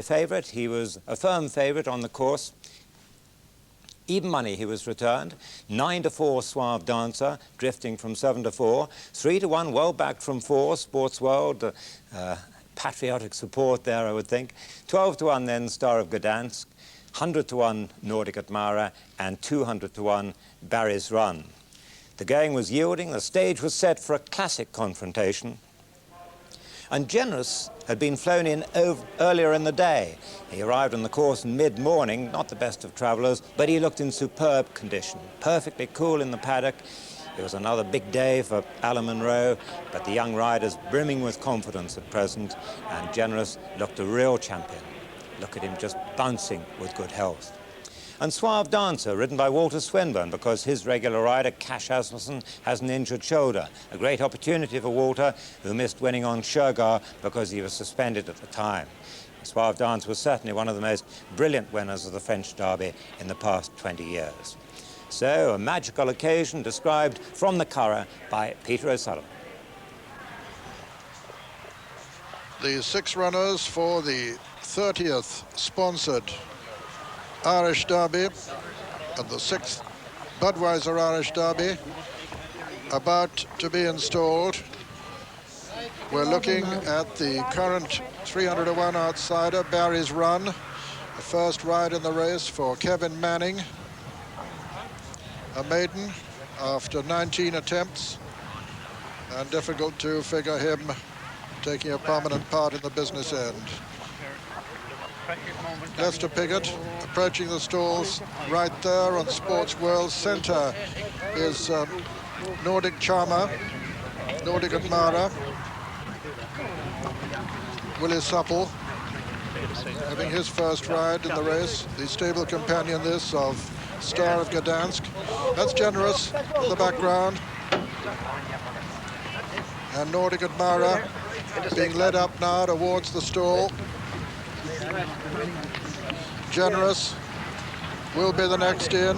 Favourite, he was a firm favourite on the course. Even money he was returned. 9-4 Suave Dancer, drifting from 7-4. 3-1 well backed from 4, Sports World. Patriotic support there, I would think. 12-1 then Star of Gdansk. 100-1 Nordic at Mara, and 200-1 Barry's Run. The going was yielding. The stage was set for a classic confrontation. And Generous had been flown in earlier in the day. He arrived on the course in mid-morning, not the best of travellers, but he looked in superb condition, perfectly cool in the paddock. It was another big day for Alan Munro, but the young rider's brimming with confidence at present, and Generous looked a real champion. Look at him just bouncing with good health. And Suave Dancer, ridden by Walter Swinburne, because his regular rider, Cash Asmussen, has an injured shoulder. A great opportunity for Walter, who missed winning on Shergar because he was suspended at the time. Suave Dancer was certainly one of the most brilliant winners of the French Derby in the past 20 years. So, a magical occasion described from the Curragh by Peter O'Sullivan. The 6 runners for the 30th sponsored Irish Derby and the 6th Budweiser Irish Derby about to be installed. We're looking at the current 300-1 outsider, Barry's Run, the first ride in the race for Kevin Manning, a maiden after 19 attempts, and difficult to figure him taking a prominent part in the business end. Lester Piggott approaching the stalls right there on Sports World. Centre is Nordic Charmer, Nordic at Mara. Willie Supple having his first ride in the race. The stable companion this of Star of Gdansk. That's Generous in the background. And Nordic at Mara being led up now towards the stall. Generous will be the next in.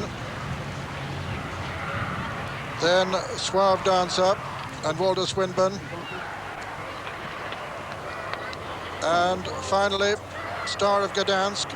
Then Suave Dancer and Walter Swinburne. And finally, Star of Gdansk.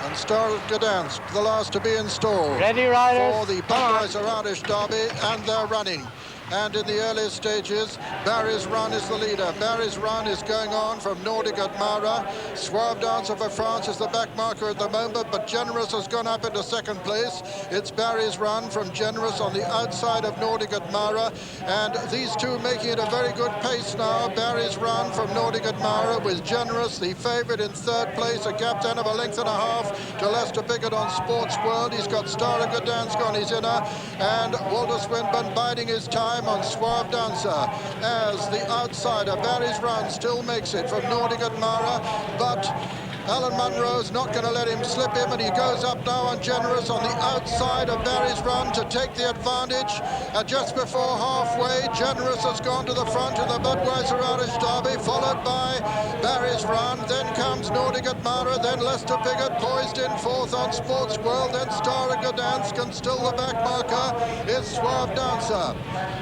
And Star of Gdansk, the last to be installed. Ready, riders? For the Budweiser Irish Derby, and they're running. And in the early stages, Barry's Run is the leader. Barry's Run is going on from Nordic at Mara. Suave Dancer for France is the back marker at the moment, but Generous has gone up into second place. It's Barry's Run from Generous on the outside of Nordic at Mara, and these two making it a very good pace now. Barry's Run from Nordic at Mara with Generous, the favourite, in third place, a gap then of a length and a half to Lester Piggott on Sports World. He's got Star of Gdansk on his inner, and Walter Swinburne biding his time on Suave Dancer as the outsider. Barry's Run still makes it from Nordic at Mara, but Alan Munro's not going to let him slip him, and he goes up now on Generous on the outside of Barry's Run to take the advantage. Just before halfway, Generous has gone to the front in the Budweiser Irish Derby, followed by Barry's Run. Then comes Nordic at Mara, then Lester Piggott poised in fourth on Sports World, then Star of Gdansk, and still the back marker is Suave Dancer.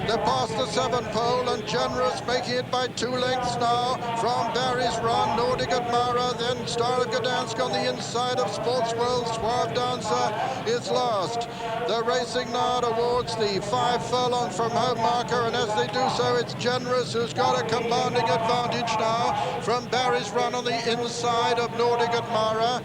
They're past the 7 pole, and Generous making it by 2 lengths now from Barry's Run, Nordic at Mara, then Star of Gdansk on the inside of Sports World. Suave Dancer is last. They're racing now towards the 5 furlong from home marker, and as they do so, it's Generous who's got a commanding advantage now from Barry's Run on the inside of Nordic at Mara.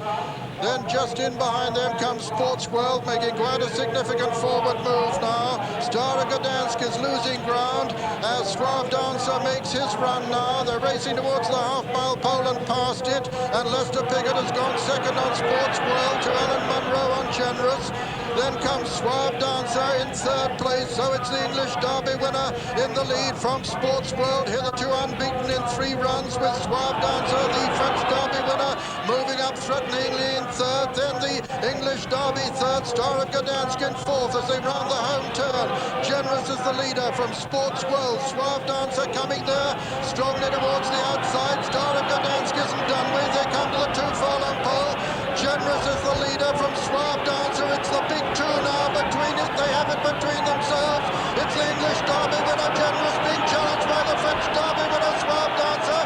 Then just in behind them comes Sports World, making quite a significant forward move now. Star of Gdansk is losing ground as Suave Dancer makes his run now. They're racing towards the half-mile pole and past it, and Lester Piggott has gone second on Sports World to Alan Munro on Generous. Then comes Suave Dancer in third place, so it's the English Derby winner in the lead from Sports World, hitherto unbeaten in 3 runs, with Suave Dancer, the French Derby winner, moving up threateningly in third. Then the English Derby third, Star of Gdansk in fourth as they round the home turn. Generous is the leader from Sports World. Suave Dancer coming there strongly towards the outside. Star of Gdansk isn't done with. They come to the 2 furlong pole. Generous is the leader from Suave Dancer. It's the big 2 now between it. They have it between themselves. It's the English Derby winner, Generous, being challenged by the French Derby winner, Suave Dancer.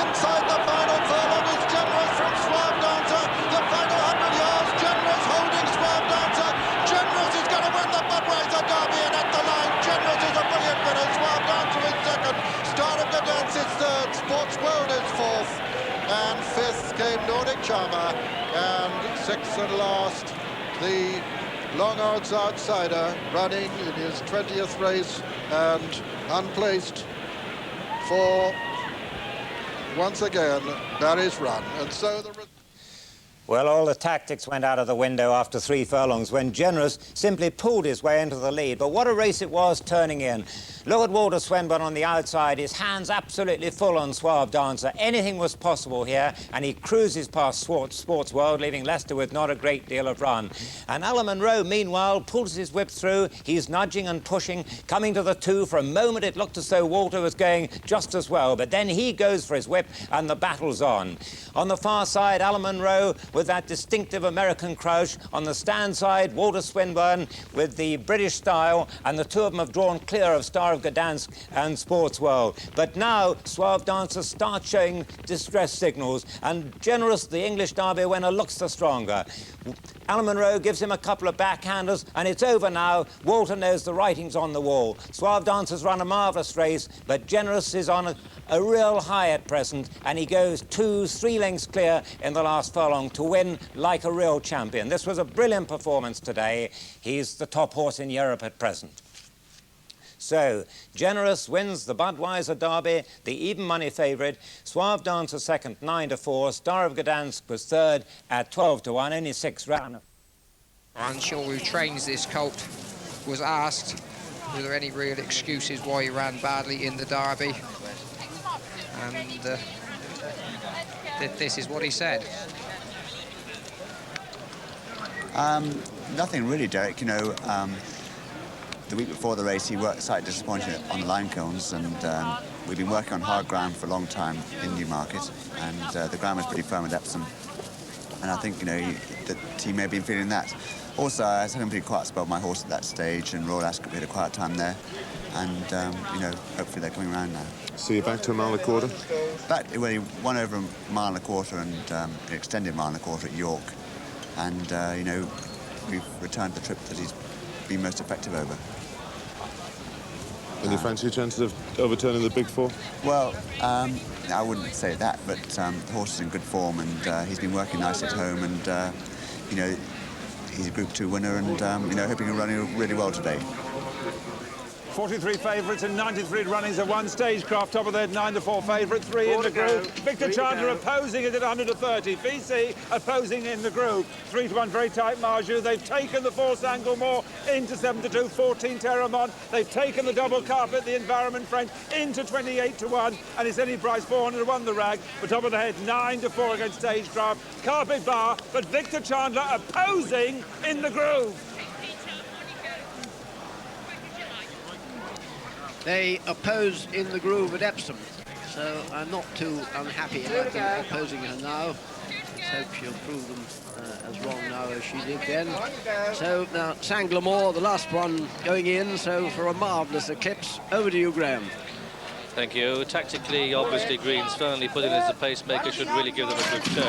Inside the final furlong is Generous from Nordic charmer. And sixth and last, the long odds outsider, running in his 20th race and unplaced for, once again, Barry's Run. And so the... Well, all the tactics went out of the window after 3 furlongs when Generous simply pulled his way into the lead. But what a race it was turning in. Look at Walter Swinburne on the outside, his hands absolutely full on Suave Dancer. Anything was possible here, and he cruises past Sports World, leaving Leicester with not a great deal of run. And Alan Munro, meanwhile, pulls his whip through. He's nudging and pushing, coming to the 2. For a moment, it looked as though Walter was going just as well, but then he goes for his whip, and the battle's on. On the far side, Alan Munro with that distinctive American crouch. On the stand side, Walter Swinburne with the British style, and the 2 of them have drawn clear of Star of Gdansk and Sports World. But now Suave Dancer starts showing distress signals, and Generous, the English Derby winner, looks the stronger. Alan Munro gives him a couple of backhanders, and it's over now. Walter knows the writing's on the wall. Suave Dancer's run a marvellous race, but Generous is on a real high at present, and he goes 2-3 lengths clear in the last furlong to win like a real champion. This was a brilliant performance today. He's the top horse in Europe at present. So, Generous wins the Budweiser Derby, the even money favourite. Suave Dancer second, 9-4. Star of Gdansk was third at 12-1, only 6 round. Unsure who trains this colt was asked were there any real excuses why he ran badly in the Derby, and this is what he said. Nothing really, Derek. You know, the week before the race, he worked slightly disappointed on the line cones, and we've been working on hard ground for a long time in Newmarket, and the ground was pretty firm at Epsom. And I think, you know, that he may have been feeling that. Also, I was having a pretty quiet spell with my horse at that stage, and Royal Ascot had a quiet time there. And, you know, hopefully they're coming around now. So you're back to 1.25 miles? Back, well, he won over 1.25 miles and an extended 1.25 miles at York. And, you know, we've returned the trip that he's been most effective over. Any fancy chances of overturning the Big Four? Well, I wouldn't say that, but the horse is in good form, and he's been working nice at home, and, you know, he's a Group 2 winner, and, you know, hoping he'll run really well today. 43 favourites and 93 runnings at one. Stagecraft top of the 9-4 favourite, 3 in the group. Victor Chandler opposing it at 130. VC opposing in the group. 3-1, very tight margin. They've taken the 4 Sanglemore into 7-2, 14 Terramont. They've taken the double carpet, the Environment Friend, into 28-1, and it's only Bryce 400-1 the rag. But top of the head, 9-4 against Stagecraft. Carpet bar, but Victor Chandler opposing in the groove. They oppose in the groove at Epsom, so I'm not too unhappy about them opposing her now. Let's hope she'll prove them as wrong now as she did then. So now Sanglemore, the last one going in, so for a marvellous eclipse. Over to you, Graham. Thank you. Tactically, obviously, Green's firmly put in as the pacemaker should really give them a good show.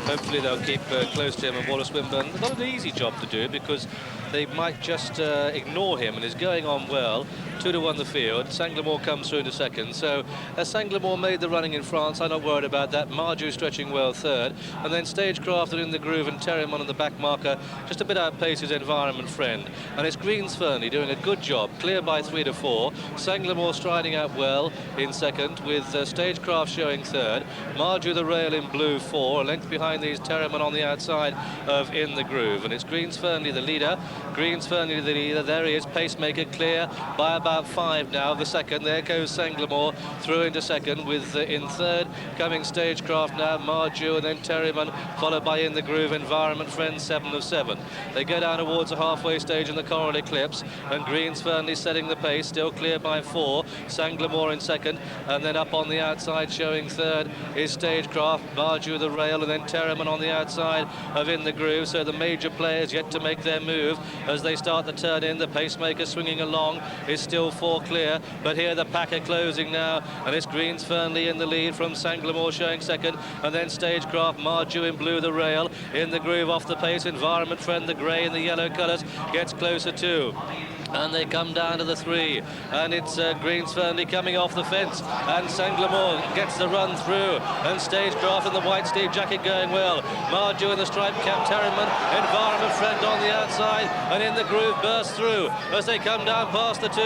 Hopefully, they'll keep close to him. And Walter Swinburne, not an easy job to do because they might just ignore him, and he's going on well. 2-1 the field. Sanglemore comes through into second. So as Sanglemore made the running in France, I'm not worried about that. Marju stretching well third. And then Stagecraft in the groove and Terramon on the back marker. Just a bit outpace his Environment Friend. And it's Green's Fernley doing a good job. Clear by 3-4. Sanglemore striding out well in second, with Stagecraft showing third. Marju the rail in blue 4. A length behind these Terramon on the outside of in the groove. And it's Green's Fernley the leader. Green's Fernley the leader. There he is. Pacemaker clear by about 5 now. The second, there goes Sanglemore through into second, with in third coming Stagecraft now, Marju, and then Terryman, followed by in the groove Environment Friend, 7 of 7. They go down towards the halfway stage in the coral-eclipse, and Green's Fernley setting the pace, still clear by 4. Sanglemore in second, and then up on the outside showing third is Stagecraft, Marju the rail, and then Terryman on the outside of in the groove. So the major players yet to make their move as they start the turn in. The pacemaker swinging along is still 4 clear, but here the pack are closing now, and it's Green's Fernley in the lead from Sanglemore showing second, and then Stagecraft, Marju in blue the rail, in the groove off the pace, Environment Friend the grey and the yellow colours gets closer too. And they come down to the 3, and it's Greens Fernley coming off the fence, and Sanglamore gets the run through, and Stagecraft in the white sleeve jacket going well. Marju in the striped cap Terryman, Environment Friend on the outside, and in the groove bursts through as they come down past the 2,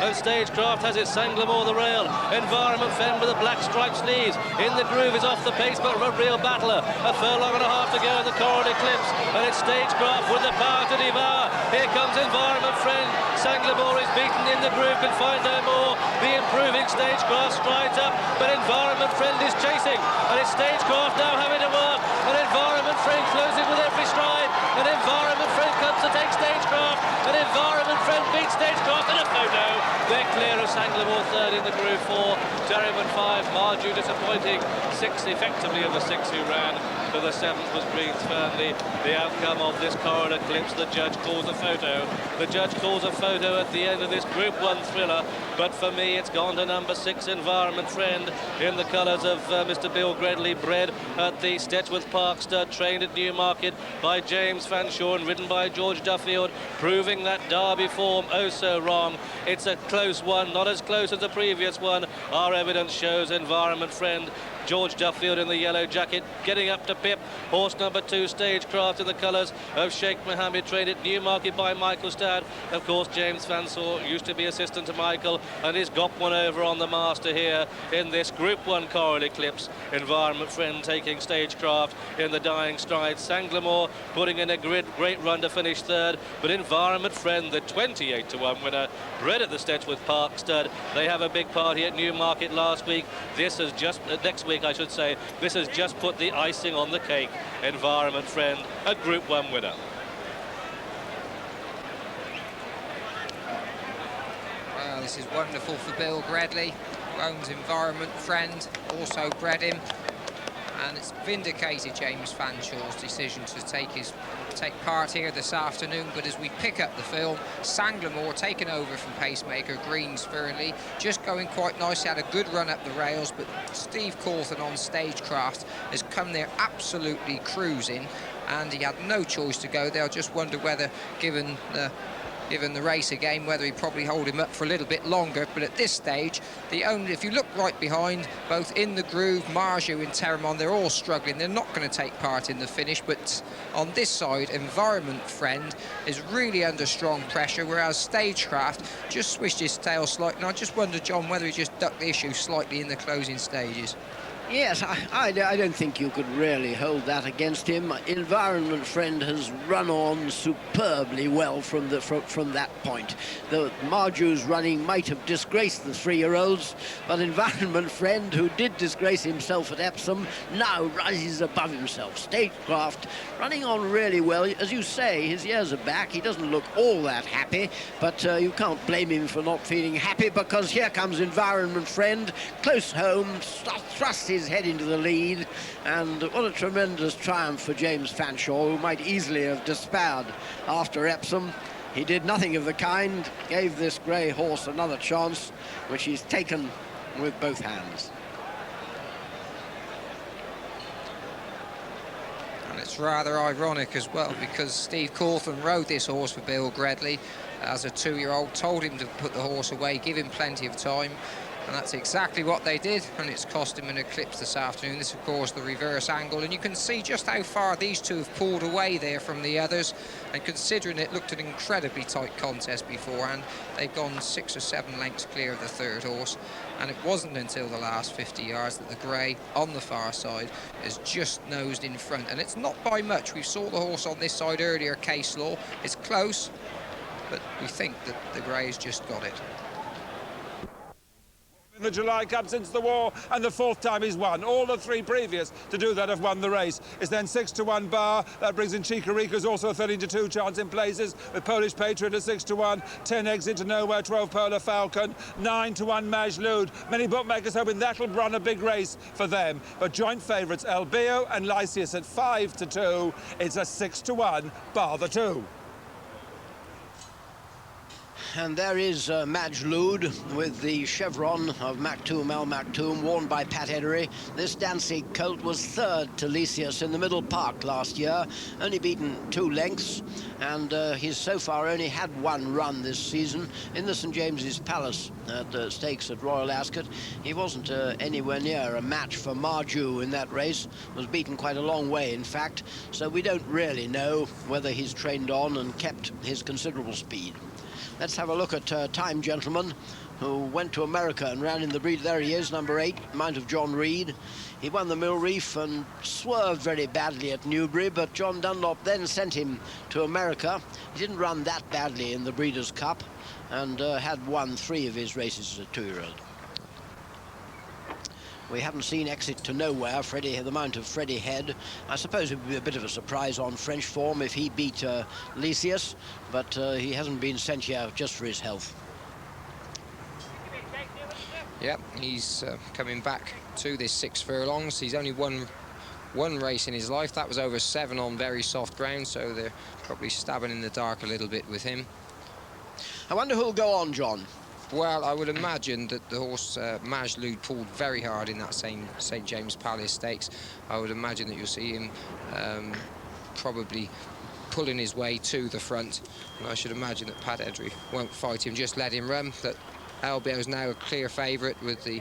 and Stagecraft has it, Sanglamore the rail, Environment Friend with the black striped sleeves, in the groove is off the pace, but a real battler, a furlong and a half to go in the coral-eclipse, and it's Stagecraft with the power to devour. Here comes Environment Friend. Sanglamore is beaten in the groove, can find no more. The improving Stagecraft strides up, but Environment Friend is chasing, and it's Stagecraft now having to work, and Environment Friend closes with every stride, and Environment Friend comes to take Stagecraft, and Environment Friend beats Stagecraft in a photo. They're clear of Sanglamore 3rd in the groove 4, Terryman 5, Marju disappointing, 6 effectively of the 6 who ran. To the 7th was Greens Fernley. The outcome of this coral-eclipse, the judge calls a photo. The judge calls a photo at the end of this Group 1 thriller, but for me it's gone to number 6, Environment Friend, in the colours of Mr. Bill Gredley, bred at the Stetchworth Park stud, trained at Newmarket by James Fanshawe and ridden by George Duffield, proving that Derby form oh so wrong. It's a close one, not as close as the previous one. Our evidence shows Environment Friend. George Duffield in the yellow jacket, getting up to Pip. Horse number 2, Stagecraft, in the colours of Sheikh Mohammed, trained at Newmarket by Michael Stad. Of course, James Fanshawe used to be assistant to Michael, and he's got one over on the master here in this Group 1 coral-eclipse. Environment Friend taking Stagecraft in the dying stride. Sanglamore putting in a great run to finish 3rd, but Environment Friend, the 28-to-1 winner, bred at the Stetchworth Park stud. They have a big party at Newmarket last week. This has just, next week I should say, this has just put the icing on the cake. Environment Friend, a Group 1 winner. Well, this is wonderful for Bill Gredley, who owns Environment Friend, also bred him. And it's vindicated James Fanshawe's decision to take part here this afternoon. But as we pick up the film, Sanglamore taken over from pacemaker Greens Fernley, just going quite nicely, had a good run up the rails, but Steve Caulfield on Stagecraft has come there absolutely cruising, and he had no choice to go there. I just wonder whether, given the race again, whether he'd probably hold him up for a little bit longer. But at this stage, if you look right behind, both in the groove, Marju and Terramon, they're all struggling. They're not going to take part in the finish, but on this side, Environment Friend is really under strong pressure, whereas Stagecraft just swished his tail slightly. And I just wonder, John, whether he just ducked the issue slightly in the closing stages. Yes, I don't think you could really hold that against him. Environment Friend has run on superbly well from that point. The Marju's running might have disgraced the 3-year-olds, but Environment Friend, who did disgrace himself at Epsom, now rises above himself. Stagecraft running on really well. As you say, his years are back. He doesn't look all that happy, but you can't blame him for not feeling happy, because here comes Environment Friend, close home, thrusts his head into the lead, and what a tremendous triumph for James Fanshawe, who might easily have despaired after Epsom. He did nothing of the kind, gave this grey horse another chance, which he's taken with both hands. And it's rather ironic as well, because Steve Caulfield rode this horse for Bill Gredley as a 2-year-old, told him to put the horse away, give him plenty of time. And that's exactly what they did, and it's cost him an eclipse this afternoon. This, of course, the reverse angle, and you can see just how far these two have pulled away there from the others. And considering it looked an incredibly tight contest beforehand, they've gone 6 or 7 lengths clear of the 3rd horse. And it wasn't until the last 50 yards that the grey on the far side is just nosed in front. And it's not by much. We saw the horse on this side earlier, Case Law. It's close, but we think that the grey's just got it. The July Cup since the war, and the 4th time he's won. All the 3 previous to do that have won the race. It's then 6-to-1 Bar. That brings in Chica, who's also a 13-to-2 chance in places, with Polish Patriot at 6-to-1, 10 Exit to Nowhere, 12 Polar Falcon, 9-to-1 Majloud. Many bookmakers hoping that'll run a big race for them. But joint favourites Albeo and Lysias at 5-to-2. It's a 6-to-1 Bar the 2. And there is Madge Lude with the chevron of Maktoum El Maktoum, worn by Pat Edery. This Danzig colt was third to Lysias in the Middle Park last year, only beaten 2 lengths, and he's so far only had 1 run this season in the St James's Palace at the stakes at Royal Ascot. He wasn't anywhere near a match for Marju in that race, was beaten quite a long way, in fact, so we don't really know whether he's trained on and kept his considerable speed. Let's have a look at Time Gentleman, who went to America and ran in the breed. There he is, number 8, Mount of John Reed. He won the Mill Reef and swerved very badly at Newbury, but John Dunlop then sent him to America. He didn't run that badly in the Breeders' Cup and had won 3 of his races as a 2-year-old. We haven't seen Exit to Nowhere, the Mount of Freddie Head. I suppose it would be a bit of a surprise on French form if he beat Lysias, but he hasn't been sent here just for his health. Yep, he's coming back to this 6 furlongs. He's only won 1 race in his life. That was over 7 on very soft ground, so they're probably stabbing in the dark a little bit with him. I wonder who'll go on, John. Well, I would imagine that the horse Madge Lude pulled very hard in that same St James Palace Stakes. I would imagine that you'll see him probably pulling his way to the front. And I should imagine that Pat Edery won't fight him, just let him run. That LBO is now a clear favourite with the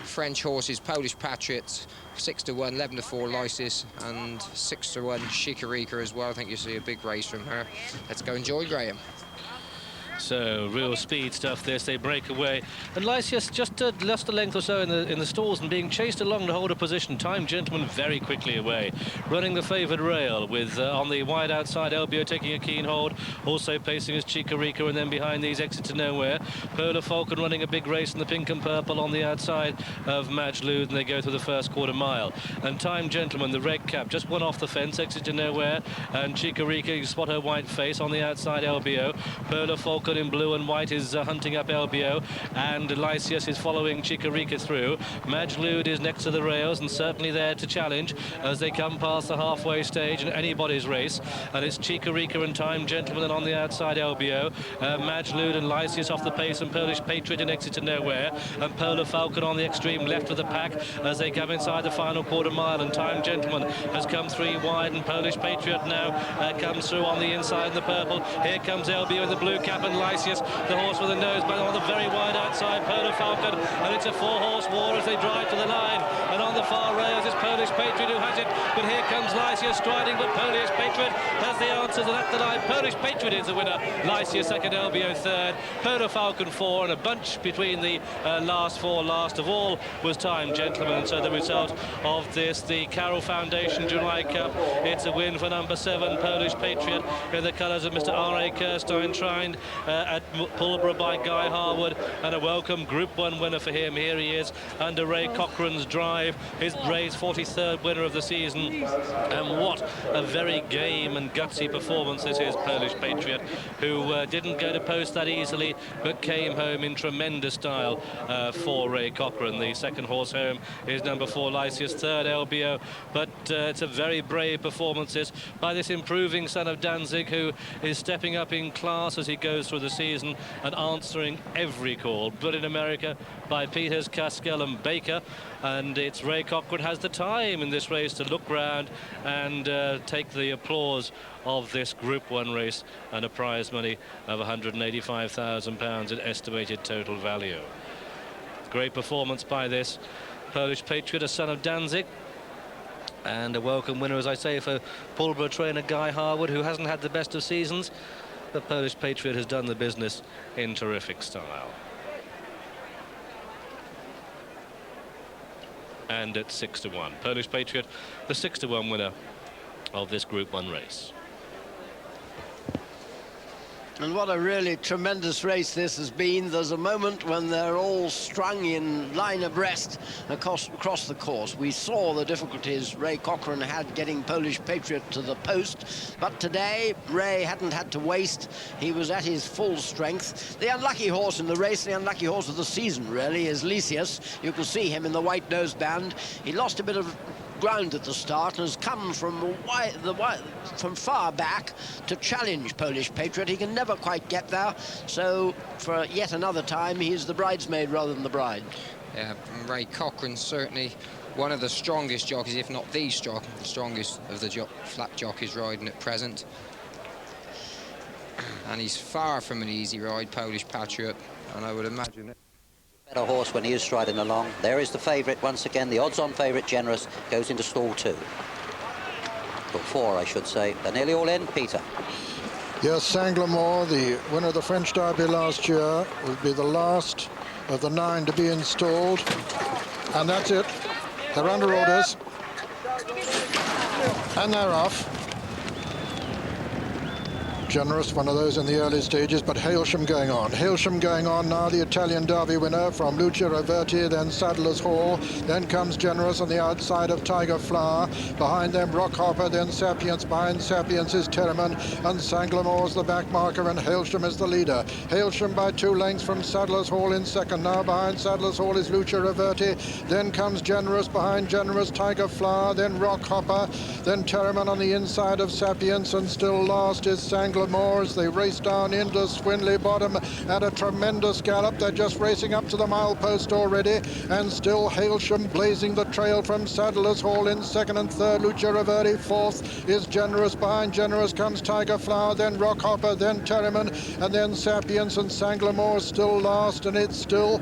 French horses, Polish Patriots, 6-1, 11-4 Lysis, and 6-1 Chica as well. I think you'll see a big race from her. Let's go enjoy Graham. So real speed stuff this, they break away, and Lysias just lost a length or so in the stalls and being chased along to hold a position. Time Gentleman very quickly away, running the favoured rail with on the wide outside LBO taking a keen hold, also pacing as Chica, and then behind these Exit to Nowhere. Polar Falcon running a big race in the pink and purple on the outside of Madge Lude, and they go through the first quarter mile. And Time Gentleman, the red cap, just one off the fence, Exit to Nowhere, and Chica, you spot her white face on the outside LBO. Polar Falcon in blue and white is hunting up LBO, and Lysias is following Chica through. Madge Lude is next to the rails and certainly there to challenge as they come past the halfway stage in anybody's race, and it's Chica and Time Gentleman, and on the outside LBO, Madge Lude and Lysias off the pace, and Polish Patriot in Exit to Nowhere, and Polar Falcon on the extreme left of the pack as they come inside the final quarter mile, and Time Gentleman has come 3 wide, and Polish Patriot now comes through on the inside in the purple. Here comes LBO in the blue cap, and Lysias, the horse with the nose, but on the very wide outside, Polar Falcon, and it's a 4-horse war as they drive to the line, and on the far rails is Polish Patriot who has it, but here comes Lysias striding, but Polish Patriot has the answers, and at the line, Polish Patriot is the winner, Lysias second, LBO third, Polar Falcon 4, and a bunch between the last 4. Last of all was Time Gentleman. So the result of this, the Carroll Foundation July Cup, it's a win for number 7, Polish Patriot, in the colours of Mr. R.A. Kirstein, trained at Pulborough by Guy Harwood, and a welcome Group 1 winner for him. Here he is under Ray Cochrane's drive, his Ray's 43rd winner of the season, and what a very game and gutsy performance this is. Polish Patriot, who didn't go to post that easily, but came home in tremendous style for Ray Cochrane. The second horse home is number 4, Lysias, third LBO, but it's a very brave performance by this improving son of Danzig, who is stepping up in class as he goes through the season and answering every call. But in America by Peters, Caskell and Baker, and it's Ray Cochrane has the time in this race to look round and take the applause of this Group 1 race, and a prize money of £185,000 in estimated total value. Great performance by this Polish Patriot, a son of Danzig, and a welcome winner, as I say, for Pulborough trainer Guy Harwood, who hasn't had the best of seasons. The Polish Patriot has done the business in terrific style. And at 6-1, Polish Patriot, the 6-1 winner of this Group 1 race. And what a really tremendous race this has been. There's a moment when they're all strung in line abreast across the course. We saw the difficulties Ray Cochrane had getting Polish Patriot to the post, but today Ray hadn't had to waste. He was at his full strength. The unlucky horse in the race, the unlucky horse of the season really, is Lysias. You can see him in the white noseband. He lost a bit of ground at the start and has come from from far back to challenge Polish Patriot. He can never quite get there, so for yet another time he's the bridesmaid rather than the bride. Yeah, Ray Cochrane's certainly one of the strongest jockeys, if not the strongest of the flat jockeys riding at present. And he's far from an easy ride, Polish Patriot, and I would imagine it. Better horse when he is striding along. There is the favourite once again. The odds-on favourite, Generous, goes into stall 2. Stall 4, I should say. They're nearly all in. Peter. Yes, Sanglamore, the winner of the French Derby last year, will be the last of the 9 to be installed. And that's it. They're under orders. And they're off. Generous, one of those in the early stages, but Hailsham going on. Hailsham going on now, the Italian Derby winner from Lucia Roverti, then Sadler's Hall, then comes Generous on the outside of Tiger Flower. Behind them, Rockhopper, then Sapience. Behind Sapience is Terriman, and Sanglamore's the back marker, and Hailsham is the leader. Hailsham by 2 lengths from Sadler's Hall in second. Now behind Sadler's Hall is Lucia Roverti. Then comes Generous, behind Generous, Tiger Flower, then Rockhopper, then Terriman on the inside of Sapience, and still last is Sanglamore as they race down into Swinley Bottom at a tremendous gallop. They're just racing up to the milepost already, and still Hailsham blazing the trail from Sadler's Hall in second and third. Lucia Roverti fourth is Generous. Behind Generous comes Tiger Flower, then Rockhopper, then Terriman, and then Sapience, and Sanglamore still last, and it's still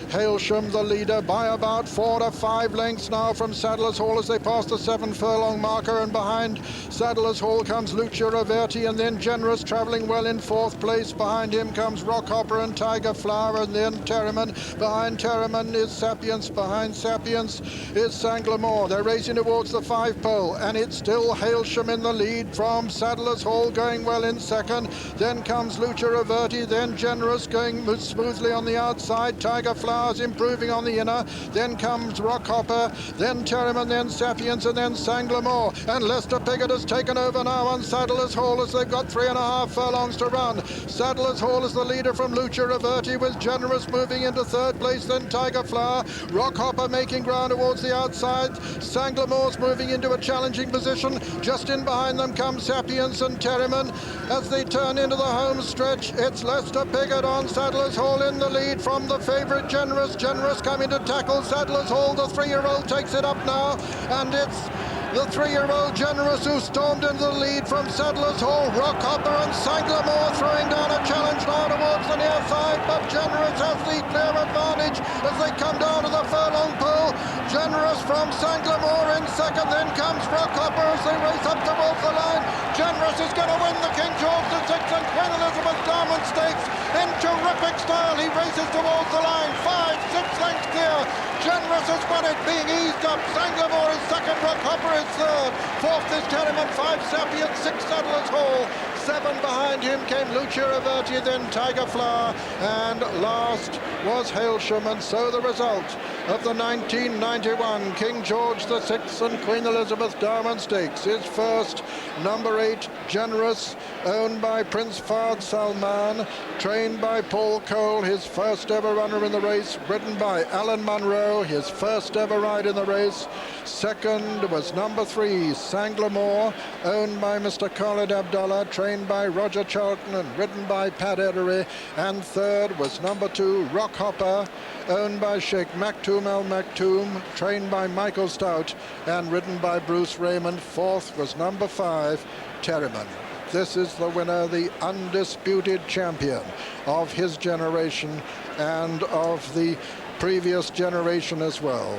Hailsham the leader by about 4 to 5 lengths now from Sadler's Hall as they pass the 7 furlong marker, and behind Sadler's Hall comes Lucia Roverti, and then Generous travelling well in 4th place. Behind him comes Rockhopper and Tiger Flower, and then Terriman. Behind Terriman is Sapience. Behind Sapience is Sanglamore. They're racing towards the 5 pole, and it's still Hailsham in the lead from Sadler's Hall going well in second. Then comes Lucia Roverti, then Generous going smoothly on the outside. Tiger Flower improving on the inner, then comes Rockhopper, then Terriman, then Sapience, and then Sanglamore, and Lester Piggott has taken over now on Sadler's Hall as they've got 3.5 furlongs to run. Sadler's Hall is the leader from Lucia Roverti, with Generous moving into 3rd place, then Tiger Flower, Rockhopper making ground towards the outside, Sanglamore's moving into a challenging position. Just in behind them comes Sapience and Terriman as they turn into the home stretch. It's Lester Piggott on Sadler's Hall in the lead from the favourite Generous. Generous coming to tackle Sadler's Hall. The 3-year-old takes it up now, and it's the 3-year-old Generous who stormed into the lead from Sadler's Hall. Rockhopper and Sanglamore throwing down a challenge now towards the near side, but Generous has the clear advantage as they come down to the furlong pole. Generous from Sanglamore in second, then comes Rockhopper as they race up towards the line. Generous is going to win the King George VI and Queen Elizabeth Diamond Stakes in terrific style. He races towards the line, 5-6 lengths clear. Generous has won it, being eased up. Sanglamore is second, Rockhopper is third. 4th is Terriman, 5 Sapience, 6 Sadler's Hall. 7 behind him came Lucia Roverti, then Tiger Flower, and last was Hailsham. And so the result of the 1991 King George VI and Queen Elizabeth Diamond Stakes is first, number 8, Generous, owned by Prince Fahd Salman, trained by Paul Cole, his first ever runner in the race, ridden by Alan Munro, his first ever ride in the race. Second was number 3, Sanglamore, owned by Mr. Khalid Abdullah, trained by Roger Charlton and ridden by Pat Edery. And third was number 2, Rockhopper, owned by Sheikh Maktoum Al Maktoum, trained by Michael Stout and ridden by Bruce Raymond. Fourth was number 5, Terriman. This is the winner, the undisputed champion of his generation and of the previous generation as well.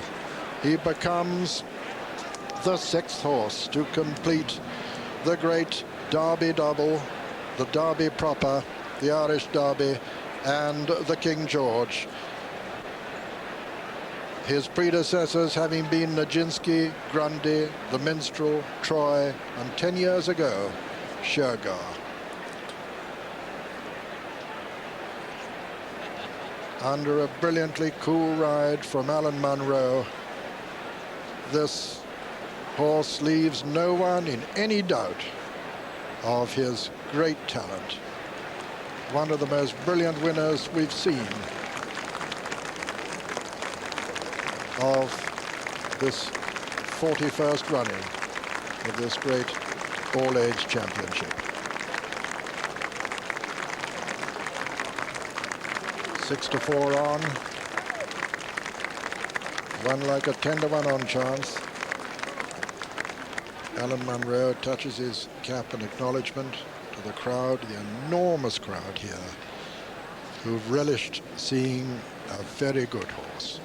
He becomes the 6th horse to complete the great Derby double, the Derby proper, the Irish Derby, and the King George. His predecessors having been Nijinsky, Grundy, the Minstrel, Troy, and 10 years ago, Shergar. Under a brilliantly cool ride from Alan Munro, this horse leaves no one in any doubt of his great talent. One of the most brilliant winners we've seen of this 41st running of this great all-age championship. 6-4 on. One like a 10-1 on chance. Alan Munro touches his cap in acknowledgement to the crowd, the enormous crowd here, who've relished seeing a very good horse.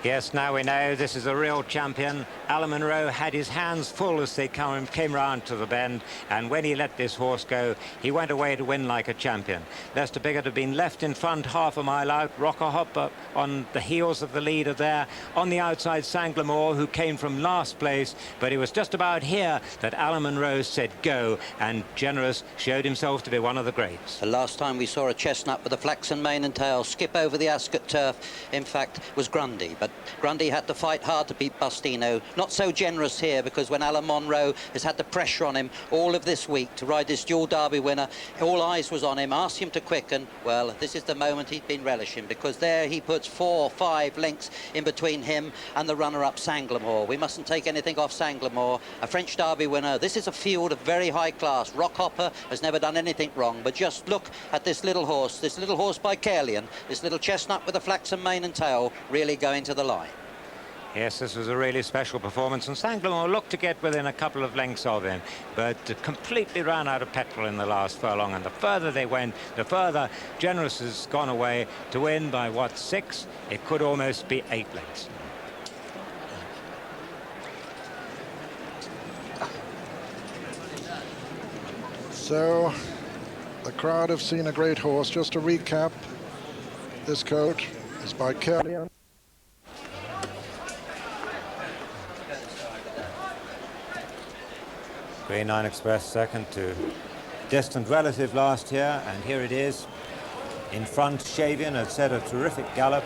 Yes, now we know this is a real champion. Alan Munro had his hands full as they came round to the bend, and when he let this horse go, he went away to win like a champion. Lester Biggott had been left in front half a mile out. Rocker Hopper on the heels of the leader there. On the outside, Sanglamore, who came from last place, but it was just about here that Alan Munro said go, and Generous showed himself to be one of the greats. The last time we saw a chestnut with a flaxen mane and tail skip over the Ascot turf, in fact, was Grundy, but Grundy had to fight hard to beat Bustino. Not so generous here, because when Alan Munro has had the pressure on him all of this week to ride this dual derby winner, all eyes was on him, asked him to quicken. Well, this is the moment he's been relishing, because there he puts 4 or 5 lengths in between him and the runner-up Sanglamore. We mustn't take anything off Sanglamore, a French derby winner. This is a field of very high class. Rockhopper has never done anything wrong, but just look at this little horse by Caerleon, this little chestnut with a flaxen mane and tail, really going to the line. Yes, this was a really special performance, and Sanglamore looked to get within a couple of lengths of him, but completely ran out of petrol in the last furlong, and the further they went, the further Generous has gone away to win by, what, 6? It could almost be 8 lengths. So the crowd have seen a great horse. Just to recap, this coat is by Caerleon. Green Line Express second to distant relative last year, and here it is in front. Shavian had set a terrific gallop.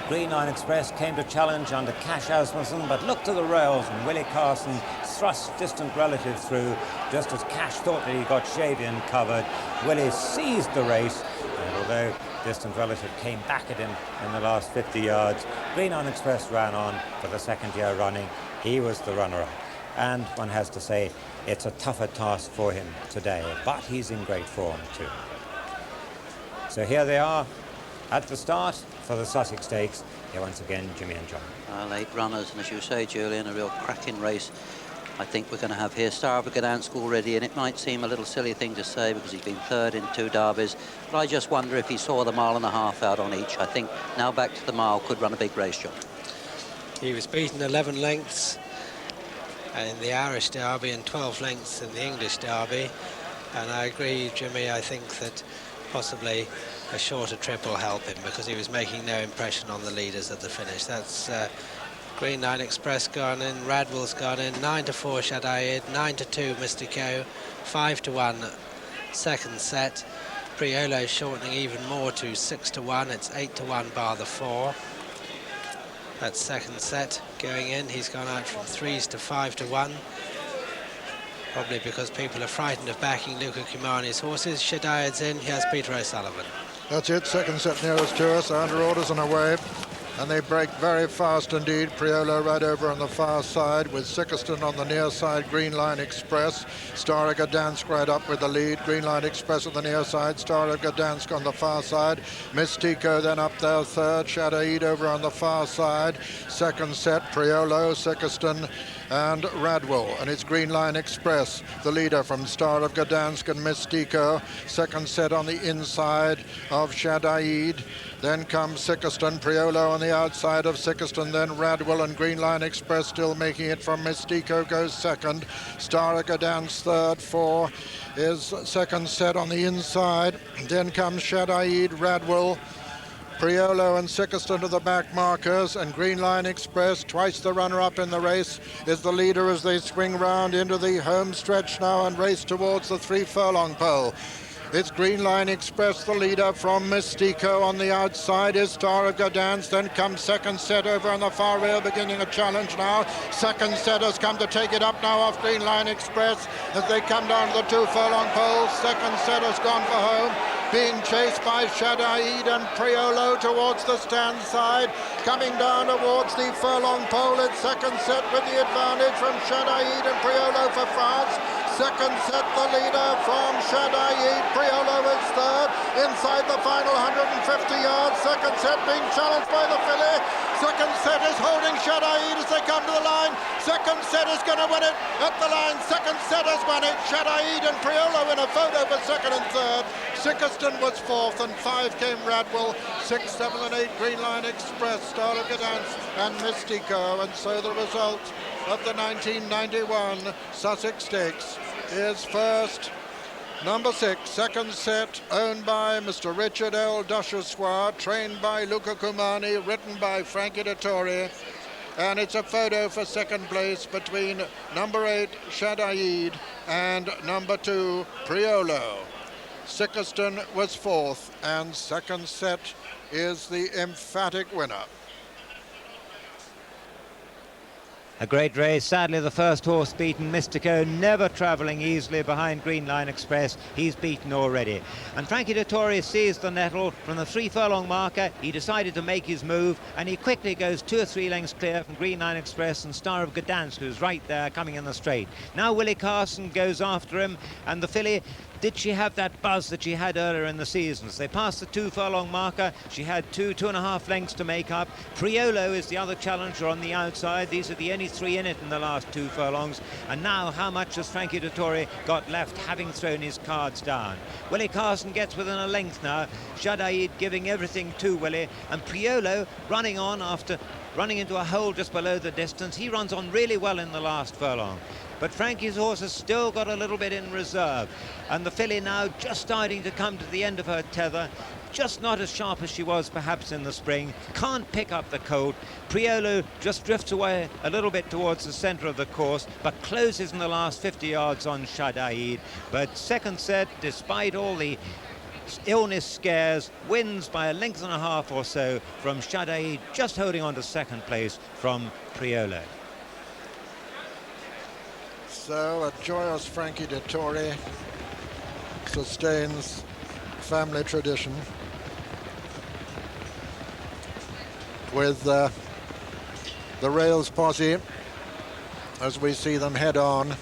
Green Line Express came to challenge under Cash Asmussen, but looked to the rails, and Willie Carson thrust distant relative through just as Cash thought that he got Shavian covered. Willie seized the race, and although distant relative came back at him in the last 50 yards, Green Line Express ran on for the second year running. He was the runner-up. And one has to say it's a tougher task for him today, but he's in great form too. So here they are at the start for the Sussex Stakes. Here once again, Jimmy and John. 8 runners, and as you say, Julian, a real cracking race I think we're going to have here. Star of Gdansk already, and it might seem a little silly thing to say because he's been third in 2 derbies, but I just wonder if he saw the 1.5 miles out on each. I think now back to the mile could run a big race, John. He was beaten 11 lengths in the Irish Derby and 12 lengths in the English Derby, and I agree, Jimmy, I think that possibly a shorter trip will help him because he was making no impression on the leaders at the finish. That's Green Line Express gone in, Radwell's gone in, 9-4 Shadaid, 9-2 Mystico, 5-1 second set. Priolo shortening even more to 6-1, it's 8-1 bar the 4. That second set going in, he's gone out from 3s to 5-1. Probably because people are frightened of backing Luca Kimani's horses. Shadaid's in, here's Peter O'Sullivan. That's it, second set nearest to us, under orders and away. And they break very fast indeed. Priolo right over on the far side with Sikeston on the near side. Green Line Express. Star of Gdansk right up with the lead. Green Line Express on the near side. Star of Gdansk on the far side. Mystico then up there third. Shadaid over on the far side. Second set, Priolo, Sikeston and Radwell, and it's Green Line Express, the leader from Star of Gdansk and Mystico. Second set on the inside of Shadaid. Then comes Sikeston, Priolo on the outside of Sikeston, then Radwell, and Green Line Express still making it from Mystico goes second. Star of Gdansk third, 4 is second set on the inside. Then comes Shadaid, Radwell, Priolo and Sikeston to the back markers, and Green Line Express, twice the runner-up in the race, is the leader as they swing round into the home stretch now and race towards the 3 furlong pole. It's Green Line Express, the leader. From Mystico on the outside is Star of Gdansk. Then comes second set over on the far rail, beginning a challenge now. Second set has come to take it up now off Green Line Express as they come down to the 2 furlong poles. Second set has gone for home, being chased by Shadaid and Priolo towards the stand side. Coming down towards the furlong pole in second set with the advantage from Shadaid and Priolo for France. Second set, the leader from Shadaid. Priolo is third. Inside the final 150 yards. Second set being challenged by the filly. Second set is holding Shadaid as they come to the line. Second set is going to win it at the line. Second set has won it. Shadaid and Priolo in a photo for second and third. Sickiston was fourth, and 5 came Radwell. 6, 7 and 8 Green Line Express, Star of Gdansk and Mystico. And so the result of the 1991 Sussex Stakes is first, number 6, second set, owned by Mr. Richard L. Duchessois, trained by Luca Cumani, written by Frankie Dettori. And it's a photo for second place between number 8, Shadaid, and number 2, Priolo. Sickiston was fourth, and second set is the emphatic winner. A great race. Sadly, the first horse beaten, Mystico, never travelling easily behind Green Line Express. He's beaten already. And Frankie Dettori seized the nettle from the 3 furlong marker. He decided to make his move, and he quickly goes 2 or 3 lengths clear from Green Line Express and Star of Gdansk, who's right there coming in the straight. Now Willie Carson goes after him, and the filly, did she have that buzz that she had earlier in the seasons? They passed the 2 furlong marker. She had 2.5 lengths to make up. Priolo is the other challenger on the outside. These are the only 3 in it in the last 2 furlongs. And now how much has Frankie Dettori got left, having thrown his cards down? Willie Carson gets within a length now. Shadaid giving everything to Willie. And Priolo running on after running into a hole just below the distance. He runs on really well in the last furlong. But Frankie's horse has still got a little bit in reserve. And the filly now just starting to come to the end of her tether. Just not as sharp as she was perhaps in the spring. Can't pick up the colt. Priolo just drifts away a little bit towards the centre of the course, but closes in the last 50 yards on Shadaid. But second set, despite all the illness scares, wins by a length and a half or so from Shadaid, just holding on to second place from Priolo. So a joyous Frankie Dettori sustains family tradition with the rails posse as we see them head on,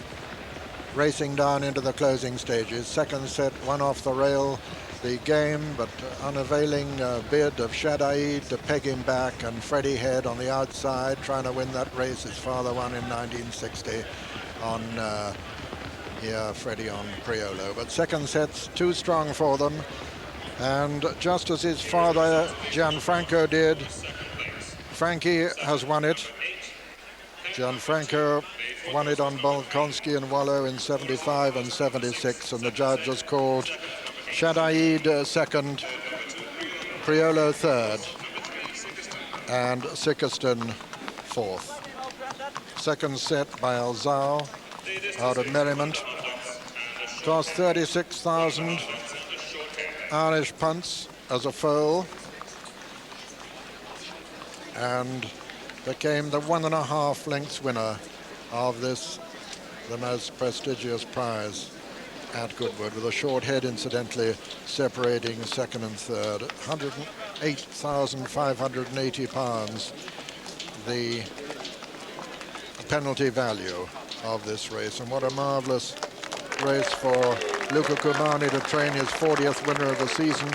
racing down into the closing stages. Second set, one off the rail, the game, but unavailing bid of Shadaid to peg him back, and Freddie Head on the outside trying to win that race. His father won in 1960 on Freddie on Priolo. But second set's too strong for them, and just as his father Gianfranco did, Frankie has won it. Gianfranco won it on Bolkonski and Wallow in 75 and 76, and the judge has called Shadaid second, Priolo third, and Sickiston fourth. Second set by Alzao out of Merriment. Cost 36,000 Irish punts as a foal, and became the 1.5 lengths winner of this, the most prestigious prize at Goodwood, with a short head incidentally separating second and third. 108,580 pounds the penalty value of this race, and what a marvelous race for Luca Cumani to train his 40th winner of the season,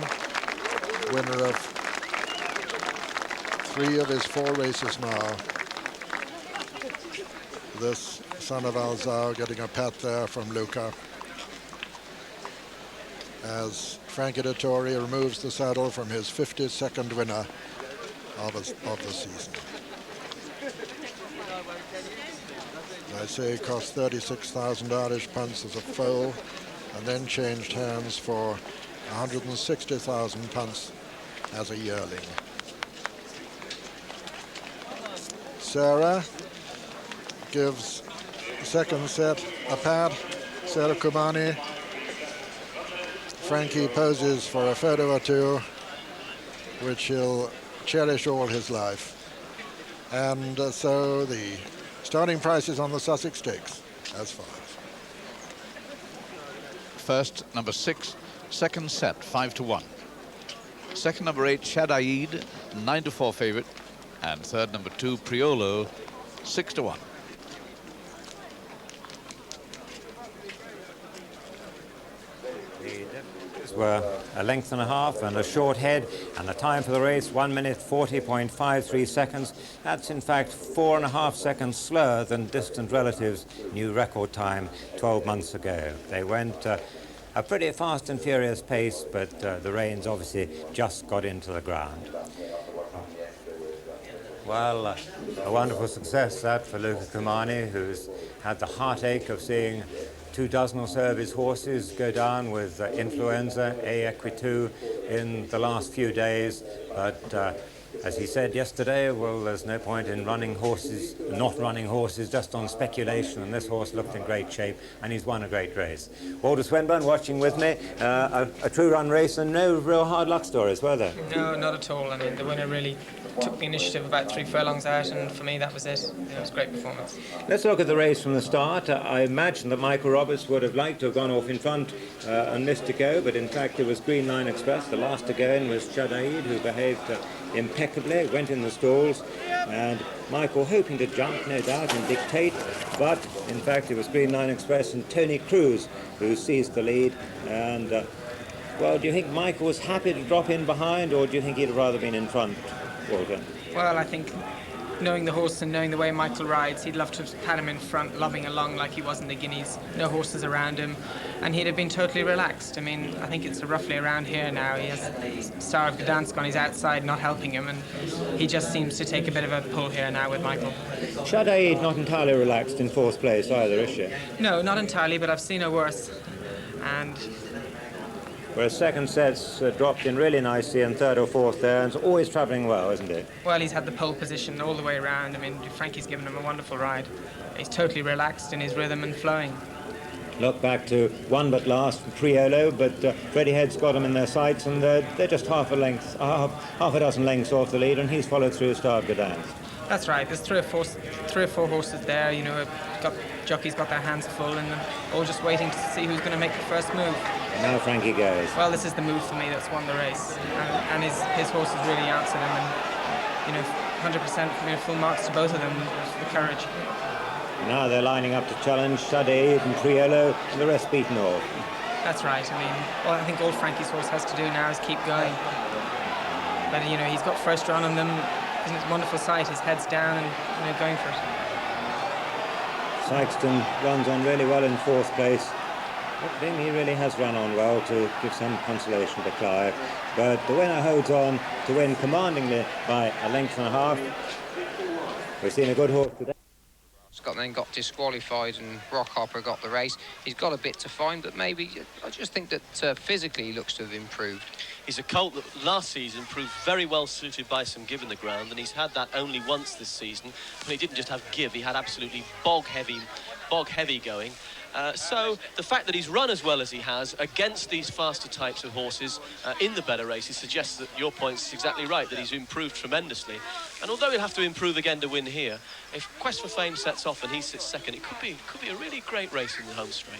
winner of 3 of his 4 races now. This son of Alzao getting a pat there from Luca as Frankie Dettori removes the saddle from his 52nd winner of the season. I say it cost 36,000 Irish punts as a foal, and then changed hands for 160,000 punts as a yearling. Sarah gives second set a pat. Sarah Cumani Frankie poses for a photo or two, which he'll cherish all his life. And so the starting prices on the Sussex Stakes as follows. First, number 6, second set, 5-1. Second, number 8, Shadaid, 9-4 favourite. And third, number 2, Priolo, 6-1. Were a length and a half and a short head, and the time for the race 1 minute 40.53 seconds. That's in fact 4.5 seconds slower than distant relatives' new record time 12 months ago. They went a pretty fast and furious pace, but the reins obviously just got into the ground. Well, a wonderful success that for Luca Kumani, who's had the heartache of seeing 24 or so of his horses go down with influenza, Equitu, in the last few days. But as he said yesterday, well, there's no point in running horses, not running horses, just on speculation, and this horse looked in great shape, and he's won a great race. Walter Swinburne watching with me, a true run race, and no real hard luck stories, were there? No, not at all. I mean, the winner really took the initiative about 3 furlongs out, and for me that was it. It was a great performance. Let's look at the race from the start. I imagine that Michael Roberts would have liked to have gone off in front and missed to go, but in fact it was Green Line Express. The last to go in was Shadaid, who behaved impeccably, went in the stalls, and Michael hoping to jump, no doubt, and dictate, but in fact it was Green Line Express and Tony Cruz who seized the lead. And well, do you think Michael was happy to drop in behind, or do you think he'd have rather been in front, Walter? Well, I think knowing the horse and knowing the way Michael rides, he'd love to have had him in front, lobbing along like he was in the Guineas, no horses around him, and he'd have been totally relaxed. I mean, I think it's roughly around here now. He has Star of Gdansk on his outside, not helping him, and he just seems to take a bit of a pull here now with Michael. Shadaid not entirely relaxed in 4th place either, is she? No, not entirely, but I've seen her worse. And whereas second set's dropped in really nicely, and 3rd or 4th there, and it's always travelling well, isn't it? Well, he's had the pole position all the way around. I mean, Frankie's given him a wonderful ride. He's totally relaxed in his rhythm and flowing. Look back to one but last, Priolo, but Freddie Head's got him in their sights, and they're just half a dozen lengths off the lead, and he's followed through Star of Gdansk. That's right. There's three or four horses there. You know, jockeys got their hands full, and all just waiting to see who's going to make the first move. And now Frankie goes. Well, this is the move for me that's won the race, and his horses really answered him, and you know, 100% full marks to both of them for the courage. Now they're lining up to challenge Shadaid and Priolo, and the rest beaten off. That's right. I mean, well, I think all Frankie's horse has to do now is keep going. But you know, he's got first run on them. Isn't it a wonderful sight? His head's down and going for it. Sykeston runs on really well in 4th place. I think he really has run on well to give some consolation to Clive. But the winner holds on to win commandingly by a length and a half. We've seen a good horse today. Scott then got disqualified and Rockhopper got the race. He's got a bit to find, but maybe I just think that physically he looks to have improved. He's a colt that last season proved very well suited by some give in the ground, and he's had that only once this season. But he didn't just have give, he had absolutely bog heavy going. So the fact that he's run as well as he has against these faster types of horses in the better races suggests that your point's exactly right, that he's improved tremendously. And although he'll have to improve again to win here, if Quest for Fame sets off and he sits second, it could be a really great race in the home straight.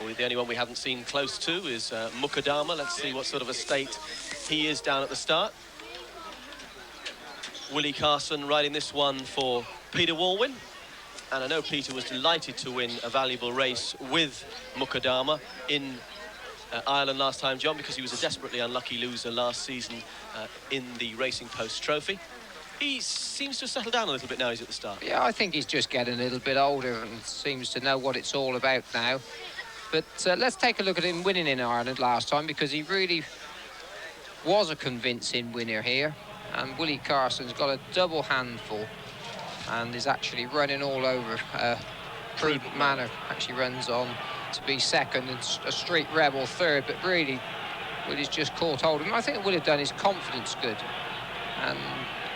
Well, the only one we haven't seen close to is Mukadama. Let's see what sort of a state he is down at the start. Willie Carson riding this one for Peter Walwyn. And I know Peter was delighted to win a valuable race with Mukadama in Ireland last time, John, because he was a desperately unlucky loser last season in the Racing Post Trophy. He seems to have settled down a little bit now he's at the start. Yeah, I think he's just getting a little bit older and seems to know what it's all about now. But let's take a look at him winning in Ireland last time, because he really was a convincing winner here. And Willie Carson's got a double handful and is actually running all over. Prudent Manor actually runs on to be second, and a Street Rebel third, but really Willie's just caught hold of him. I think it would have done his confidence good and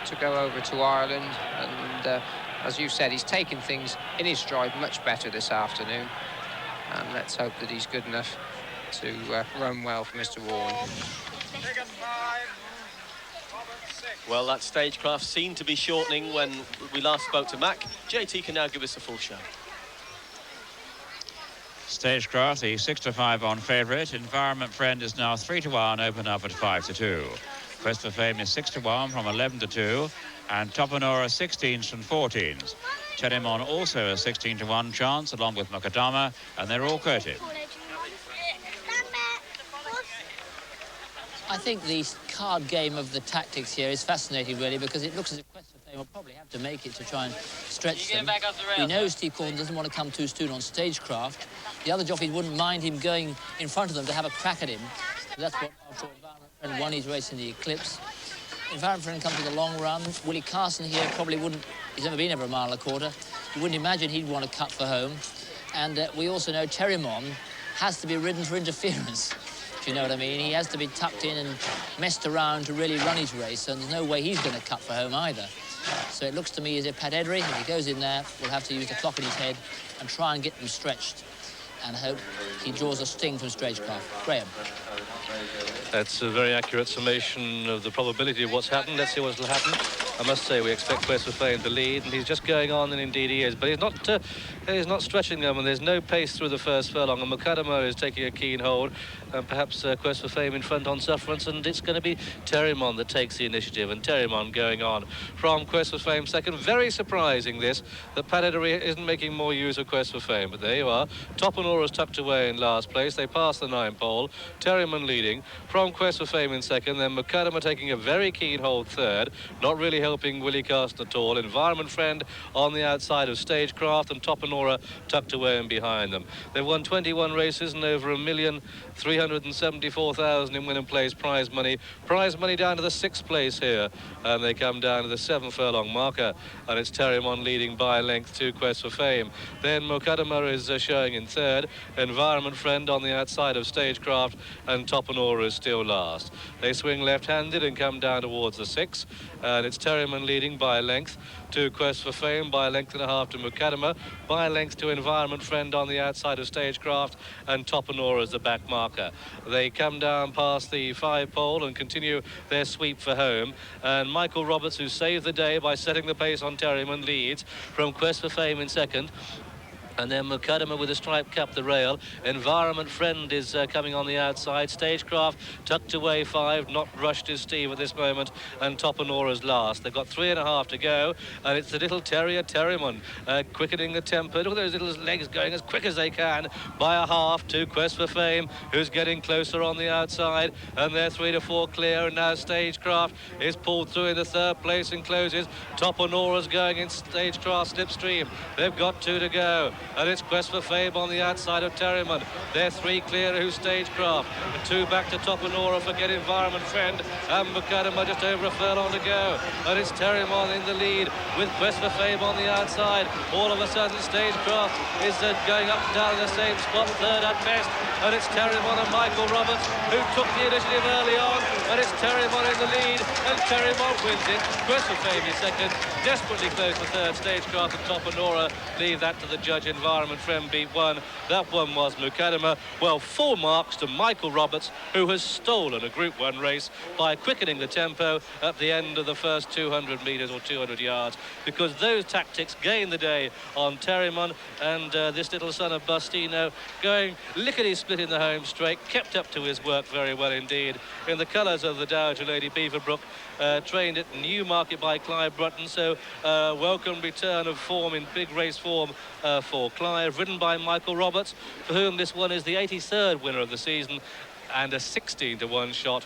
to go over to Ireland, and as you said, he's taken things in his stride much better this afternoon. And let's hope that he's good enough to run well for Mr. Warren. Well, that stagecraft seemed to be shortening when we last spoke to Mac. JT can now give us a full show. Stagecraft, the 6-5 on favourite. Environment Friend is now 3-1, open up at 5-2. Quest for Fame is 6-1 from 11-2, and Topanora 16s and 14s. Cherimon also a 16-1 chance, along with Macadama, and they're all quoted. I think the card game of the tactics here is fascinating, really, because it looks as if Quest for Fame will probably have to make it to try and stretch them. We know Steve Corn doesn't want to come too soon on Stagecraft. The other jockeys wouldn't mind him going in front of them to have a crack at him. So that's what, after Environment Friend won his race in the Eclipse. Environment Friend comes with a long run. Willie Carson here probably wouldn't, he's never been over a mile and a quarter. You wouldn't imagine he'd want to cut for home. And we also know Cherimon has to be ridden for interference. If you know what I mean. He has to be tucked in and messed around to really run his race, and there's no way he's going to cut for home either. So it looks to me as if Pat Edry, if he goes in there, will have to use the clock in his head and try and get them stretched, and hope he draws a sting from Stagecraft. Graham. That's a very accurate summation of the probability of what's happened. Let's see what will happen. I must say we expect Quest for Fame to lead, and he's just going on, and indeed he is. But he's not stretching them, and there's no pace through the first furlong. And Macadama is taking a keen hold, and perhaps Quest for Fame in front on sufferance, and it's going to be Cherimon that takes the initiative, and Cherimon going on from Quest for Fame second. Very surprising this, that Pat Edry isn't making more use of Quest for Fame, but there you are. Topanora's tucked away in last place. They pass the 9 pole. Cherimon leading from Quest for Fame in second, then Macadama taking a very keen hold third, not really helping Willie Carson at all. Environment Friend on the outside of Stagecraft, and Topanora tucked away and behind them. They've won 21 races and over 1,374,000 in win and place prize money. Prize money down to the 6th place here, and they come down to the 7 furlong marker, and it's Cherimon leading by a length to Quest for Fame. Then Macadama is showing in third, Environment Friend on the outside of Stagecraft, and Topanora is still last. They swing left-handed and come down towards the 6, and it's Cherimon leading by a length to Quest for Fame, by a length and a half to Macadama, by a length to Environment Friend on the outside of Stagecraft, and Topanora is the back marker. They come down past the 5 pole and continue their sweep for home, and Michael Roberts, who saved the day by setting the pace on Cherimon, leads from Quest for Fame in second. And then Macadama with a stripe cap the rail. Environment Friend is coming on the outside. Stagecraft tucked away 5, not rushed as Steve at this moment, and Topanora's last. They've got 3.5 to go, and it's the little terrier Cherimon quickening the tempo. Look at those little legs going as quick as they can by a half to Quest for Fame, who's getting closer on the outside, and they're 3 to 4 clear, and now Stagecraft is pulled through in the 3rd place and closes. Topanora's going in Stagecraft slipstream. They've got 2 to go. And it's Quest for Fame on the outside of Cherimon. They're 3 clear who's Stagecraft. 2 back to Topanora for Get Environment Friend. And Macadama just over a furlong to go. And it's Cherimon in the lead with Quest for Fame on the outside. All of a sudden Stagecraft is going up and down in the same spot, 3rd at best. And it's Cherimon and Michael Roberts who took the initiative early on. And it's Cherimon in the lead. And Cherimon wins it. Quest for Fame is second. Desperately close to 3rd. Stagecraft and Topanora leave that to the judge. Environment Friend beat 1. That one was Macadama. Well, 4 marks to Michael Roberts, who has stolen a Group 1 race by quickening the tempo at the end of the first 200 metres or 200 yards, because those tactics gained the day on Cherimon, and this little son of Bustino going lickety-split in the home straight, kept up to his work very well indeed in the colours of the Dowager Lady Beaverbrook, trained at Newmarket by Clive Brutton, so welcome return of form in big race form for Clive, ridden by Michael Roberts, for whom this one is the 83rd winner of the season and a 16-1 shot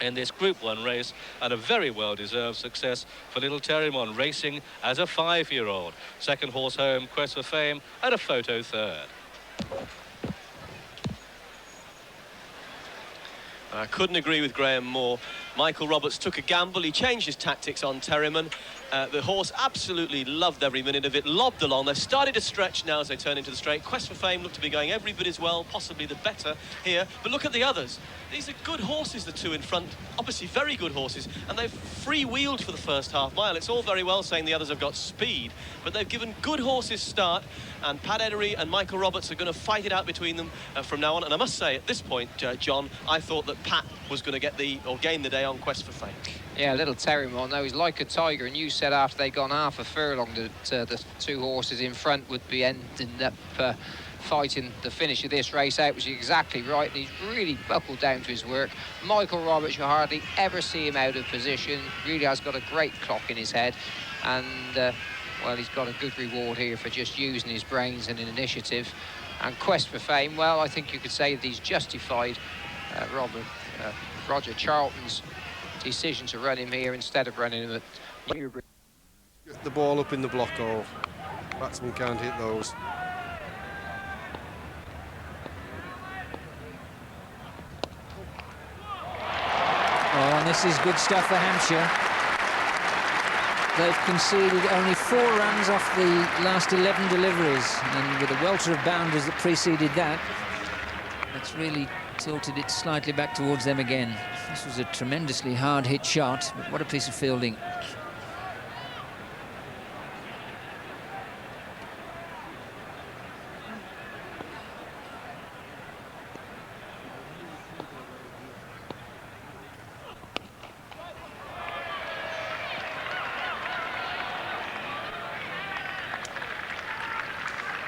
in this Group 1 race, and a very well-deserved success for little Cherimon, racing as a 5-year-old. 2nd horse home, Quest for Fame, and a photo 3rd. I couldn't agree with Graham more. Michael Roberts took a gamble. He changed his tactics on Cherimon, The horse absolutely loved every minute of it, lobbed along. They've started to stretch now as they turn into the straight. Quest for Fame looked to be going every bit as well, possibly the better here. But look at the others. These are good horses, the two in front. Obviously very good horses. And they've free-wheeled for the first half mile. It's all very well saying the others have got speed, but they've given good horses start. And Pat Edery and Michael Roberts are going to fight it out between them from now on. And I must say, at this point, John, I thought that Pat was going to get gain the day on Quest for Fame. Yeah, a little Terrimon, though, he's like a tiger, and you said after they'd gone half a furlong that the two horses in front would be ending up fighting the finish of this race out, which is exactly right, and he's really buckled down to his work. Michael Roberts, you hardly ever see him out of position, really has got a great clock in his head, and, well, he's got a good reward here for just using his brains and initiative. And Quest for Fame, well, I think you could say that he's justified Roger Charlton's decision to run him here instead of running him at Newbury. Get the ball up in the block, or batsmen can't hit those. Oh, and this is good stuff for Hampshire. They've conceded only 4 runs off the last 11 deliveries, and with a welter of boundaries that preceded that, that's really tilted it slightly back towards them again. This was a tremendously hard-hit shot, but what a piece of fielding.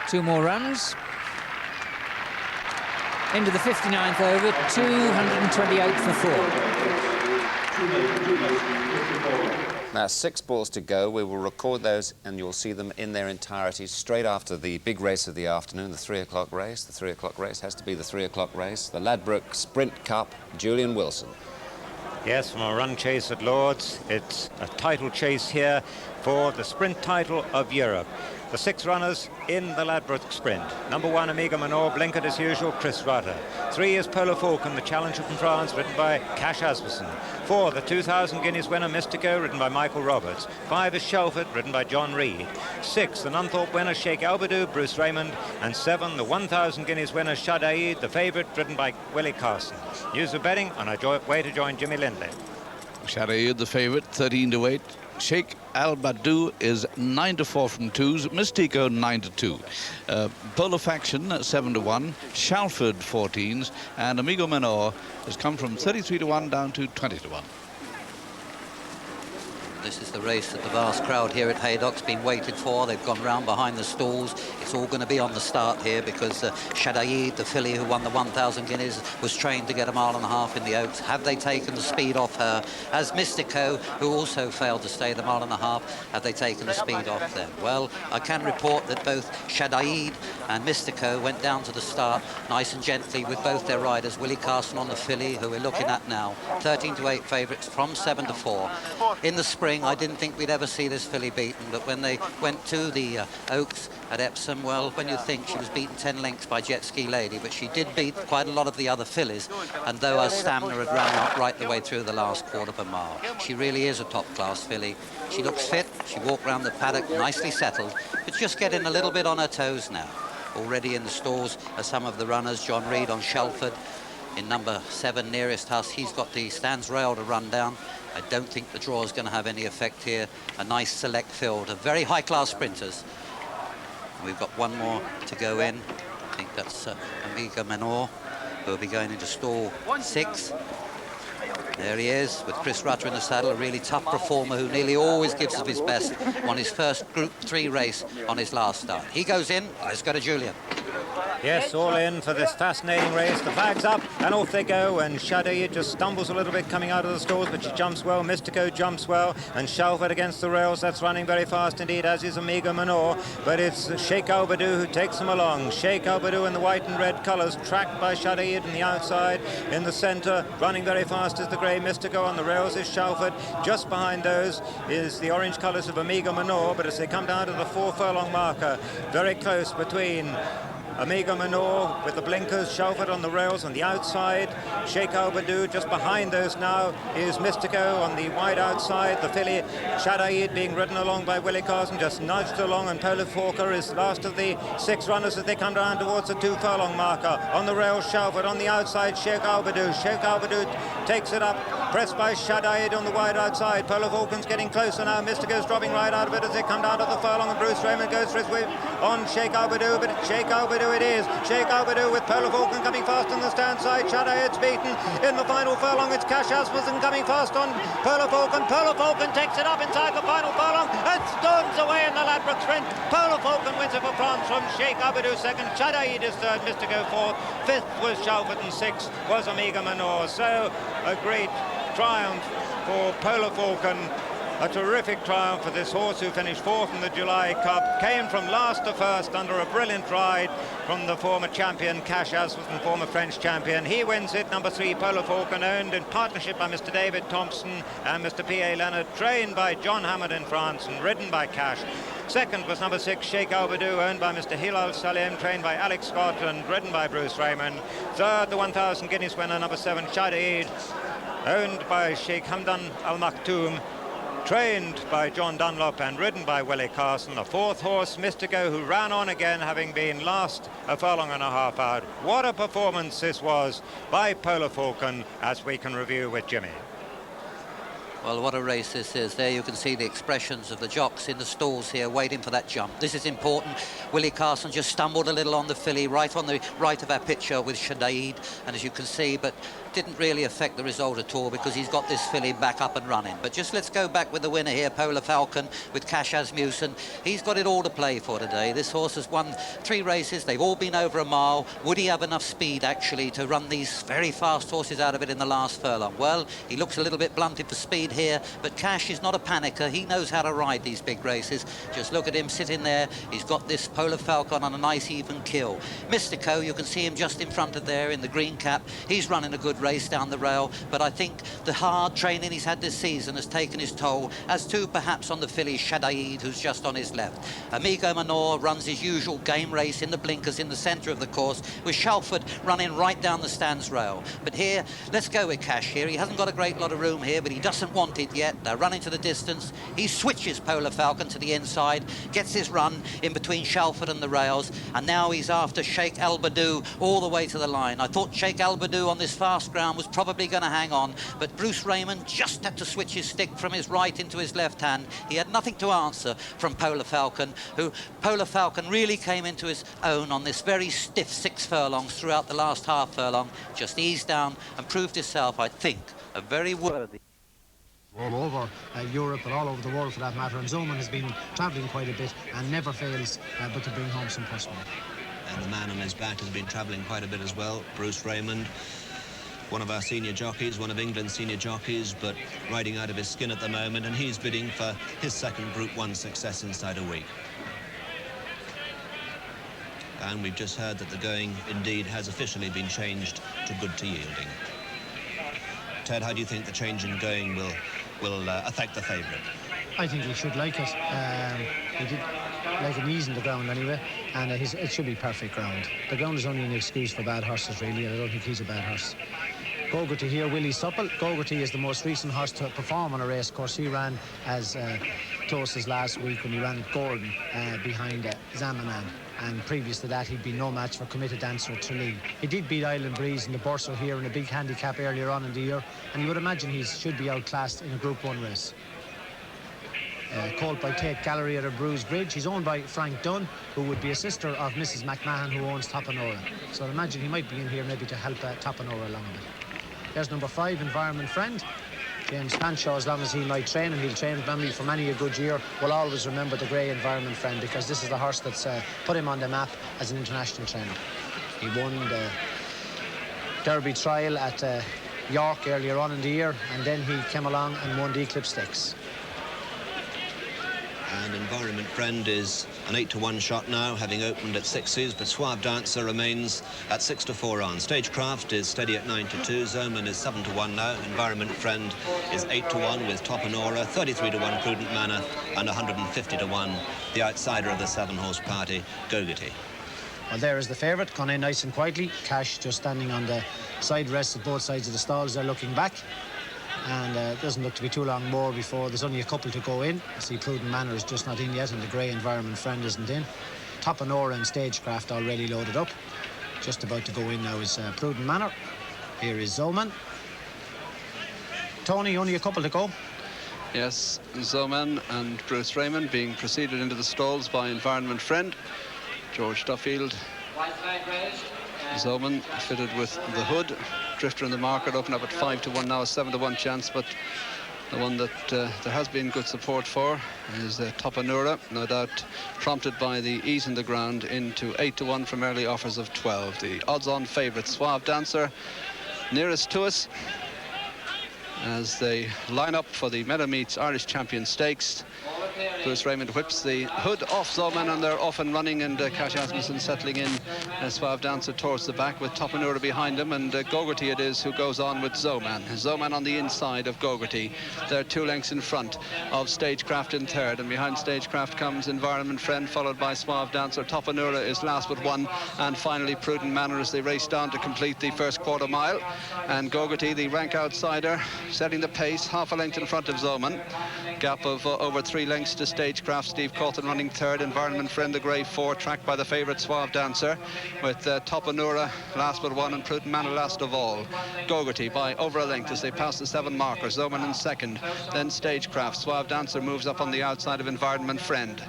Two more runs. Into the 59th over, 228 for 4. Now, 6 balls to go. We will record those and you'll see them in their entirety straight after the big race of the afternoon, the 3 o'clock race. The 3 o'clock race has to be the 3 o'clock race. The Ladbroke Sprint Cup, Julian Wilson. Yes, from a run chase at Lord's, it's a title chase here for the sprint title of Europe. The 6 runners in the Ladbroke Sprint. Number 1, Amiga Manor, blinkered as usual, Chris Rutter. 3 is Polo Falcon, the challenger from France, ridden by Cash Asmussen. 4, the 2,000 guineas winner, Mystico, ridden by Michael Roberts. 5 is Shelford, ridden by John Reed. 6, the Nunthorpe winner, Sheikh Albadoo, Bruce Raymond. And 7, the 1,000 guineas winner, Shadaid, the favourite, ridden by Willie Carson. News of betting on our way to join Jimmy Lindley. Shadaid, the favourite, 13-8. Sheikh Albadoo is 9-4 from 2s. Mystico 9-2. Polo Faction 7-1. Shalford 14s. And Amigo Menor has come from 33-1 down to 20-1. This is the race that the vast crowd here at Haydock's been waited for. They've gone round behind the stalls. It's all going to be on the start here because Shadaid, the filly who won the 1,000 guineas, was trained to get a mile and a half in the Oaks. Have they taken the speed off her? As Mystico, who also failed to stay the mile and a half, have they taken the speed off them? Well, I can report that both Shadaid and Mystico went down to the start nice and gently with both their riders. Willie Carson on the filly, who we're looking at now. 13-8 favourites from 7-4. In the spring, I didn't think we'd ever see this filly beaten, but when they went to the Oaks at Epsom, well, when you think she was beaten 10 lengths by Jet Ski Lady, but she did beat quite a lot of the other fillies, and though her stamina had run out right the way through the last quarter of a mile, she really is a top-class filly. She looks fit, she walked round the paddock nicely settled, but just getting a little bit on her toes now. Already in the stalls are some of the runners. John Reed on Shelford in number 7 nearest us. He's got the stands rail to run down. I don't think the draw is going to have any effect here. A nice select field of very high-class sprinters. We've got one more to go in. I think that's Amiga Menor, who will be going into stall 6. There he is, with Chris Rutter in the saddle, a really tough performer who nearly always gives of his best. Won his first Group 3 race on his last start. He goes in. Let's go to Julian. Yes, all in for this fascinating race. The flag's up, and off they go, and Shadaid just stumbles a little bit coming out of the stalls, but she jumps well. Mystico jumps well, and Shalford against the rails. That's running very fast indeed, as is Amiga Menor, but it's Sheikh Albadoo who takes them along. Sheikh Albadoo in the white and red colours, tracked by Shadaid on the outside. In the centre, running very fast is the grey Mystico. On the rails is Shalford. Just behind those is the orange colours of Amiga Menor, but as they come down to the 4 furlong marker, very close between Amigo Manor with the blinkers, Shelford on the rails on the outside. Sheikh Albadou just behind those now is Mystico on the wide outside. The filly Shadaid being ridden along by Willie Carson, just nudged along, and Polar Forker is last of the 6 runners as they come down towards the 2 furlong marker. On the rails, Shelford on the outside, Sheikh Albadou. Sheikh Albadou takes it up, pressed by Shadaid on the wide outside. Polar Forker's getting closer now. Mystico's dropping right out of it as they come down to the furlong, and Bruce Raymond goes for his whip on Sheikh Albadou, but Sheikh Albadou it is. Sheikh Albadou with Polar Falcon coming fast on the stand side. Shadaid's beaten. In the final furlong, it's Cash Asmussen coming fast on Polar Falcon. Polar Falcon takes it up inside the final furlong and storms away in the Ladbroke sprint. Polar Falcon wins it for France from Sheikh Albadou second. Shadaid is third, Mystico fourth. Fifth was Shelford, and sixth was Amiga Manor. So a great triumph for Polar Falcon. A terrific triumph for this horse, who finished fourth in the July Cup, came from last to first under a brilliant ride from the former champion Cash Asmussen, former French champion. He wins it. Number 3, Polar Falcon, owned in partnership by Mr. David Thompson and Mr. P.A. Leonard, trained by John Hammond in France and ridden by Cash. Second was number 6, Sheikh Albadou, owned by Mr. Hilal Salim, trained by Alex Scott and ridden by Bruce Raymond. Third, the 1,000 guineas winner, number 7, Shadaid, owned by Sheikh Hamdan Al Maktoum, trained by John Dunlop and ridden by Willie Carson. The fourth horse, Mystico, who ran on again, having been last a furlong and a half out. What a performance this was by Polar Falcon, as we can review with Jimmy. Well, what a race this is. There you can see the expressions of the jocks in the stalls here waiting for that jump. This is important. Willie Carson just stumbled a little on the filly right on the right of our picture with Shadaid, and as you can see, but didn't really affect the result at all because he's got this filly back up and running. But just let's go back with the winner here, Polar Falcon, with Cash Asmussen. He's got it all to play for today. This horse has won 3 races. They've all been over a mile. Would he have enough speed, actually, to run these very fast horses out of it in the last furlong? Well, he looks a little bit blunted for speed here, but Cash is not a panicker. He knows how to ride these big races. Just look at him sitting there. He's got this Polar Falcon on a nice even kill. Mystico, you can see him just in front of there in the green cap. He's running a good race down the rail, but I think the hard training he's had this season has taken his toll, as too perhaps on the filly Shadaid, who's just on his left. Amigo Manor runs his usual game race in the blinkers in the centre of the course, with Shelford running right down the stands rail. But here, let's go with Cash here. He hasn't got a great lot of room here, but he doesn't want it yet. They're running to the distance. He switches Polar Falcon to the inside, gets his run in between Shelford and the rails, and now he's after Sheikh Albadou all the way to the line. I thought Sheikh Albadou on this fast ground was probably going to hang on, but Bruce Raymond just had to switch his stick from his right into his left hand. He had nothing to answer from Polar Falcon, who Polar Falcon really came into his own on this very stiff 6 furlongs throughout the last half furlong. Just eased down and proved himself, I think, a very worthy. All over Europe and all over the world for that matter, and Zoman has been travelling quite a bit and never fails but to bring home some purse money. And the man on his back has been travelling quite a bit as well, Bruce Raymond, one of our senior jockeys, one of England's senior jockeys, but riding out of his skin at the moment, and he's bidding for his second Group 1 success inside a week. And we've just heard that the going indeed has officially been changed to good to yielding. Ted, how do you think the change in going will affect the favourite? I think he should like it. He did like an ease in the ground anyway, and it should be perfect ground. The ground is only an excuse for bad horses, really, and I don't think he's a bad horse. Gogarty here, Willie Supple. Gogarty is the most recent horse to perform on a race course. He ran as close as last week when he ran at Gordon behind Zamanan. And previous to that, he'd been no match for committed dancer at Tralee. He did beat Island Breeze in the Bursar here in a big handicap earlier on in the year, and you would imagine he should be outclassed in a Group 1 race. Called by Tate Gallery at a Bruised Bridge. He's owned by Frank Dunn, who would be a sister of Mrs. McMahon, who owns Topanora. So I imagine he might be in here maybe to help Topanora along a bit. There's number 5, Environment Friend. James Fanshaw, as long as he might train, and he'll train family for many a good year, will always remember the grey Environment Friend, because this is the horse that's put him on the map as an international trainer. He won the Derby trial at York earlier on in the year, and then he came along and won the Eclipse Stakes. And Environment Friend is an 8-to-1 shot now, having opened at 6s, but Suave Dancer remains at 6-4 on. Stagecraft is steady at 9-2. Zoman is 7-1 now. Environment Friend is 8-1 with Topanora, 33-1 Prudent Manor, and 150-1 the outsider of the 7-horse party, Gogarty. Well, there is the favourite, gone in nice and quietly. Cash just standing on the side rest at both sides of the stalls. They're looking back. And it doesn't look to be too long more before there's only a couple to go in. I see Prudent Manor is just not in yet, and the Grey Environment Friend isn't in. Topanora and Stagecraft already loaded up. Just about to go in now is Prudent Manor. Here is Zoman. Tony, only a couple to go. Yes, Zoman and Bruce Raymond being preceded into the stalls by Environment Friend. George Duffield. Zoman fitted with the hood. Drifter in the market, open up at 5-1 now, a 7-1 chance, but the one that there has been good support for is Topanura, no doubt prompted by the ease in the ground into 8-1 from early offers of 12. The odds-on favourite, Suave Dancer, nearest to us as they line up for the Meadowmeats Irish Champion Stakes. Bruce Raymond whips the hood off Zoman, and they're off and running, and Cash Asmussen settling in Suave Dancer towards the back with Topanura behind him, and Gogarty it is who goes on with Zoman. Zoman on the inside of Gogarty. They're 2 lengths in front of Stagecraft in third, and behind Stagecraft comes Environment Friend, followed by Suave Dancer. Topanura is last but 1, and finally Prudent Manor as they race down to complete the first quarter mile. And Gogarty, the rank outsider, setting the pace, half a length in front of Zoman. Gap of over 3 lengths to Stagecraft. Steve Cawthon running third. Environment Friend, the grey 4, tracked by the favourite Suave Dancer, with Topanura last but 1 and Prudent Manor last of all. Gogarty by over a length as they pass the 7 markers. Zoman in second, then Stagecraft. Suave Dancer moves up on the outside of Environment Friend.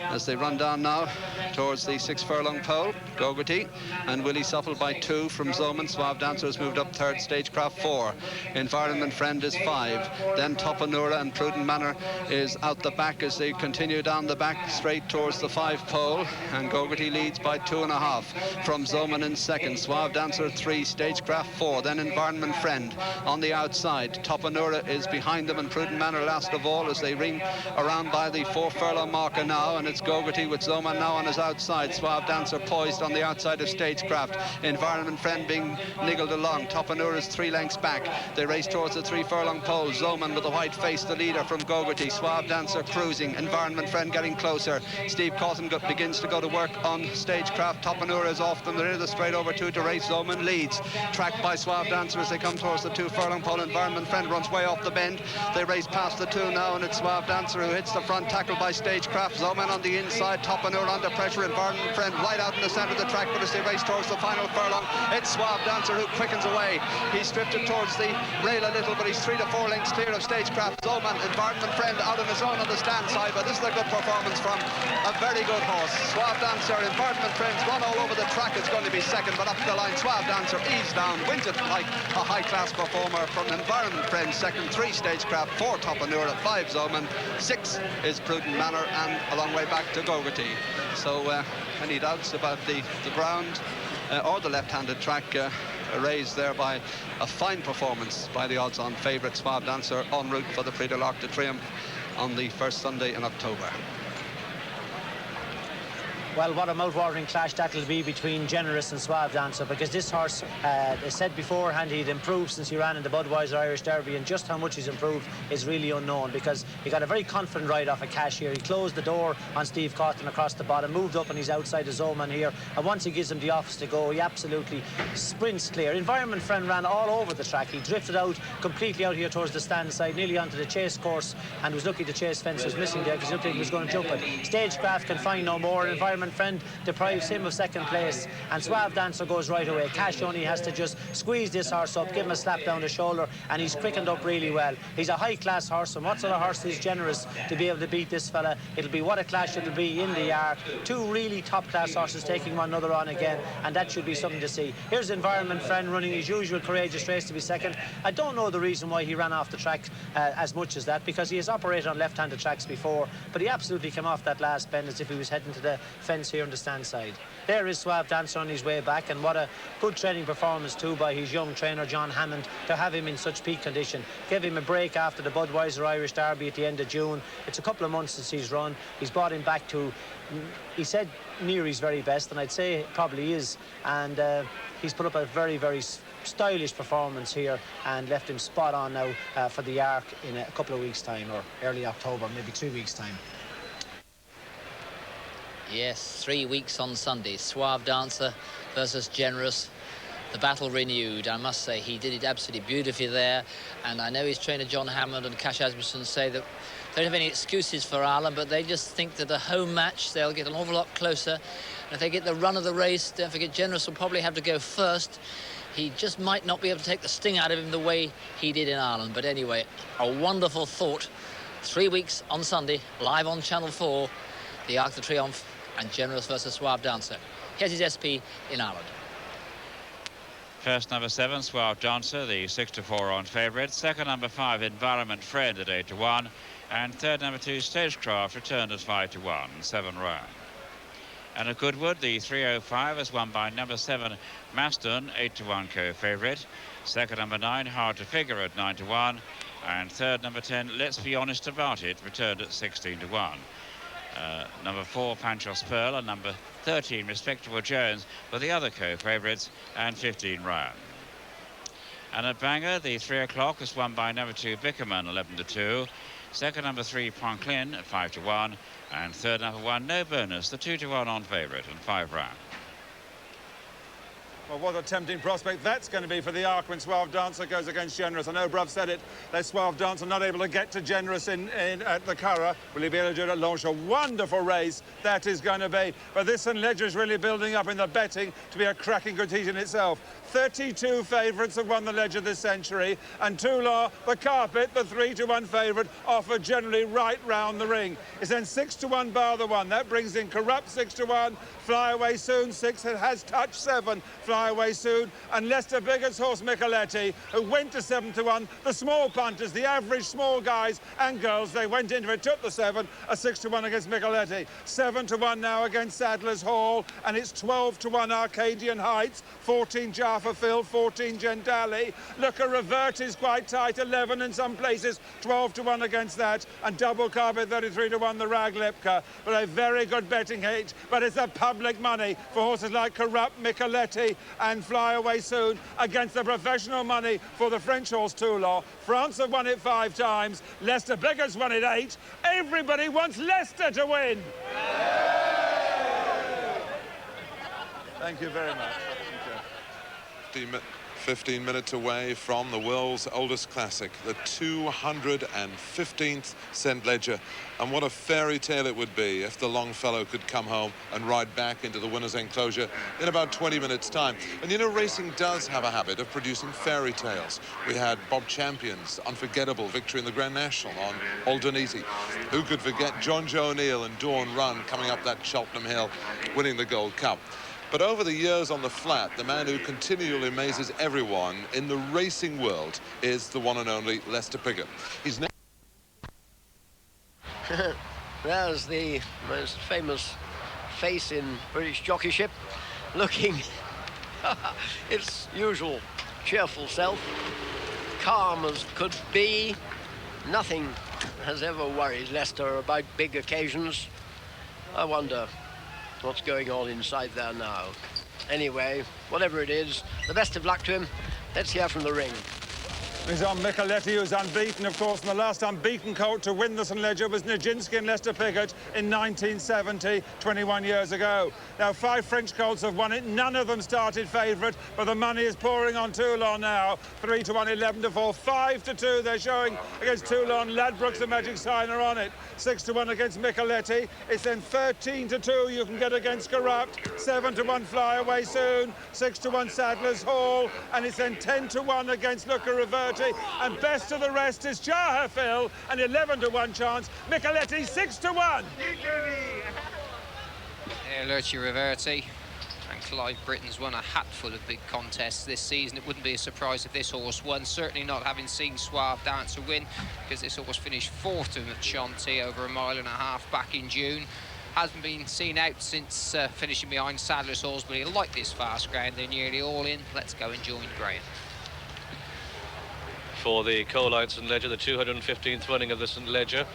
As they run down now towards the 6 furlong pole, Gogarty and Willie Suffle by 2 from Zoman. Suave Dancer has moved up third, Stagecraft 4. Environment Friend is 5. Then Topanura and Prudent Manor is out the back as they continue down the back straight towards the 5 pole, and Gogarty leads by 2.5 from Zoman in second. Suave Dancer 3, Stagecraft 4. Then Environment Friend on the outside. Topanura is behind them, and Prudent Manor last of all as they ring around by the 4 furlong marker now, and it's Gogarty with Zoman now on his outside. Suave Dancer poised on the outside of Stagecraft. Environment Friend being niggled along. Topanura is 3 lengths back. They race towards the 3 furlong pole. Zoman with the white face, the leader from Gogarty. Suave Dancer cruising. Environment Friend getting closer. Steve Cawthon begins to go to work on Stagecraft. Topanura is off them. They're into the straight over 2 to race. Zoman leads. Tracked by Suave Dancer as they come towards the 2 furlong pole. Environment Friend runs way off the bend. They race past the 2 now, and it's Suave Dancer who hits the front, tackled by Stagecraft. Zoman on the inside. Topanura under pressure. Environment Friend right out in the centre of the track, but as they race towards the final furlong, it's Suave Dancer who quickens away. He's drifted towards the rail a little, but he's 3 to 4 lengths clear of Stagecraft. Zoman, Environment Friend out on his own on the stand side, but this is a good performance from a very good horse. Suave Dancer, Environment Friend's run all over the track. It's going to be second, but up the line, Suave Dancer eased down, wins it like a high-class performer from Environment Friend. Second, 3 Stagecraft, 4 Topanura, 5 Zoman, 6 is Prudent Manor, and a long way back to Gogarty. So any doubts about the ground or the left-handed track raised there by a fine performance by the odds-on favourite Suave Dancer en route for the Prix de l'Arc de Triomphe on the first Sunday in October. Well, what a mouth-watering clash that'll be between Generous and Suave Dancer, because this horse, as said beforehand, he'd improved since he ran in the Budweiser Irish Derby, and just how much he's improved is really unknown, because he got a very confident ride off a Cash here. He closed the door on Steve Cawthon across the bottom, moved up, and he's outside of Zoman here, and once he gives him the office to go, he absolutely sprints clear. Environment Friend ran all over the track. He drifted out completely out here towards the stand side, nearly onto the chase course, and was lucky the chase fence was missing there because he looked like he was going to jump it. Stagecraft can find no more. Environment Friend deprives him of second place, and Suave Dancer goes right away. Cash only has to just squeeze this horse up, give him a slap down the shoulder, and he's quickened up really well. He's a high-class horse, and what sort of horse is Generous to be able to beat this fella? It'll be what a clash it'll be in the yard. 2 really top-class horses taking one another on again, and that should be something to see. Here's Environment Friend running his usual courageous race to be second. I don't know the reason why he ran off the track as much as that, because he has operated on left-handed tracks before, but he absolutely came off that last bend as if he was heading to the fence here on the stand side. There is Suave Dancer on his way back, and what a good training performance too by his young trainer John Hammond to have him in such peak condition. Gave him a break after the Budweiser Irish Derby at the end of June. It's a couple of months since he's run. He's brought him back to, he said, near his very best, and I'd say it probably is, and he's put up a very, very stylish performance here and left him spot on now for the Arc in a couple of weeks' time, or early October, maybe 3 weeks' time. Yes, 3 weeks on Sunday. Suave Dancer versus Generous. The battle renewed. I must say, he did it absolutely beautifully there. And I know his trainer, John Hammond and Cash Asmussen, say that they don't have any excuses for Ireland, but they just think that a home match, they'll get an awful lot closer. And if they get the run of the race, don't forget, Generous will probably have to go first. He just might not be able to take the sting out of him the way he did in Ireland. But anyway, a wonderful thought. 3 weeks on Sunday, live on Channel 4, the Arc de Triomphe and Generous versus Suave Dancer. Here's his SP in Ireland. First, number 7, Suave Dancer, the 6-4 on favourite. Second, number 5, Environment Friend at 8-1. And third, number 2, Stagecraft, returned at 5-1, 7 round. And at Goodwood, the 305 is won by number 7, Maston, 8-1 co-favourite. Second, number 9, Hard to Figure at 9-1. And third, number 10, Let's Be Honest About It, returned at 16-1. Number 4, Panchos Pearl, and number 13, Respectable Jones, were the other co-favourites, and 15 round. And at Bangor, the 3 o'clock is won by number 2, Bickerman, 11-2. Second, number 3, Ponklin at 5-1. And third, number 1, No Bonus, the 2-1 on favourite, and 5 round. Well, what a tempting prospect that's going to be for the Arc when Suave Dancer goes against Generous. I know Bruv said it, that Suave Dancer not able to get to Generous at the Curragh. Will he be able to do it at launch? A wonderful race that is going to be. But this St Ledger is really building up in the betting to be a cracking good heat in itself. 32 favourites have won the Ledger this century, and Toulon, the carpet, the 3-1 favourite, offered generally right round the ring. It's then 6-1 bar the one. That brings in Corrupt 6-1, Fly Away Soon 6, it has touched 7, Fly Away Soon, and Lester Biggart's horse Micheletti, who went to 7-1. The small punters, the average small guys and girls, they went into it, took the 7, a 6-1 against Micheletti. 7-1 now against Sadler's Hall, and it's 12-1 Arcadian Heights, 14 Jaffa Phil, 14 Gentali. Look, a Revert is quite tight, 11 in some places, 12-1 against that, and Double Carpet 33-1 the Rag Lipka. But a very good betting heat, but it's a public money for horses like Corrupt, Micheletti and Fly Away Soon against the professional money for the French horse Toulon. France have won it 5 times, Lester Biggart's won it 8. Everybody wants Leicester to win. Thank you very much. 15 minutes away from the world's oldest classic, the 215th St Ledger. And what a fairy tale it would be if the Longfellow could come home and ride back into the winner's enclosure in about 20 minutes' time. And you know, racing does have a habit of producing fairy tales. We had Bob Champion's unforgettable victory in the Grand National on Aldernete. Who could forget John Joe O'Neill and Dawn Run coming up that Cheltenham Hill, winning the Gold Cup. But over the years on the flat, the man who continually amazes everyone in the racing world is the one and only Lester Piggott. He's There's the most famous face in British jockeyship, looking its usual cheerful self, calm as could be. Nothing has ever worried Lester about big occasions. I wonder what's going on inside there now. Anyway, whatever it is, the best of luck to him. Let's hear from the ring. He's on Micheletti, who's unbeaten, of course, and the last unbeaten colt to win the St Ledger was Nijinsky and Lester Piggott in 1970, 21 years ago. Now, 5 French colts have won it. None of them started favourite, but the money is pouring on Toulon now. 3-1, 11-4, 5-2 they're showing against Toulon. Ladbroke's the magic signer on it. 6-1 against Micheletti. It's then 13-2 you can get against Corrupt. 7-1 Fly Away Soon. 6-1 Sadler's Hall. And it's then 10-1 against Luca Reverti. And best of the rest is Jaha Phil. An 11-1 chance. Micheletti 6-1. Luci Reverti and Clive Britton's won a hatful of big contests this season. It wouldn't be a surprise if this horse won, certainly not having seen Suave Dancer win, because this horse finished 4th at Chanty over 1.5 miles back in June. Hasn't been seen out since finishing behind Sadler's Horse, but he'll like this fast ground. They're nearly all in. Let's go and join Graham. for the Coalites St Leger, the 215th running of the St Leger.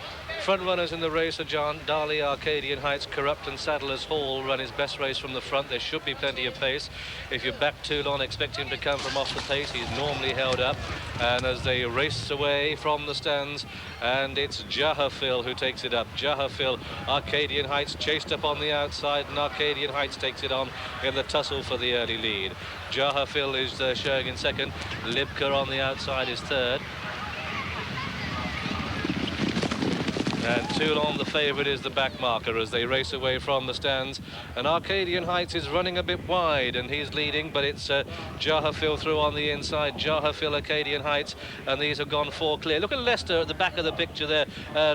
Front runners in the race are John Darley, Arcadian Heights, Corrupt and Sadler's Hall run his best race from the front. There should be plenty of pace. If you back Toulon, expect him to come from off the pace. He's normally held up. And as they race away from the stands, and it's Juddmonte who takes it up. Juddmonte, Arcadian Heights chased up on the outside, and Arcadian Heights takes it on in the tussle for the early lead. Juddmonte is showing in second. Libka on the outside is third. And Toulon, the favourite, is the back marker as they race away from the stands. And Arcadian Heights is running a bit wide, and he's leading, but it's Juddmonte through on the inside. Juddmonte, Arcadian Heights, and these have gone four clear. Look at Leicester at the back of the picture there,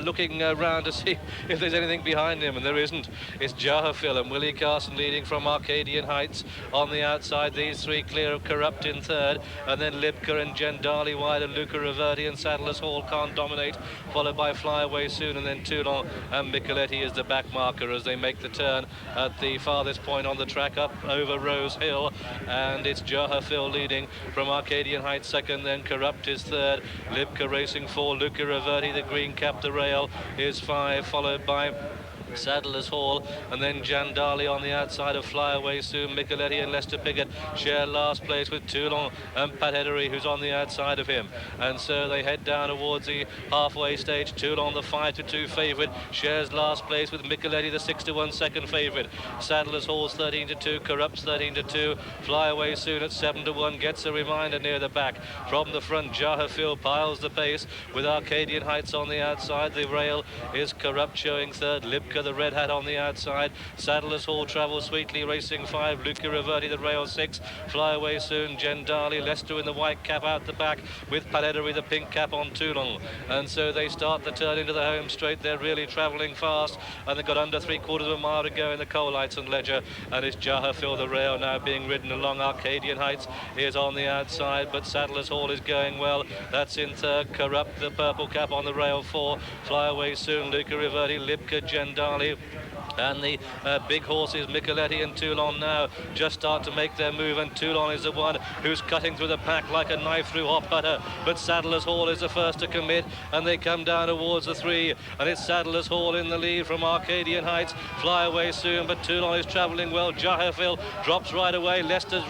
looking round to see if there's anything behind him, and there isn't. It's Juddmonte and Willie Carson leading from Arcadian Heights on the outside. These three clear of Corrupt in third, and then Libka and Gendali wide, and Luca Reverdi and Sadler's Hall can't dominate, followed by Flyaway Soon, and then Toulon and Micheletti is the back marker as they make the turn at the farthest point on the track up over Rose Hill. And it's Juddmonte leading from Arcadian Heights second, then Corrupt is third, Libka racing four, Luca Reverdi, the green cap, the rail, is five, followed by Sadler's Hall, and then Jandali on the outside of Flyaway Soon. Micheletti and Lester Piggott share last place with Toulon and Pat Edery, who's on the outside of him. And so they head down towards the halfway stage. Toulon, the 5-2 favourite, shares last place with Micheletti, the 6-1 second favourite. Sadler's Hall's 13-2, Corrupt's 13-2. Flyaway Soon at 7-1 gets a reminder near the back. From the front, Juddmonte piles the pace with Arcadian Heights on the outside. The rail is Corrupt showing third, Libka the red hat on the outside. Sadler's Hall travels sweetly, racing five, Luca Reverdi the rail six, Flyaway Soon, Gendali, Leicester in the white cap out the back with Pat Edery the pink cap on Toulon. And so they start the turn into the home straight. They're really travelling fast, and they've got under 3/4 of a mile to go in the Coalites St Leger, and it's Juddmonte the rail now being ridden along. Arcadian Heights is on the outside, but Sadler's Hall is going well. That's in third. Corrupt, the purple cap on the rail four, Flyaway Soon, Luca Reverdi, Libka, Gendali, and the big horses Micheletti and Toulon now just start to make their move, and Toulon is the one who's cutting through the pack like a knife through hot butter. But Sadler's Hall is the first to commit, and they come down towards the three, and it's Sadler's Hall in the lead from Arcadian Heights. Flyaway Soon, but Toulon is travelling well. Juddmonte drops right away. Leicester's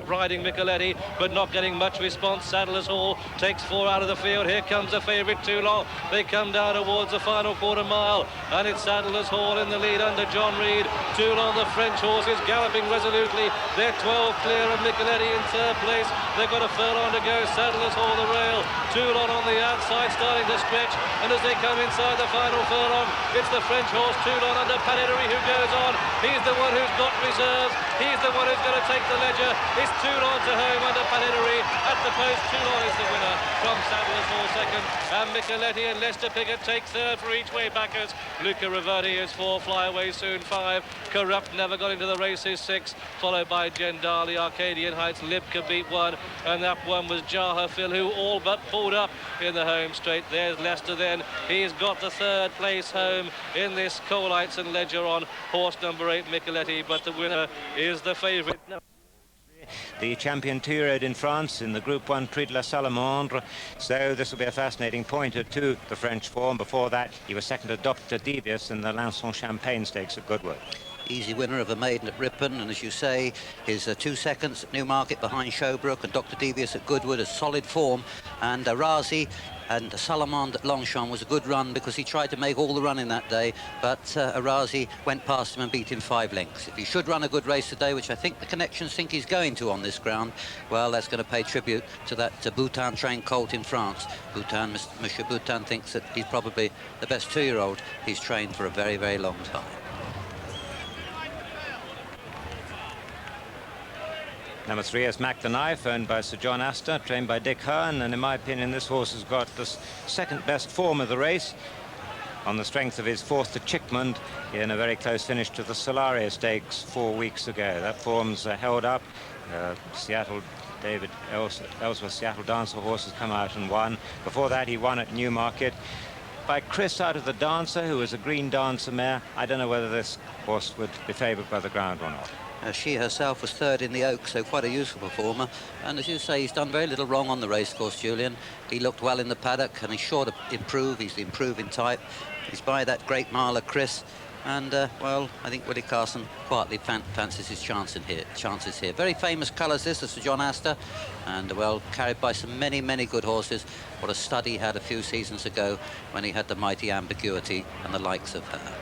riding Micheletti, but not getting much response. Sadler's Hall takes four out of the field. Here comes the favourite Toulon. They come down towards the final quarter mile, and it's Sadler's Hall in the lead under John Reed. Toulon, the French horses, galloping resolutely. They're 12 clear of Micheletti in third place. They've got a furlong to go. Sadler's Hall the rail. Toulon on the outside starting to stretch, and as they come inside the final furlong, it's the French horse Toulon under Pat Edery who goes on. He's the one who's got reserves. He's the one who's going to take the Leger. It's Toulon to home under Pat Edery. At the post, Toulon is the winner from Sadler's Hall second, and Micheletti and Lester Piggott take third for each way backers. Luca Reverdi is four, Flyaway Soon five, Corrupt never got into the race is six, followed by Gendali, Arcadian Heights, Libka beat one, and that one was Juddmonte who all but pulled up in the home straight. There's Leicester then. He's got the third place home in this Coalites St Leger on horse number 8, Micheletti, but the winner is the favourite. The champion two-year-old in France in the Group 1 Prix de la Salamandre. So this will be a fascinating pointer to the French form. Before that, he was second to Dr. Devious in the Lançon Champagne Stakes at Goodwood. Easy winner of a maiden at Ripon, and as you say, his 2 seconds at Newmarket behind Showbrook, and Dr. Devious at Goodwood, a solid form. And Razi and Salamand at Longchamp was a good run because he tried to make all the running that day, but Arazi went past him and beat him 5 lengths. If he should run a good race today, which I think the connections think he's going to on this ground, well, that's going to pay tribute to that Boutin trained colt in France. Boutin, Monsieur Boutin thinks that he's probably the best 2-year-old he's trained for a very, very long time. Number 3 is Mac the Knife, owned by Sir John Astor, trained by Dick Hearn, and in my opinion this horse has got the second best form of the race on the strength of his 4th to Chickmond in a very close finish to the Solaria Stakes 4 weeks ago. That form's held up. Seattle David Ellsworth Seattle Dancer horse has come out and won. Before that he won at Newmarket by Chris out of the Dancer, who was a green Dancer mare. I don't know whether this horse would be favoured by the ground or not. She herself was third in the Oak, so quite a useful performer. And as you say, he's done very little wrong on the racecourse, Julian. He looked well in the paddock, and he's sure to improve. He's the improving type. He's by that great miler, Chris. And, well, I think Willie Carson quietly fancies his chances here. Very famous colours, this is Sir John Astor. And, well, carried by some many, many good horses. What a stud he had a few seasons ago when he had the mighty Ambiguity and the likes of her.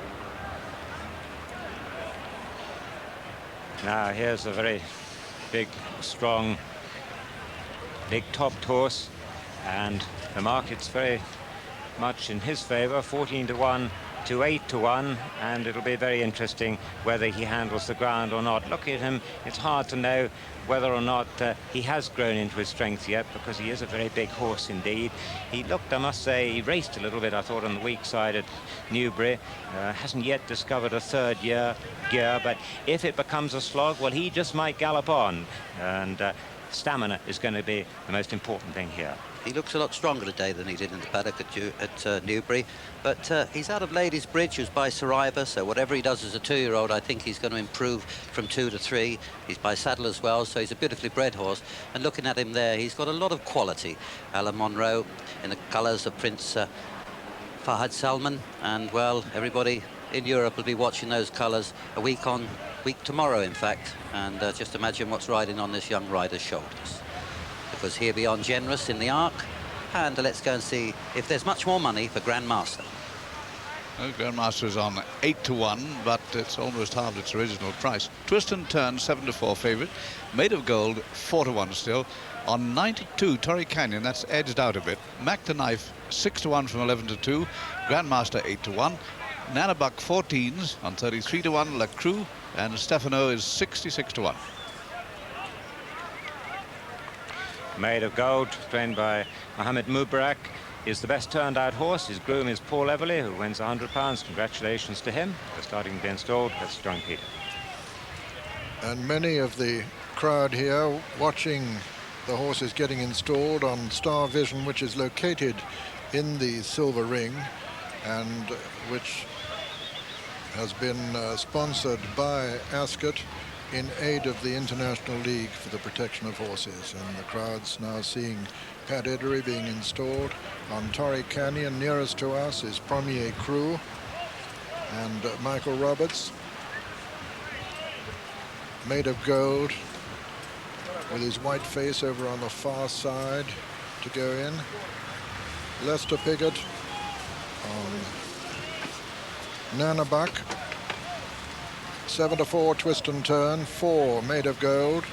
Now here's a very big, strong, big-topped horse, and the market's very much in his favour, 14 to 1 to 8 to 1, and it'll be very interesting whether he handles the ground or not. Look at him, it's hard to know whether or not he has grown into his strength yet, because he is a very big horse indeed. He looked, I must say, he raced a little bit, I thought, on the weak side at Newbury. Hasn't yet discovered a third gear, but if it becomes a slog, well, he just might gallop on, and stamina is going to be the most important thing here. He looks a lot stronger today than he did in the paddock at Newbury, but he's out of Ladies Bridge, who's by Saraiva, so whatever he does as a 2-year-old, I think he's going to improve from 2 to 3. He's by Saddle as well, so he's a beautifully bred horse. And looking at him there, he's got a lot of quality. Alan Monroe in the colours of Prince Fahad Salman, and, well, everybody in Europe will be watching those colours a week tomorrow, in fact, and just imagine what's riding on this young rider's shoulders. Because he'll be on Generous in the Arc, and let's go and see if there's much more money for Grandmaster. Well, Grandmaster is on 8 to 1, but it's almost halved its original price. Twist and Turn, 7 to 4 favourite. Made of Gold, 4 to 1 still. On 92, Torrey Canyon, that's edged out a bit. Mac the Knife, 6 to 1 from 11 to 2. Grandmaster, 8 to 1. Nanabuck 14s on 33 to 1. La Crue and Stefano is 66 to 1. Made of Gold, trained by Mohammed Mubarak, is the best turned out horse. His groom is Paul Everly, who wins £100. Congratulations to him. They're starting against Old. That's John Peter. And many of the crowd here watching the horses getting installed on Star Vision, which is located in the Silver Ring and which has been sponsored by Ascot in aid of the International League for the Protection of Horses. And the crowd's now seeing Pat Edery being installed on Torrey Canyon. Nearest to us is Premier Crew and Michael Roberts. Made of Gold with his white face over on the far side to go in. Lester Piggott on Nanabuck. 7 to 4 Twist and Turn, 4 Made of Gold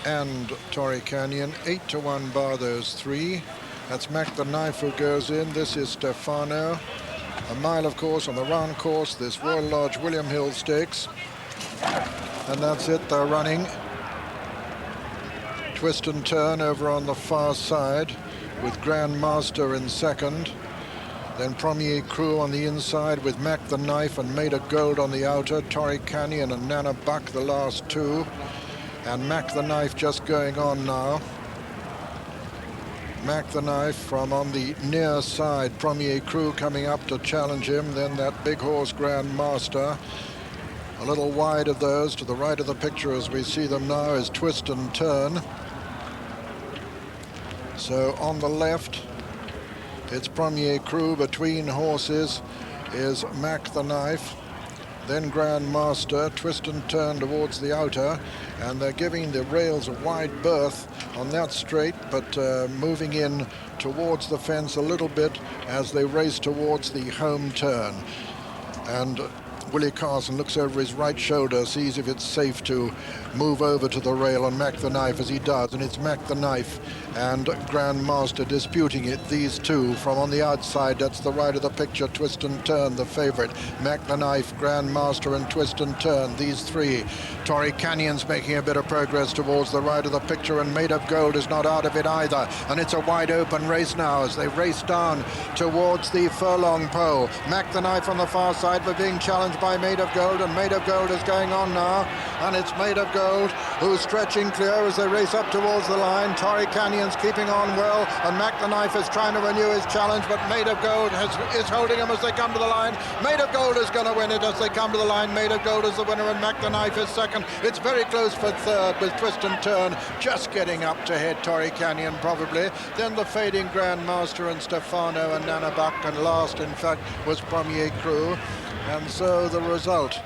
and Torrey Canyon, 8 to 1 bar those 3. That's Mac the Knife who goes in. This is Stefano. A mile, of course, on the round course, this Royal Lodge William Hill Stakes. And that's it, they're running. Twist and Turn over on the far side with Grandmaster in second. Then Premier Crew on the inside with Mac the Knife and Made of Gold on the outer. Torrey Canyon and Nanabuck the last 2. And Mac the Knife just going on now. Mac the Knife from on the near side. Premier Crew coming up to challenge him. Then that big horse Grandmaster. A little wide of those to the right of the picture as we see them now is Twist and Turn. So on the left, it's Premier Crew. Between horses is Mac the Knife, then Grandmaster. Twist and Turn towards the outer, and they're giving the rails a wide berth on that straight, but moving in towards the fence a little bit as they race towards the home turn. And Willie Carson looks over his right shoulder, sees if it's safe to move over to the rail on Mac the Knife, as he does, and it's Mac the Knife and Grandmaster disputing it, these two from on the outside. That's the right of the picture, Twist and Turn, the favorite. Mac the Knife, Grandmaster and Twist and Turn, these 3. Torrey Canyon's making a bit of progress towards the right of the picture, and Made of Gold is not out of it either, and it's a wide open race now as they race down towards the furlong pole. Mac the Knife on the far side, but being challenged by Made of Gold, and Made of Gold is going on now, and it's Made of Gold Gold, who's stretching clear as they race up towards the line. Torrey Canyon's keeping on well, and Mac the Knife is trying to renew his challenge, but Maid of Gold is holding him as they come to the line. Maid of Gold is going to win it as they come to the line. Maid of Gold is the winner, and Mac the Knife is second. It's very close for third, with Twist and Turn just getting up to head Torrey Canyon, probably. Then the Fading Grandmaster and Stefano and Nana Buck, and last, in fact, was Premier Crew. And so the result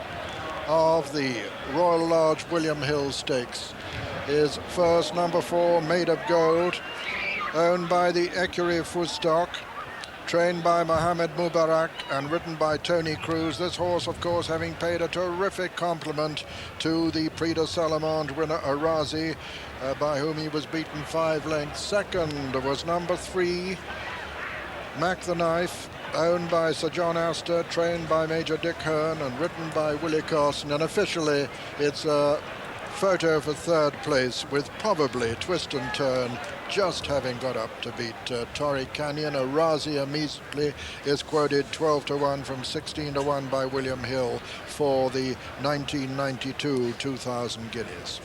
of the Royal Lodge William Hill Stakes is first, number 4, Maid of Gold, owned by the Ecurie Fustok, trained by Mohammed Mubarak and ridden by Tony Cruz. This horse, of course, having paid a terrific compliment to the Prix de Salamande winner Arazi, by whom he was beaten 5 lengths. Second was number 3, Mac the Knife, owned by Sir John Astor, trained by Major Dick Hearn and ridden by Willie Carson. And officially it's a photo for third place, with probably Twist and Turn just having got up to beat Torrey Canyon. Arazi immediately is quoted 12-1 from 16-1 by William Hill for the 1992 2,000 guineas.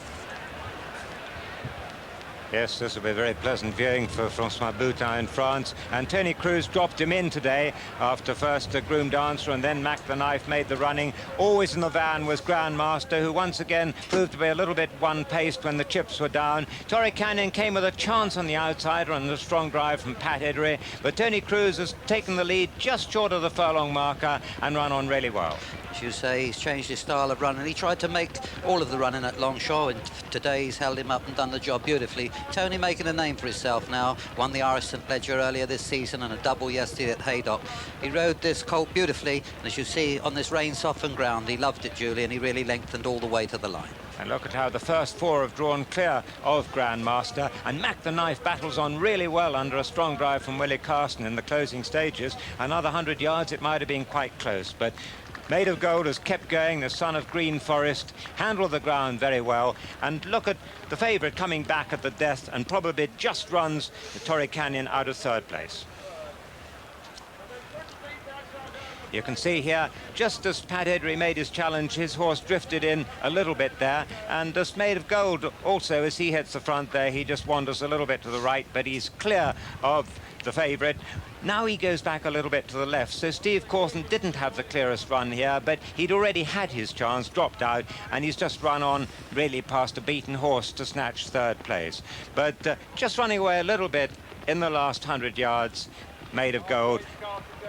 Yes, this will be very pleasant viewing for Francois Boutin in France. And Tony Cruz dropped him in today after first a groomed answer, and then Mac the Knife made the running. Always in the van was Grandmaster, who once again proved to be a little bit one-paced when the chips were down. Torrey Canyon came with a chance on the outsider and a strong drive from Pat Eddery, but Tony Cruz has taken the lead just short of the furlong marker and run on really well. As you say, he's changed his style of running. He tried to make all of the running at Longchamp, and today he's held him up and done the job beautifully. Tony making a name for himself now. Won the Irish St Ledger earlier this season and a double yesterday at Haydock. He rode this colt beautifully, and as you see on this rain-softened ground, he loved it, Julie, and he really lengthened all the way to the line. And look at how the first 4 have drawn clear of Grandmaster, and Mac the Knife battles on really well under a strong drive from Willie Carson in the closing stages. Another 100 yards, it might have been quite close, but Maid of Gold has kept going, the son of Green Forest, handled the ground very well. And look at the favourite coming back at the death and probably just runs the Torrey Canyon out of third place. You can see here, just as Pat Eddery made his challenge, his horse drifted in a little bit there, and this Maid of Gold also, as he hits the front there, he just wanders a little bit to the right, but he's clear of the favourite. Now he goes back a little bit to the left, so Steve Cawthon didn't have the clearest run here, but he'd already had his chance, dropped out, and he's just run on really past a beaten horse to snatch third place. But just running away a little bit in the last 100 yards, Maid of Gold.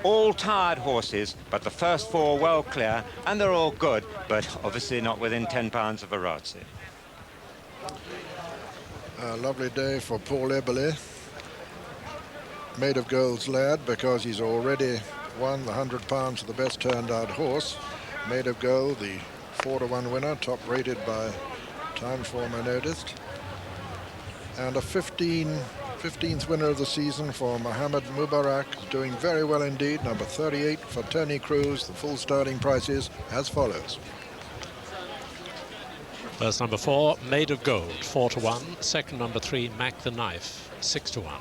All tired horses, but the first 4 well clear, and they're all good, but obviously not within 10 pounds of Arazi. A lovely day for Paul Eberle, Maid of Gold's lad, because he's already won the £100 of the best turned out horse. Maid of Gold, the 4-1 winner, top rated by Timeform, I noticed. And a 15th winner of the season for Mohammed Mubarak, doing very well indeed. Number 38 for Tony Cruz. The full starting price is as follows. First number 4, Maid of Gold, 4-1. Second number 3, Mac the Knife, 6-1.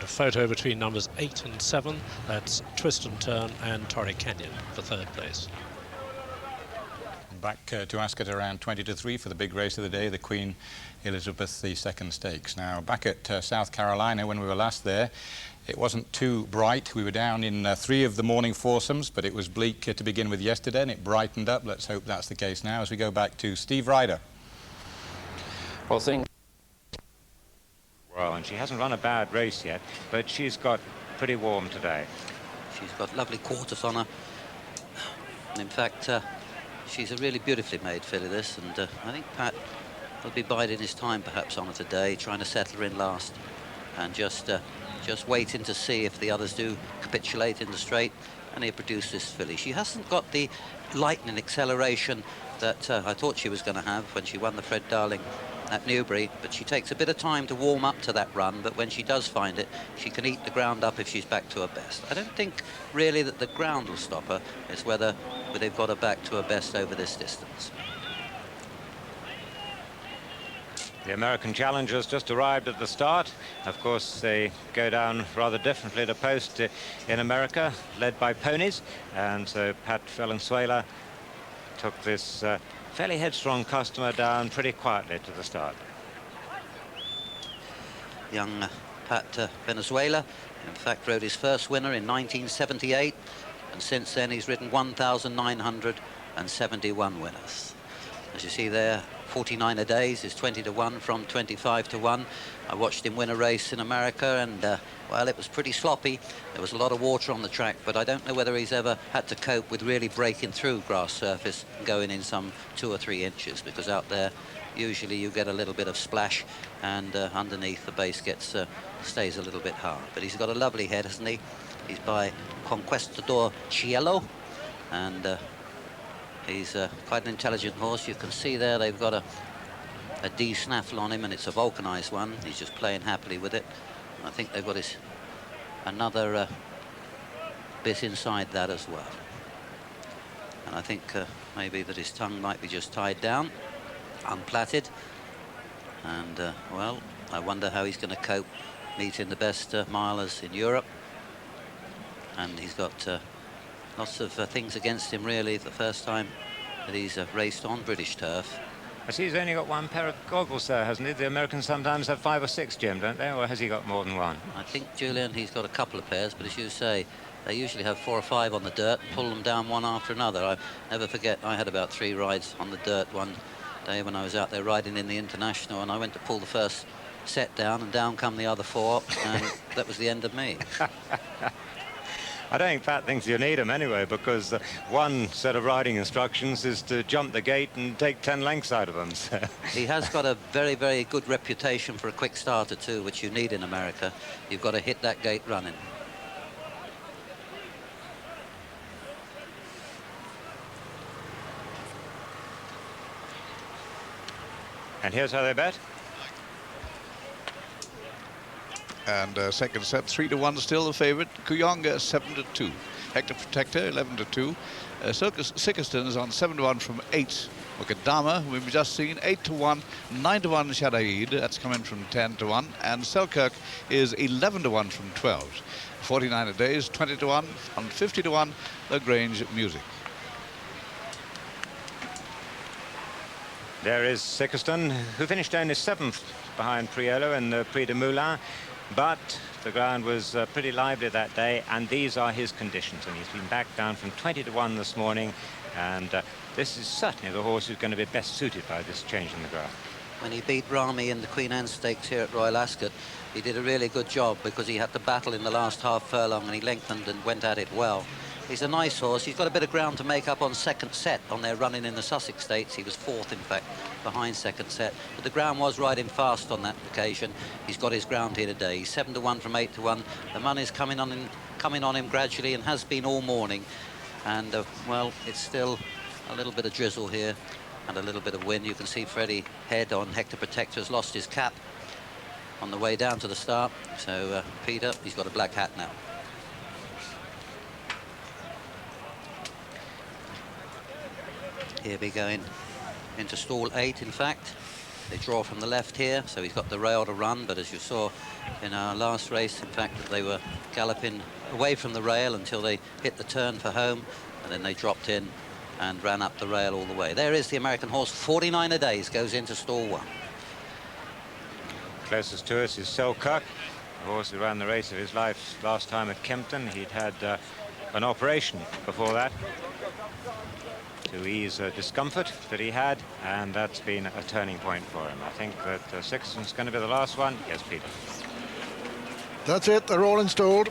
A photo between numbers 8 and 7. That's Twist and Turn and Torrey Canyon for third place. Back to Ascot around 20-3 for the big race of the day, the Queen Elizabeth II Stakes. Now, back at South Carolina, when we were last there, it wasn't too bright. We were down in 3 of the morning foursomes, but it was bleak to begin with yesterday, and it brightened up. Let's hope that's the case now as we go back to Steve Ryder. Well, and she hasn't run a bad race yet, but she's got pretty warm today. She's got lovely quarters on her. And in fact, she's a really beautifully made filly, this, and I think Pat will be biding his time perhaps on her today, trying to settle her in last, and just waiting to see if the others do capitulate in the straight, and he'll produce this filly. She hasn't got the lightning acceleration that I thought she was going to have when she won the Fred Darling at Newbury, but she takes a bit of time to warm up to that run, but when she does find it, she can eat the ground up if she's back to her best. I don't think really that the ground will stop her. It's whether they've got her back to her best over this distance. The American challengers just arrived at the start. Of course, they go down rather differently to post in America, led by ponies, and so Pat Valenzuela took this Fairly headstrong customer down pretty quietly to the start. Young Pat Venezuela, in fact, rode his first winner in 1978, and since then he's ridden 1,971 winners. As you see there, 49 a days is 20 to 1 from 25 to 1. I watched him win a race in America, and well, it was pretty sloppy. There was a lot of water on the track, but I don't know whether he's ever had to cope with really breaking through grass surface and going in some 2 or 3 inches, because out there usually you get a little bit of splash, and underneath the base gets stays a little bit hard. But he's got a lovely head, hasn't he? He's by Conquistador Cielo, and he's quite an intelligent horse. You can see there they've got a D snaffle on him, and it's a vulcanized one. He's just playing happily with it. I think they've got another bit inside that as well. And I think maybe that his tongue might be just tied down, unplaited. And, well, I wonder how he's going to cope meeting the best milers in Europe. And he's got lots of things against him, really, the first time that he's raced on British turf. I see he's only got 1 pair of goggles there, hasn't he? The Americans sometimes have 5 or 6, Jim, don't they? Or has he got more than 1? I think, Julian, he's got a couple of pairs, but as you say, they usually have 4 or 5 on the dirt and pull them down one after another. I never forget, I had about 3 rides on the dirt one day when I was out there riding in the International, and I went to pull the first set down, and down come the other 4, and that was the end of me. I don't think Pat thinks you need him anyway, because one set of riding instructions is to jump the gate and take 10 lengths out of them. So. He has got a very, very good reputation for a quick starter too, which you need in America. You've got to hit that gate running. And here's how they bet. And second set, 3 to 1 still the favourite. Kuyonga 7 to 2. Hector Protector 11 to 2. Sickiston is on 7 to 1 from 8. Mukadama, who we've just seen, 8 to 1. 9 to 1 Shadaid, that's come in from 10 to 1. And Selkirk is 11 to 1 from 12. 49 a days, 20 to 1. On 50 to 1, the Grange Music. There is Sickiston, who finished only 7th behind Priolo in the Prix de Moulins. But the ground was pretty lively that day, and these are his conditions. And he's been back down from 20 to 1 this morning, and this is certainly the horse who's going to be best suited by this change in the ground. When he beat Rami in the Queen Anne Stakes here at Royal Ascot, he did a really good job, because he had to battle in the last half furlong, and he lengthened and went at it well. He's a nice horse. He's got a bit of ground to make up on second set on their running in the Sussex Stakes. He was 4th, in fact, behind second set. But the ground was riding fast on that occasion. He's got his ground here today. He's 7 to 1 from 8 to 1. The money's coming on him gradually, and has been all morning. And, well, it's still a little bit of drizzle here and a little bit of wind. You can see Freddie Head on Hector Protector has lost his cap on the way down to the start. So, Peter, he's got a black hat now. Here we going into stall 8, in fact. They draw from the left here, so he's got the rail to run, but as you saw in our last race, in fact, that they were galloping away from the rail until they hit the turn for home, and then they dropped in and ran up the rail all the way. There is the American horse, 49 a days, goes into stall 1. Closest to us is Selkirk, the horse who ran the race of his life last time at Kempton. He'd had an operation before that to ease discomfort that he had, and that's been a turning point for him. I think that Sickiston's going to be the last one. Yes, Peter. That's it. They're all installed.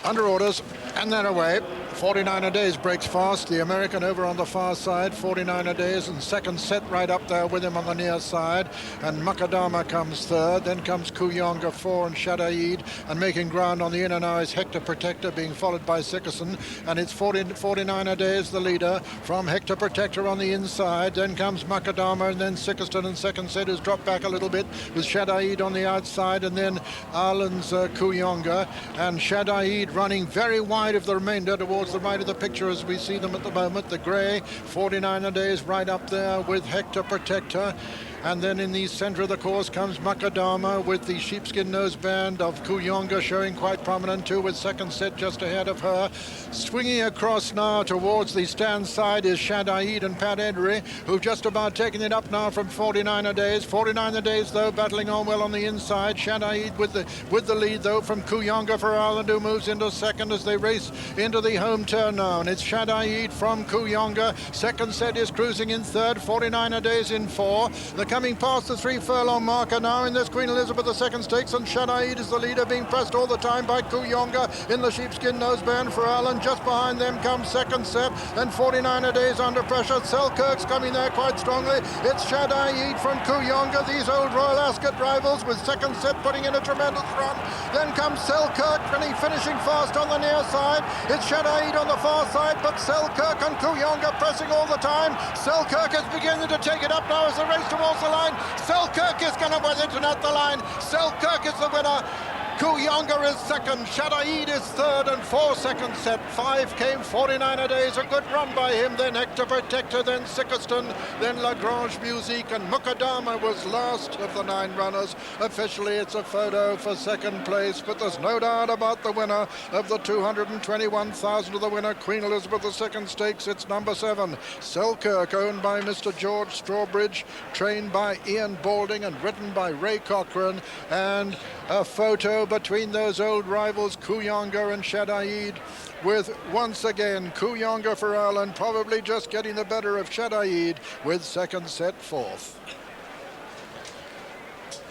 Under orders, and they're away. 49 a days breaks fast. The American over on the far side, 49 a days, and second set right up there with him on the near side. And Mukadama comes 3rd. Then comes Kuyonga 4 and Shadaid. And making ground on the inner now is Hector Protector, being followed by Sickiston. And it's 49 a days, the leader, from Hector Protector on the inside. Then comes Mukadama, and then Sickiston in second set, who's dropped back a little bit, with Shadaid on the outside. And then Ireland's Kuyonga. And Shadaid running very wide of the remainder towards the right of the picture as we see them at the moment. The grey, 49 a days, right up there with Hector Protector. And then in the centre of the course comes Makadama with the sheepskin noseband of Kuyonga showing quite prominent too, with second set just ahead of her. Swinging across now towards the stand side is Shadaid and Pat Edry, who've just about taken it up now from 49er Days. 49er Days, though, battling on well on the inside. Shadaid with the lead, though, from Kuyonga for Ireland, who moves into second as they race into the home turn now. And it's Shadaid from Kuyonga. Second set is cruising in third. 49er Days in four. They're coming past the 3 furlong marker now in this Queen Elizabeth II Stakes, and Shadaid is the leader, being pressed all the time by Kuyonga in the sheepskin noseband for Ireland. Just behind them comes second set, and 49er Days under pressure. Selkirk's coming there quite strongly. It's Shadaid from Kuyonga, these old Royal Ascot rivals, with second set putting in a tremendous run. Then comes Selkirk, finishing fast on the near side. It's Shadaid on the far side, but Selkirk and Kuyonga pressing all the time. Selkirk is beginning to take it up now as the race towards the line. Selkirk is going to win it and at the line. Selkirk is the winner. Kuyonga is second, Shadaid is third, and 4 second set. 5 came 49er Days, a good run by him, then Hector Protector, then Sickerston, then Lagrange Musique, and Mukadama was last of the 9 runners. Officially it's a photo for second place, but there's no doubt about the winner of the 221,000 of the winner, Queen Elizabeth II Stakes. It's number 7, Selkirk, owned by Mr. George Strawbridge, trained by Ian Balding and written by Ray Cochrane, and a photo between those old rivals Kuyonga and Shadaid, with once again Kuyonga for Ireland probably just getting the better of Shadaid with second set fourth.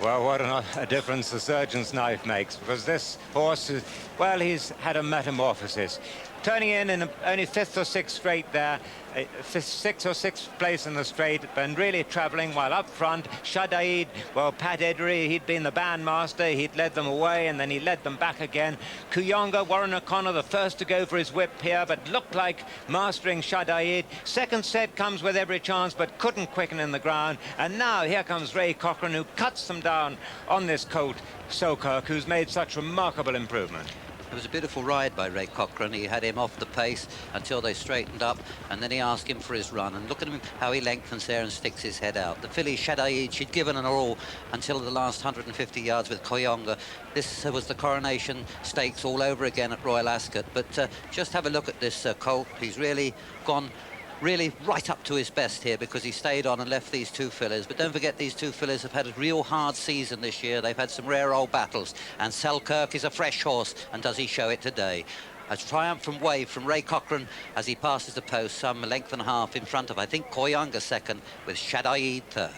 Well, what a difference the surgeon's knife makes, because this horse is, well, he's had a metamorphosis. Turning in only 5th or 6th straight there, 6th or 6th place in the straight, and really travelling, while up front, Shadaid, well, Pat Edry, he'd been the bandmaster, he'd led them away, and then he led them back again. Kuyonga, Warren O'Connor, the first to go for his whip here, but looked like mastering Shadaid. Second set comes with every chance, but couldn't quicken in the ground. And now here comes Ray Cochrane, who cuts them down on this colt, Selkirk, who's made such remarkable improvement. It was a beautiful ride by Ray Cochrane. He had him off the pace until they straightened up, and then he asked him for his run. And look at him, how he lengthens there and sticks his head out. The filly Shadaid, she'd given an all until the last 150 yards with Kuyonga. This was the Coronation Stakes all over again at Royal Ascot. But just have a look at this colt. He's really gone right up to his best here, because he stayed on and left these 2 fillies. But don't forget, these 2 fillies have had a real hard season this year. They've had some rare old battles, and Selkirk is a fresh horse, and does he show it today? A triumphant wave from Ray Cochrane as he passes the post, some length and a half in front of, I think, Kuyonga second, with Shadaid third.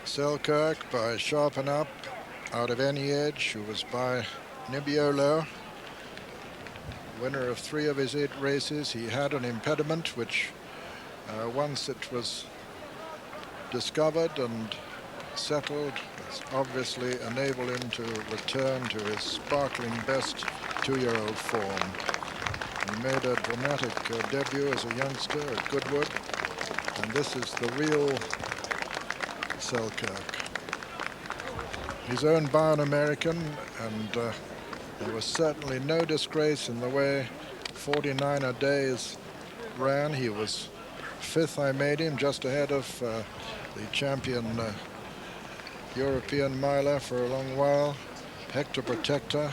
Selkirk by Sharpen Up, out of Any Edge, who was by Nebbiolo. Winner of 3 of his 8 races. He had an impediment which once it was discovered and settled, has obviously enabled him to return to his sparkling best 2-year-old form. He made a dramatic debut as a youngster at Goodwood, and this is the real Selkirk. He's owned by an American, and there was certainly no disgrace in the way 49er Days ran. He was 5th, I made him, just ahead of the champion European miler for a long while, Hector Protector.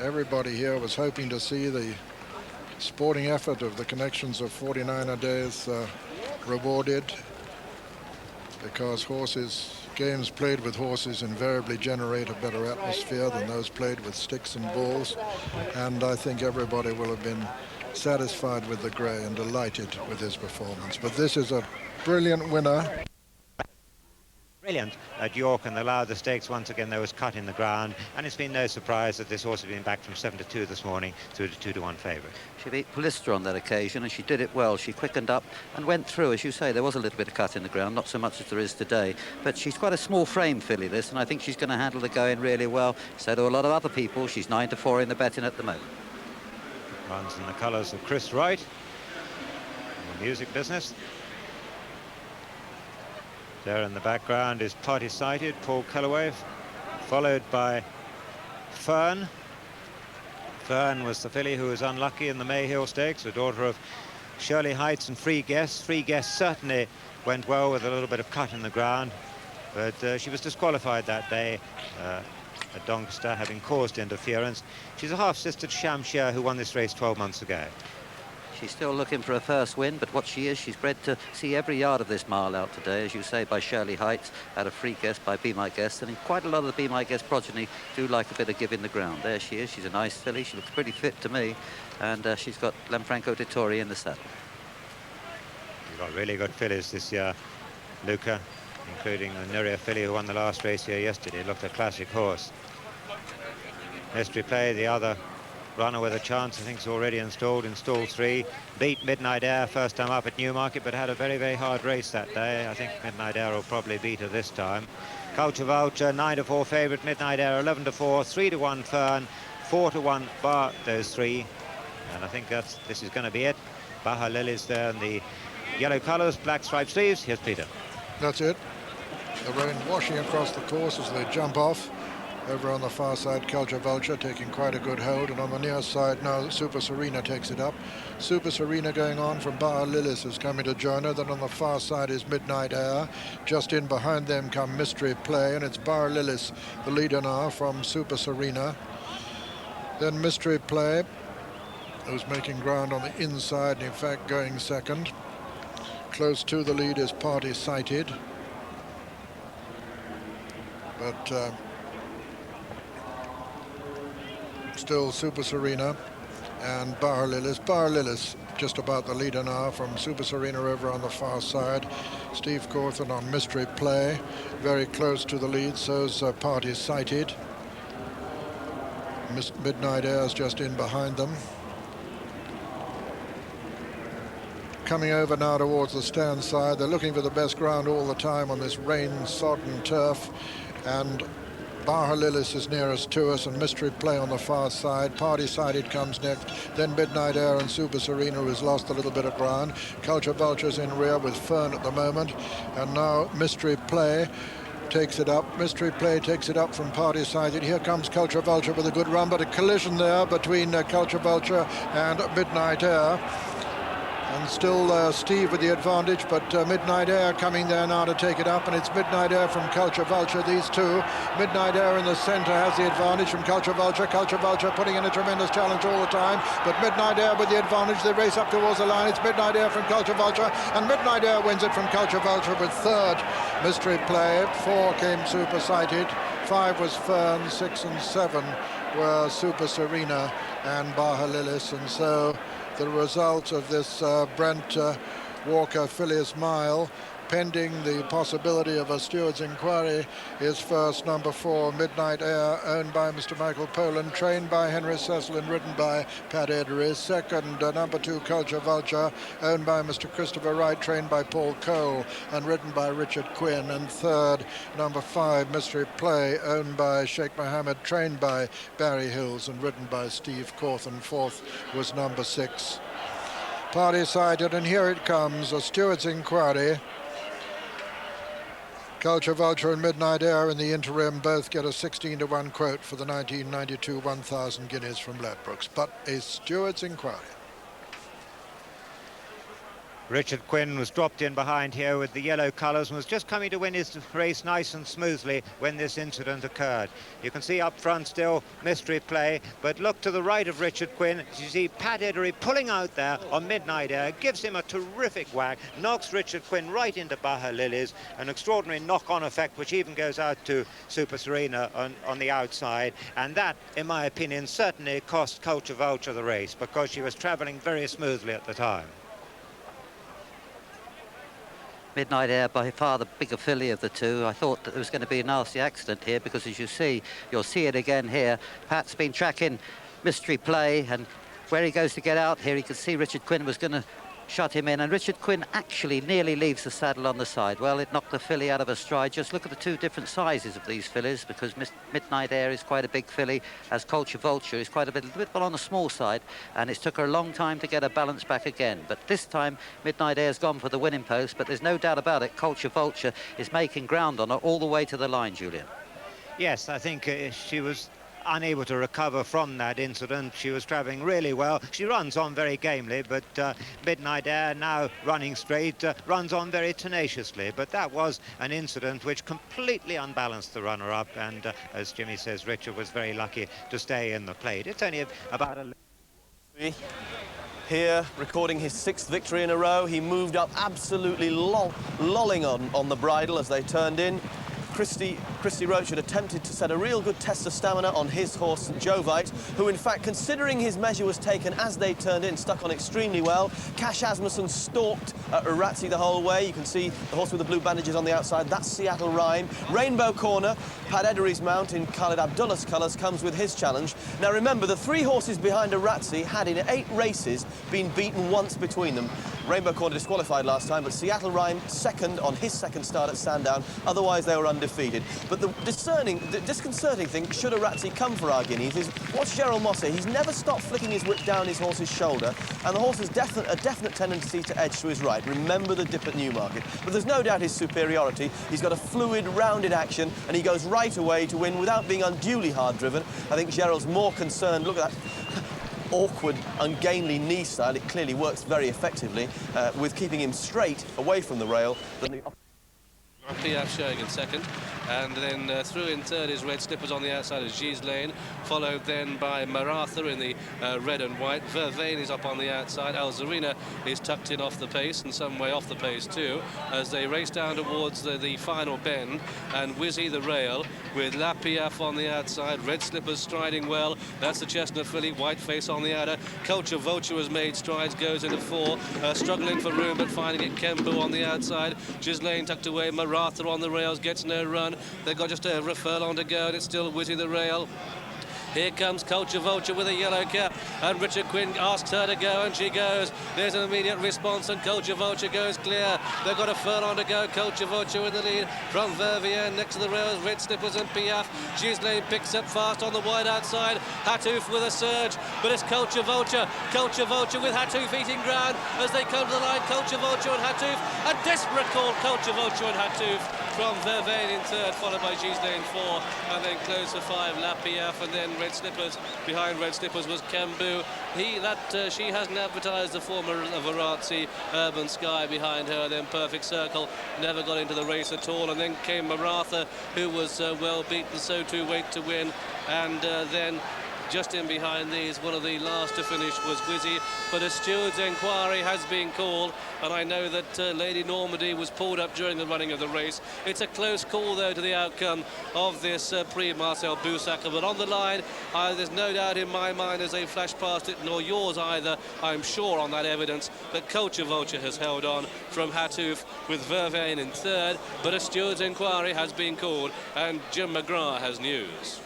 Everybody here was hoping to see the sporting effort of the connections of 49er Days rewarded, because games played with horses invariably generate a better atmosphere than those played with sticks and balls, and I think everybody will have been satisfied with the grey and delighted with his performance. But this is a brilliant winner. Brilliant at York, and allowed the stakes once again. There was cut in the ground, and it's been no surprise that this horse has been back from 7-2 this morning to a 2-1 favourite. She beat Pallister on that occasion, and she did it well. She quickened up and went through. As you say, there was a little bit of cut in the ground, not so much as there is today, but she's quite a small frame filly, this, and I think she's going to handle the going really well. So do a lot of other people. She's 9-4 in the betting at the moment. Runs in the colours of Chris Wright in the music business. There in the background is Party Sighted, Paul Kellaway, followed by Fern. Fern was the filly who was unlucky in the Mayhill Stakes, the daughter of Shirley Heights and Free Guess. Free Guess certainly went well with a little bit of cut in the ground, but she was disqualified that day, a Doncaster, having caused interference. She's a half-sister to Shamshir, who won this race 12 months ago. She's still looking for a first win, but what she is, she's bred to see every yard of this mile out today, as you say, by Shirley Heights, out of Free Guess by Be My Guest, and quite a lot of the Be My Guest progeny do like a bit of give in the ground. There she is, she's a nice filly, she looks pretty fit to me, and she's got Lanfranco de Torre in the saddle. You've got really good fillies this year, Luca, including the Nuria filly who won the last race here yesterday. Looked a classic horse. Mystery Play, the other runner with a chance, I think, is already installed in stall 3. Beat Midnight Air first time up at Newmarket, but had a very, very hard race that day. I think Midnight Air will probably beat her this time. Culture Vulture, 9-4 favourite. Midnight Air, 11-4, 3-1 Fern, 4-1 Bar, those three. And I think this is going to be it. Baha Lilies there in the yellow colours, black striped sleeves. Here's Peter. That's it. The rain washing across the course as they jump off. Over on the far side, Culture Vulture taking quite a good hold, and on the near side now, Super Serena takes it up. Super Serena going on from Bar Lilies is coming to join her. Then on the far side is Midnight Air. Just in behind them come Mystery Play, and it's Bar Lilies, the leader now from Super Serena. Then Mystery Play, who's making ground on the inside, and in fact going second. Close to the lead is Party Sighted. But still Super Serena and Bar Lilies. Bar Lilies just about the leader now from Super Serena over on the far side. Steve Cawthon on Mystery Play, very close to the lead, so's Party Sighted. Midnight Air's just in behind them. Coming over now towards the stand side. They're looking for the best ground all the time on this rain-sodden turf, and Bar Lilies is nearest to us, and Mystery Play on the far side. Party Sighted comes next, then Midnight Air and Super Serena, who's lost a little bit of ground. Culture Vulture's in rear with Fern at the moment, and now Mystery Play takes it up. Mystery Play takes it up from Party Sighted. Here comes Culture Vulture with a good run, but a collision there between Culture Vulture and Midnight Air. And still Steve with the advantage, but Midnight Air coming there now to take it up, and it's Midnight Air from Culture Vulture, these two. Midnight Air in the centre has the advantage from Culture Vulture. Culture Vulture putting in a tremendous challenge all the time, but Midnight Air with the advantage. They race up towards the line. It's Midnight Air from Culture Vulture, and Midnight Air wins it from Culture Vulture with third. Mystery Play, 4 came Super Sighted, 5 was Fern, 6 and 7 were Super Serena and Baha Lilies, and so the result of this Brent Walker Fillies Mile, pending the possibility of a steward's inquiry, is first number 4, Midnight Air, owned by Mr. Michael Poland, trained by Henry Cecil and ridden by Pat Edery. Second, number 2, Culture Vulture, owned by Mr. Christopher Wright, trained by Paul Cole and ridden by Richard Quinn. And third, number 5, Mystery Play, owned by Sheikh Mohammed, trained by Barry Hills and ridden by Steve Cawthon. Fourth was number 6, Party Sighted, and here it comes, a steward's inquiry. Culture Vulture and Midnight Air in the interim both get a 16-1 quote for the 1992 1,000 guineas from Ladbrokes, but a steward's inquiry. Richard Quinn was dropped in behind here with the yellow colours and was just coming to win his race nice and smoothly when this incident occurred. You can see up front still Mystery Play, but look to the right of Richard Quinn. You see Pat Edery pulling out there on Midnight Air, gives him a terrific whack, knocks Richard Quinn right into Baha Lilies, an extraordinary knock-on effect which even goes out to Super Serena on the outside, and that, in my opinion, certainly cost Culture Vulture the race because she was travelling very smoothly at the time. Midnight Air by far the bigger filly of the two. I thought that there was going to be a nasty accident here because, as you see, you'll see it again here. Pat's been tracking Mystery Play, and where he goes to get out here, he could see Richard Quinn was going to shut him in, and Richard Quinn actually nearly leaves the saddle on the side. Well, it knocked the filly out of her stride. Just look at the two different sizes of these fillies, because Midnight Air is quite a big filly, as Culture Vulture is quite a bit on the small side, and it's took her a long time to get her balance back again. But this time, Midnight Air's gone for the winning post, but there's no doubt about it, Culture Vulture is making ground on her all the way to the line, Julian. Yes, I think she was unable to recover from that incident. She was travelling really well. She runs on very gamely, but Midnight Air, now running straight, runs on very tenaciously. But that was an incident which completely unbalanced the runner-up, and as Jimmy says, Richard was very lucky to stay in the plate. It's only about a... Here, recording his 6th victory in a row. He moved up absolutely lolling on the bridle as they turned in. Christy Roach had attempted to set a real good test of stamina on his horse, Jovite, who, in fact, considering his measure was taken as they turned in, stuck on extremely well. Cash Asmussen stalked Aratsi the whole way. You can see the horse with the blue bandages on the outside. That's Seattle Rhyme. Rainbow Corner, Pat Edery's mount in Khalid Abdullah's colours, comes with his challenge. Now, remember, the 3 horses behind Aratsi had, in 8 races, been beaten once between them. Rainbow Corner disqualified last time, but Seattle Rhyme second on his 2nd start at Sandown. Otherwise, they were undefeated. But the disconcerting thing, should Aratsi come for our guineas, is what's Gerald Moss here? He's never stopped flicking his whip down his horse's shoulder, and the horse has a definite tendency to edge to his right. Remember the dip at Newmarket. But there's no doubt his superiority. He's got a fluid, rounded action, and he goes right away to win without being unduly hard-driven. I think Gerald's more concerned. Look at that awkward, ungainly knee style. It clearly works very effectively with keeping him straight away from the rail than the... Piaf showing in 2nd, and then through in 3rd is Red Slippers on the outside of Gilles Lane, followed then by Maratha in the red and white. Vervain is up on the outside. Alzarina is tucked in off the pace, and some way off the pace too, as they race down towards the final bend, and Wizzy the rail with La Piaf on the outside. Red Slippers striding well. That's the Chestnut filly. Whiteface on the outer. Culture Vulture has made strides, goes into 4, struggling for room but finding it. Kembu on the outside. Gilles Lane tucked away. Maratha on the rails, gets no run. They've got just a furlong to go, and it's still Wizzy the rail. Here comes Culture Vulture with a yellow cap, and Richard Quinn asks her to go, and she goes. There's an immediate response, and Culture Vulture goes clear. They've got a furlong to go. Culture Vulture with the lead from Verviers next to the rails. Red Slippers and Piaf. Gilles Lane picks up fast on the wide outside. Hatouf with a surge, but it's Culture Vulture. Culture Vulture with Hatouf eating ground as they come to the line. Culture Vulture and Hatouf. A desperate call, Culture Vulture and Hatouf from Vervain in 3rd, followed by Gilles Lane 4, and then close for 5, La Piaf, and then Red Slippers. Behind Red Slippers was Kembu. She hasn't advertised the former of Aratsi. Urban Sky behind her, then Perfect Circle never got into the race at all, and then came Maratha, who was well beaten, so too Wait to Win, and then just in behind these, one of the last to finish was Wizzy, but a steward's inquiry has been called, and I know that Lady Normandy was pulled up during the running of the race. It's a close call, though, to the outcome of this Prix Marcel Boussac, but on the line, there's no doubt in my mind as they flash past it, nor yours either, I'm sure on that evidence, that Culture Vulture has held on from Hatouf with Vervain in 3rd, but a steward's inquiry has been called, and Jim McGrath has news.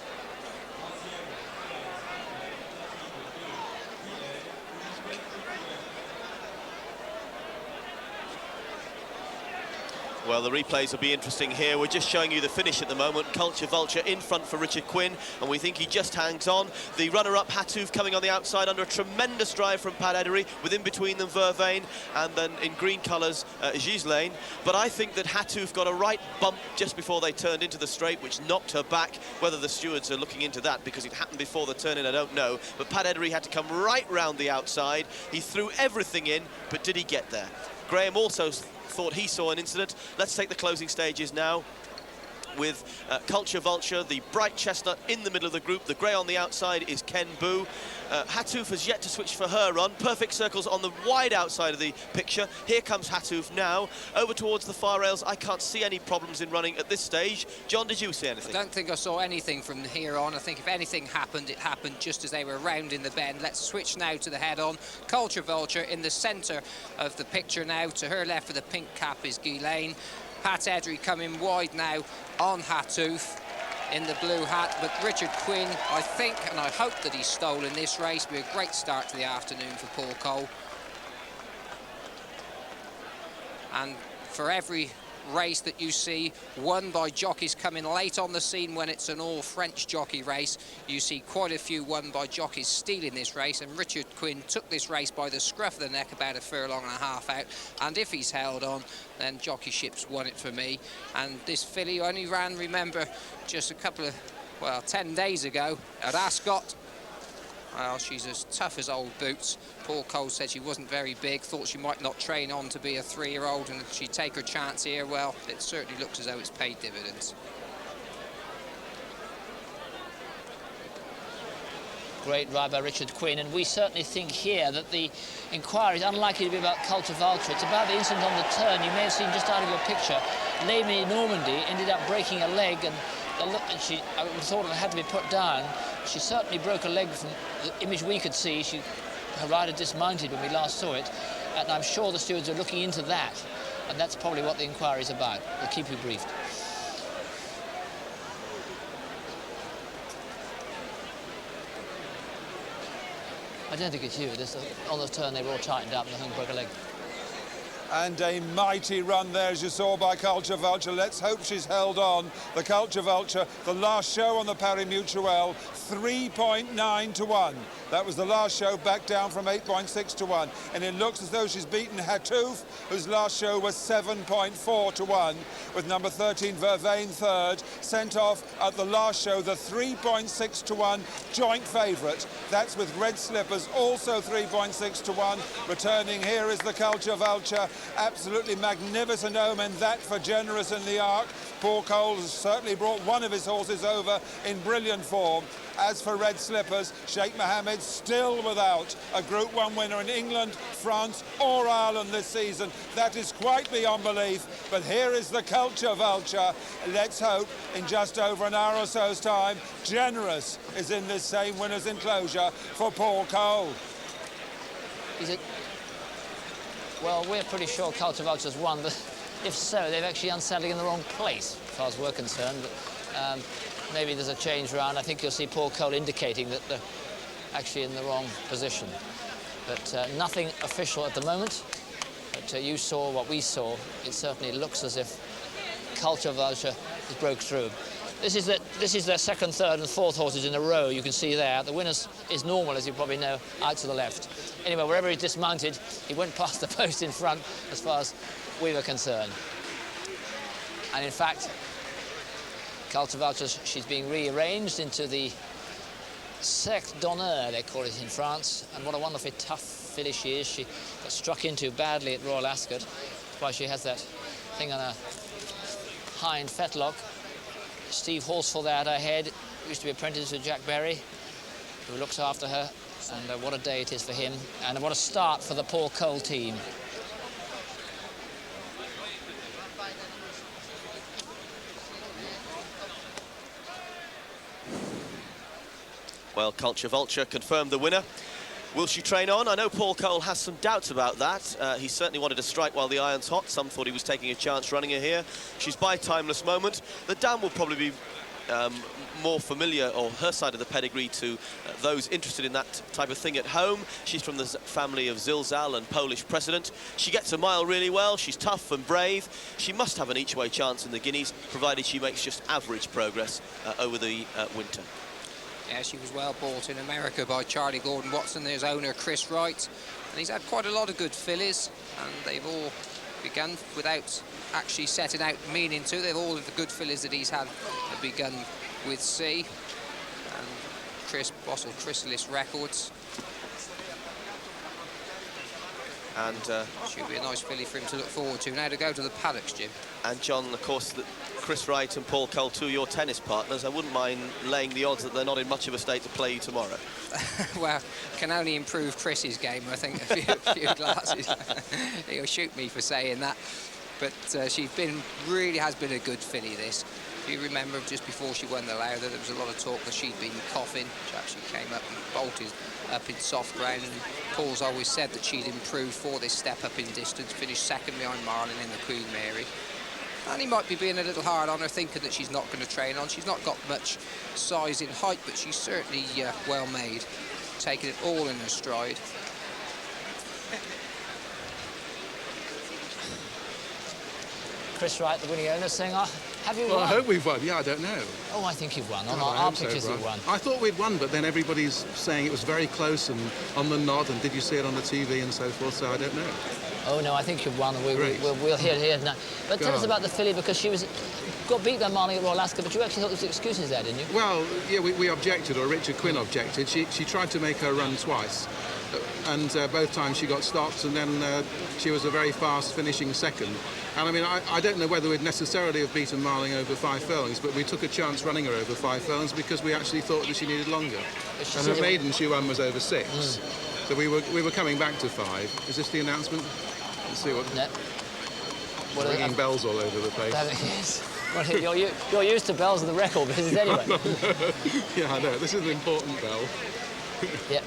Well, the replays will be interesting here. We're just showing you the finish at the moment. Culture Vulture in front for Richard Quinn, and we think he just hangs on. The runner-up, Hatouf, coming on the outside under a tremendous drive from Pat Edery, with in between them Vervain, and then in green colours, Gilles Lane. But I think that Hatouf got a right bump just before they turned into the straight, which knocked her back. Whether the stewards are looking into that because it happened before the turn-in, I don't know. But Pat Edery had to come right round the outside. He threw everything in, but did he get there? Graham also thought he saw an incident. Let's take the closing stages now with Culture Vulture, the bright chestnut in the middle of the group. The grey on the outside is Ken Boo. Hatouf has yet to switch for her run. Perfect Circle's on the wide outside of the picture. Here comes Hatouf now, over towards the far rails. I can't see any problems in running at this stage. John, did you see anything? I don't think I saw anything from here on. I think if anything happened, it happened just as they were rounding the bend. Let's switch now to the head-on. Culture Vulture in the centre of the picture now. To her left with the pink cap is Guylaine. Pat Edery coming wide now on Hatouf in the blue hat, but Richard Quinn, I think and I hope that he's stolen this race. It'll be a great start to the afternoon for Paul Cole. And for every race that you see won by jockeys coming late on the scene when it's an all-French jockey race, you see quite a few won by jockeys stealing this race, and Richard Quinn took this race by the scruff of the neck about a furlong and a half out, and if he's held on, then Jockey Ship's won it for me. And this filly only ran, remember, just a couple of well, 10 days ago at Ascot. Well, she's as tough as old boots. Paul Cole said she wasn't very big, thought she might not train on to be a 3-year-old and she'd take her chance here. Well, it certainly looks as though it's paid dividends. Great ride by Richard Quinn, and we certainly think here that the inquiry is unlikely to be about Culture Vulture. It's about the incident on the turn. You may have seen just out of your picture, Lady Normandy ended up breaking a leg, and I thought it had to be put down. She certainly broke a leg from the image we could see. Her rider dismounted when we last saw it, and I'm sure the stewards are looking into that, and that's probably what the inquiry is about. We'll keep you briefed. I don't think it's you. On the turn, they were all tightened up and the hung broke a leg. And a mighty run there, as you saw, by Culture Vulture. Let's hope she's held on. The Culture Vulture, the last show on the Paris Mutuelle, 3.9 to 1. That was the last show, back down from 8.6 to 1. And it looks as though she's beaten Hatouf, whose last show was 7.4 to 1, with number 13, Vervain, third, sent off at the last show, the 3.6 to 1 joint favourite. That's with Red Slippers, also 3.6 to 1. Returning here is the Culture Vulture. Absolutely magnificent omen, that for Generous in the Arc. Paul Cole has certainly brought one of his horses over in brilliant form. As for Red Slippers, Sheikh Mohammed still without a Group 1 winner in England, France or Ireland this season. That is quite beyond belief, but here is the Culture Vulture. Let's hope in just over an hour or so's time, Generous is in this same winner's enclosure for Paul Cole. Is it? Well, we're pretty sure Culture Vulture's won, but if so, they've actually unsaddled in the wrong place, as far as we're concerned. But, maybe there's a change round. I think you'll see Paul Cole indicating that they're actually in the wrong position. But nothing official at the moment. But you saw what we saw. It certainly looks as if Culture Vulture has broke through. This is their second, third and fourth horses in a row. You can see there. The winner is Normal, as you probably know, out to the left. Anyway, wherever he dismounted, he went past the post in front as far as we were concerned. And in fact, Culture Vulture, she's being rearranged into the Cercle d'Honneur, they call it in France. And what a wonderfully tough filly she is. She got struck into badly at Royal Ascot. That's why she has that thing on her hind fetlock. Steve Horsfall there at her head, used to be apprenticed with Jack Berry, who looks after her. And what a day it is for him. And what a start for the Paul Cole team. Well, Culture Vulture confirmed the winner. Will she train on? I know Paul Cole has some doubts about that. He certainly wanted to strike while the iron's hot. Some thought he was taking a chance running her here. She's by Timeless Moment. The dam will probably be more familiar, or her side of the pedigree, to those interested in that type of thing at home. She's from the family of Zilzal and Polish precedent. She gets a mile really well. She's tough and brave. She must have an each-way chance in the Guineas, provided she makes just average progress over the winter. Yeah, she was well bought in America by Charlie Gordon-Watson, his owner Chris Wright. And he's had quite a lot of good fillies, and they've all begun without actually setting out meaning to. They've all of the good fillies that he's had have begun with C. And Chris Bossel Chrysalis Records. And she'll be a nice filly for him to look forward to. Now to go to the paddocks, Jim. And John, of course, Chris Wright and Paul Cole, two of your tennis partners. I wouldn't mind laying the odds that they're not in much of a state to play you tomorrow. Well, can only improve Chris's game, I think, a few glasses. He'll shoot me for saying that. But she's really has been a good filly, this. If you remember, just before she won the Lauder, there was a lot of talk that she'd been coughing. She actually came up and bolted up in soft ground, and Paul's always said that she'd improved for this step up in distance, finished second behind Marlin in the Queen Mary. And he might be being a little hard on her, thinking that she's not going to train on. She's not got much size in height, but she's certainly well made, taking it all in her stride. Chris Wright, the winning owner, saying, have you won? Well, I hope we've won. Yeah, I don't know. Oh, I think you've won. On No, our pictures, you've won. I thought we'd won, but then everybody's saying it was very close and on the nod, and did you see it on the TV and so forth, so I don't know. Oh no, I think you've won. We'll hear it now. But tell us about the filly, because she got beat by Marling at Royal Ascot, but you actually thought there was excuses there, didn't you? Well, yeah, we objected, or Richard Quinn objected. She tried to make her run twice, and both times she got stopped, and then she was a very fast finishing second. And I mean, I don't know whether we'd necessarily have beaten Marling over 5 furlongs, but we took a chance running her over 5 furlongs because we actually thought that she needed longer. And her maiden she won was over 6. So we were coming back to 5. Is this the announcement? Let's see what. No. Ringing bells all over the place. Yes. Well, you're used to bells in the record business anyway. Yeah, I know. This is an important bell. Yeah.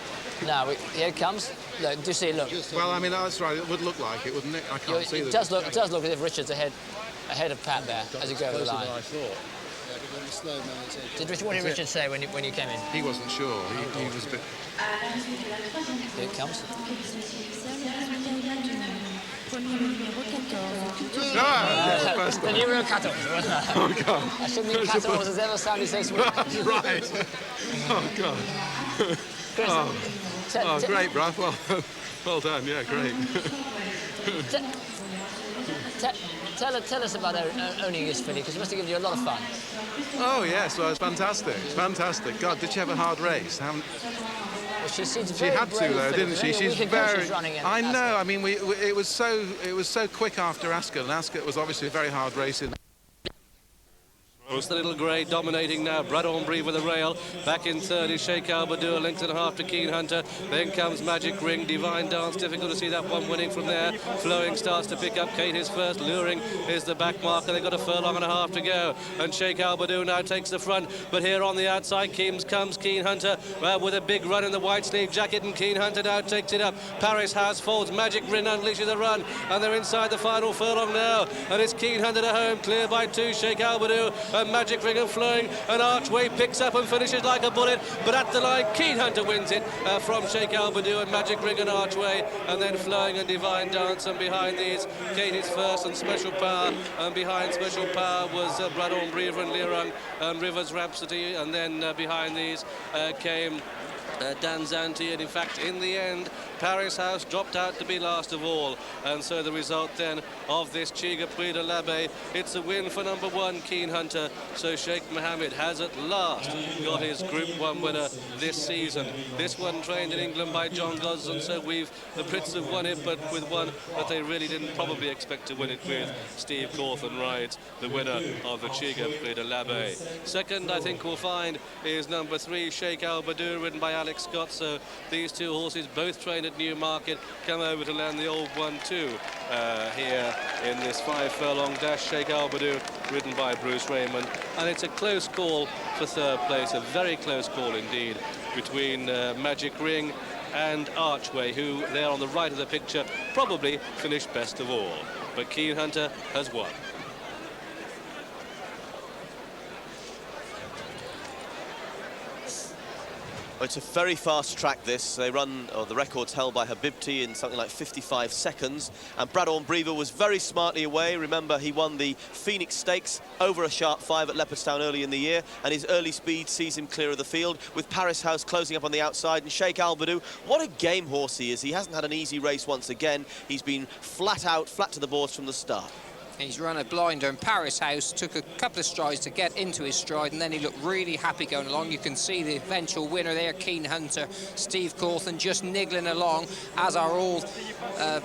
Now here it comes. Look, do you see? Look. Well, I mean, that's right. It would look like it, wouldn't it? I can't see. It does look as if Richard's ahead of Pat there as you go over the line. I thought. What did Richard say when you came in? He wasn't sure. He was a bit. Here it comes. The numéro 14. Oh, God. I shouldn't mean 14 has ever sounded so sweet. Right. Oh, God. Chris, great, Bruff. Well done. Yeah, great. Tell us about owning this filly, because it must have given you a lot of fun. Oh, yes. Well, it's fantastic. Fantastic. God, did she have a hard race? Well, she seems she had to, though, didn't she? She's very. I know. Ascot. I mean, it was so quick after Ascot, and Ascot was obviously a very hard race in. It's the little grey dominating now. Bradon with a rail. Back in third is Sheikh Al-Badur, a length and a half to Keen Hunter. Then comes Magic Ring, Divine Dance. Difficult to see that one winning from there. Flowing starts to pick up. Kate is first. Luring is the back marker. They've got a furlong and a half to go. And Sheikh Al-Badur now takes the front. But here on the outside, comes Keen Hunter with a big run in the white sleeve jacket. And Keen Hunter now takes it up. Paris House folds. Magic Ring unleashes a run. And they're inside the final furlong now. And it's Keen Hunter to home. Clear by 2. Sheikh Al-Badur. Magic Ring and Flowing, and Archway picks up and finishes like a bullet, but at the line Keen Hunter wins it from Sheikh Al-Badur and Magic Ring and Archway, and then Flowing and Divine Dance, and behind these Kate is first and Special Power, and behind Special Power was Bradon Brever and Lirung and Rivers Rhapsody, and then behind these came Dan Zanti, and in fact in the end Paris House dropped out to be last of all, and so the result then of this Chica Preda l'Abbé, it's a win for number 1 Keen Hunter. So Sheikh Mohammed has at last got his Group 1 winner this season. This one trained in England by John Gosden, so the Brits have won it, but with one that they really didn't probably expect to win it with. Steve Cawthon rides the winner of the Chica Preda l'Abbé. Second, I think we'll find, is number 3 Sheikh Al-Badur, ridden by Alex Scott. So these two horses, both trained at Newmarket, come over to land the old 1-2 here in this 5 furlong dash. Sheikh Al-Badur ridden by Bruce Raymond, and it's a close call for third place, a very close call indeed between Magic Ring and Archway, who there on the right of the picture probably finished best of all, but Keen Hunter has won. It's a very fast track, this. They run, the record's held by Habibti in something like 55 seconds. And Bradon Brever was very smartly away. Remember, he won the Phoenix Stakes over a sharp 5 at Leopardstown early in the year, and his early speed sees him clear of the field, with Paris House closing up on the outside. And Sheikh Al-Badur, what a game horse he is. He hasn't had an easy race once again. He's been flat to the boards from the start. He's run a blinder, and Paris House took a couple of strides to get into his stride, and then he looked really happy going along. You can see the eventual winner there, Keen Hunter, Steve Cawthon, just niggling along, as are all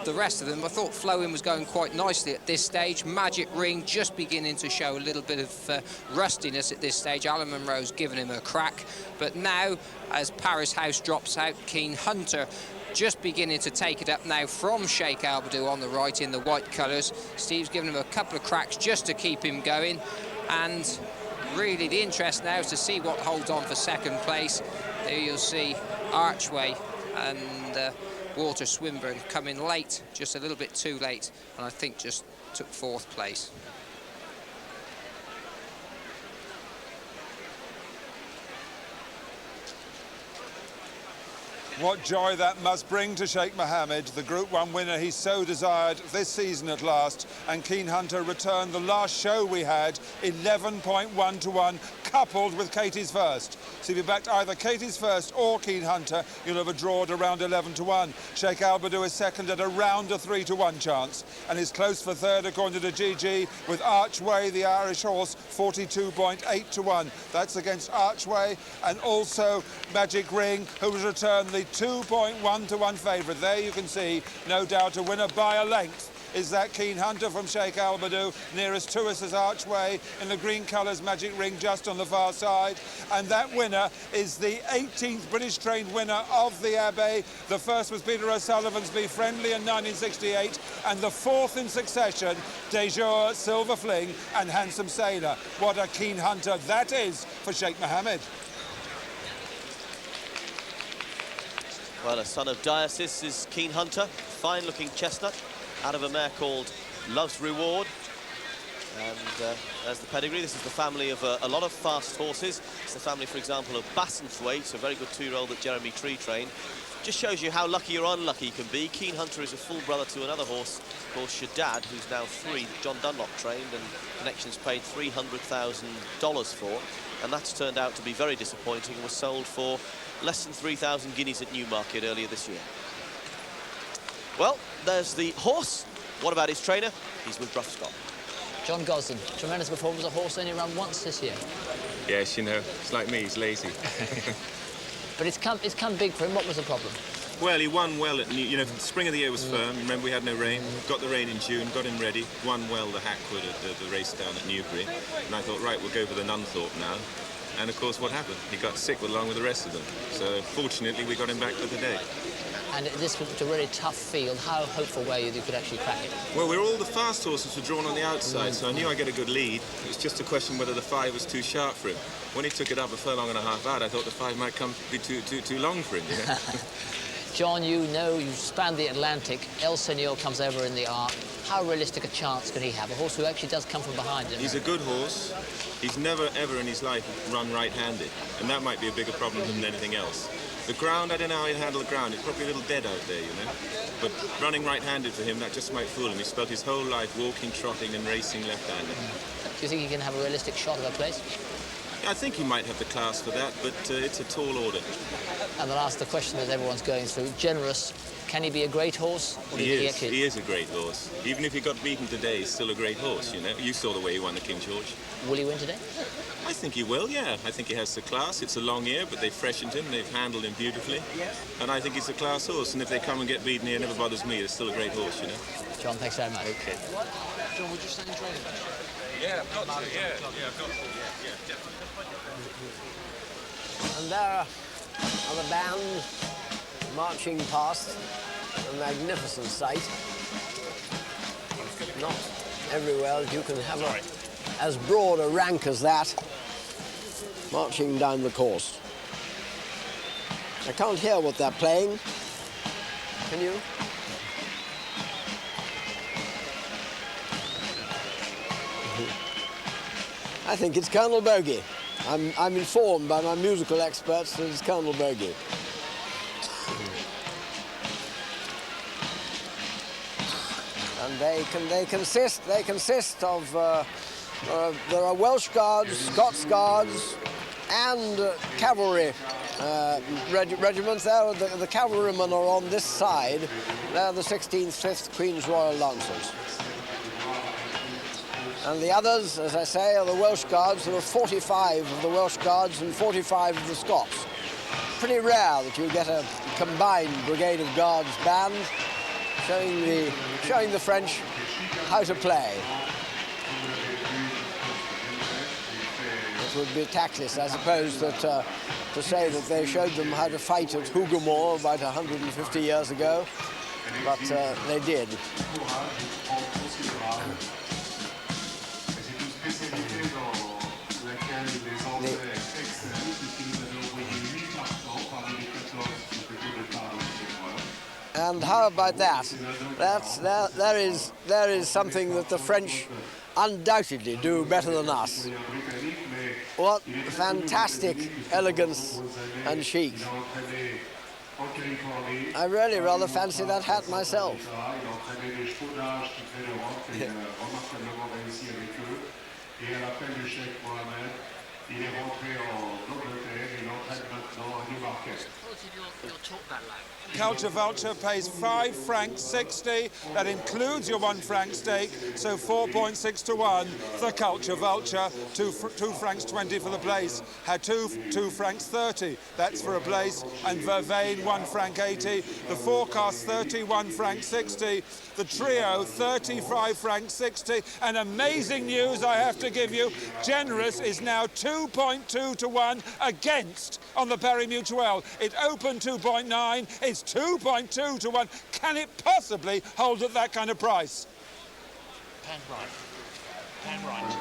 the rest of them. I thought Flowing was going quite nicely at this stage. Magic Ring just beginning to show a little bit of rustiness at this stage. Alan Monroe's given him a crack, but now, as Paris House drops out, Keen Hunter just beginning to take it up now from Sheikh Al-Badur on the right in the white colours. Steve's given him a couple of cracks just to keep him going, and really the interest now is to see what holds on for second place. There you'll see Archway and Walter Swinburne coming late, just a little bit too late, and I think just took 4th place. What joy that must bring to Sheikh Mohammed, the Group 1 winner he so desired this season at last. And Keen Hunter returned the last show we had, 11.1 to 1, coupled with Katie's First. So if you backed either Katie's First or Keen Hunter, you'll have a draw at around 11 to 1. Sheikh Albadou is second at around a 3 to 1 chance, and is close for third according to the GG, with Archway, the Irish horse, 42.8 to 1. That's against Archway, and also Magic Ring, who was returned the 2.1 to 1 favourite. There you can see, no doubt, a winner by a length is that Keen Hunter from Sheikh Albadou. Nearest to us is Archway, in the green colours, Magic Ring just on the far side. And that winner is the 18th British trained winner of the Abbey. The first was Peter O'Sullivan's Be Friendly in 1968, and the fourth in succession, De Jour, Silver Fling and Handsome Sailor. What a Keen Hunter that is for Sheikh Mohammed. Well, a son of Diocese is Keen Hunter, fine-looking chestnut, out of a mare called Love's Reward. And there's the pedigree. This is the family of a lot of fast horses. It's the family, for example, of Bassenthwaite, a very good two-year-old that Jeremy Tree trained. Just shows you how lucky or unlucky you can be. Keen Hunter is a full brother to another horse called Shaddad, who's now 3, that John Dunlop trained, and Connections paid $300,000 for. And that's turned out to be very disappointing and was sold for less than 3,000 guineas at Newmarket earlier this year. Well, there's the horse. What about his trainer? He's with Brough Scott. John Gosden, tremendous performance. A horse only ran once this year. Yes, you know, it's like me, he's lazy. But it's come big for him. What was the problem? Well, he won well at the spring of the year was firm. Remember, we had no rain. Got the rain in June, got him ready. Won well the Hackwood at the race down at Newbury. And I thought, right, we'll go for the Nunthorpe now. And of course, what happened? He got sick along with the rest of them. So fortunately, we got him back for today. And this was a really tough field. How hopeful were you that you could actually crack it? Well, all the fast horses were drawn on the outside, so I knew I'd get a good lead. It was just a question whether the 5 was too sharp for him. When he took it up a furlong and a half out, I thought the 5 might be too long for him, you know? John, you know, you spanned the Atlantic. El Senor comes over in the arc. How realistic a chance could he have? A horse who actually does come from behind. He's a good horse. He's never, ever in his life run right-handed, and that might be a bigger problem than anything else. The ground, I don't know how he'll handle the ground. It's probably a little dead out there, you know. But running right-handed for him, that just might fool him. He spent his whole life walking, trotting, and racing left-handed. Do you think he can have a realistic shot of a place? I think he might have the class for that, but it's a tall order. And the question that everyone's going through, Generous, can he be a great horse? Or He is a great horse. Even if he got beaten today, he's still a great horse, you know. You saw the way he won the King George. Will he win today? I think he will, yeah. I think he has the class. It's a long year, but they've freshened him, they've handled him beautifully. And I think he's a class horse, and if they come and get beaten here, it never bothers me. It's still a great horse, you know. John, thanks very much. Okay. John, would you stand in training? Yeah, I've got to, yeah, I've got to, yeah, definitely. And there are the band marching past, a magnificent sight. Not everywhere you can have as broad a rank as that, marching down the course. I can't hear what they're playing. Can you? I think it's Colonel Bogey. I'm informed by my musical experts that it's Colonel Bogey. And they consist of there are Welsh Guards, Scots Guards, and cavalry regiments. There, the cavalrymen are on this side. They're the 16th, 5th Queen's Royal Lancers. And the others, as I say, are the Welsh Guards. There are 45 of the Welsh Guards and 45 of the Scots. Pretty rare that you get a combined Brigade of Guards band showing the French how to play. It would be tactless, I suppose, to say that they showed them how to fight at Hougoumont about 150 years ago, but they did. And how about that? There is something that the French undoubtedly do better than us. What fantastic elegance and chic. I really rather fancy that hat myself. Culture Vulture pays £5.60. That includes your £1 stake, so 4.6 to 1 for Culture Vulture. £2.20 for the place. Hatou, £2.30. That's for a place. And Vervain, £1.80. The forecast, £31.60. The trio, £35.60. And amazing news I have to give you, Generous is now 2.2 to 1 against on the Paris Mutuelle. It opened 2.9, it's 2.2 to 1. Can it possibly hold at that kind of price? Pen right. Pen right.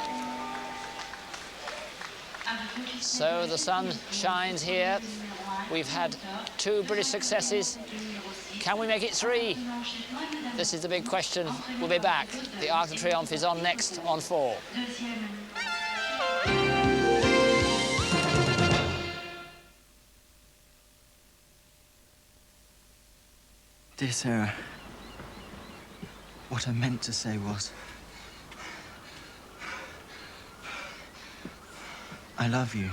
So the sun shines here. We've had 2 British successes. Can we make it 3? This is the big question. We'll be back. The Arc de Triomphe is on next on 4. Dear Sarah, what I meant to say was, I love you.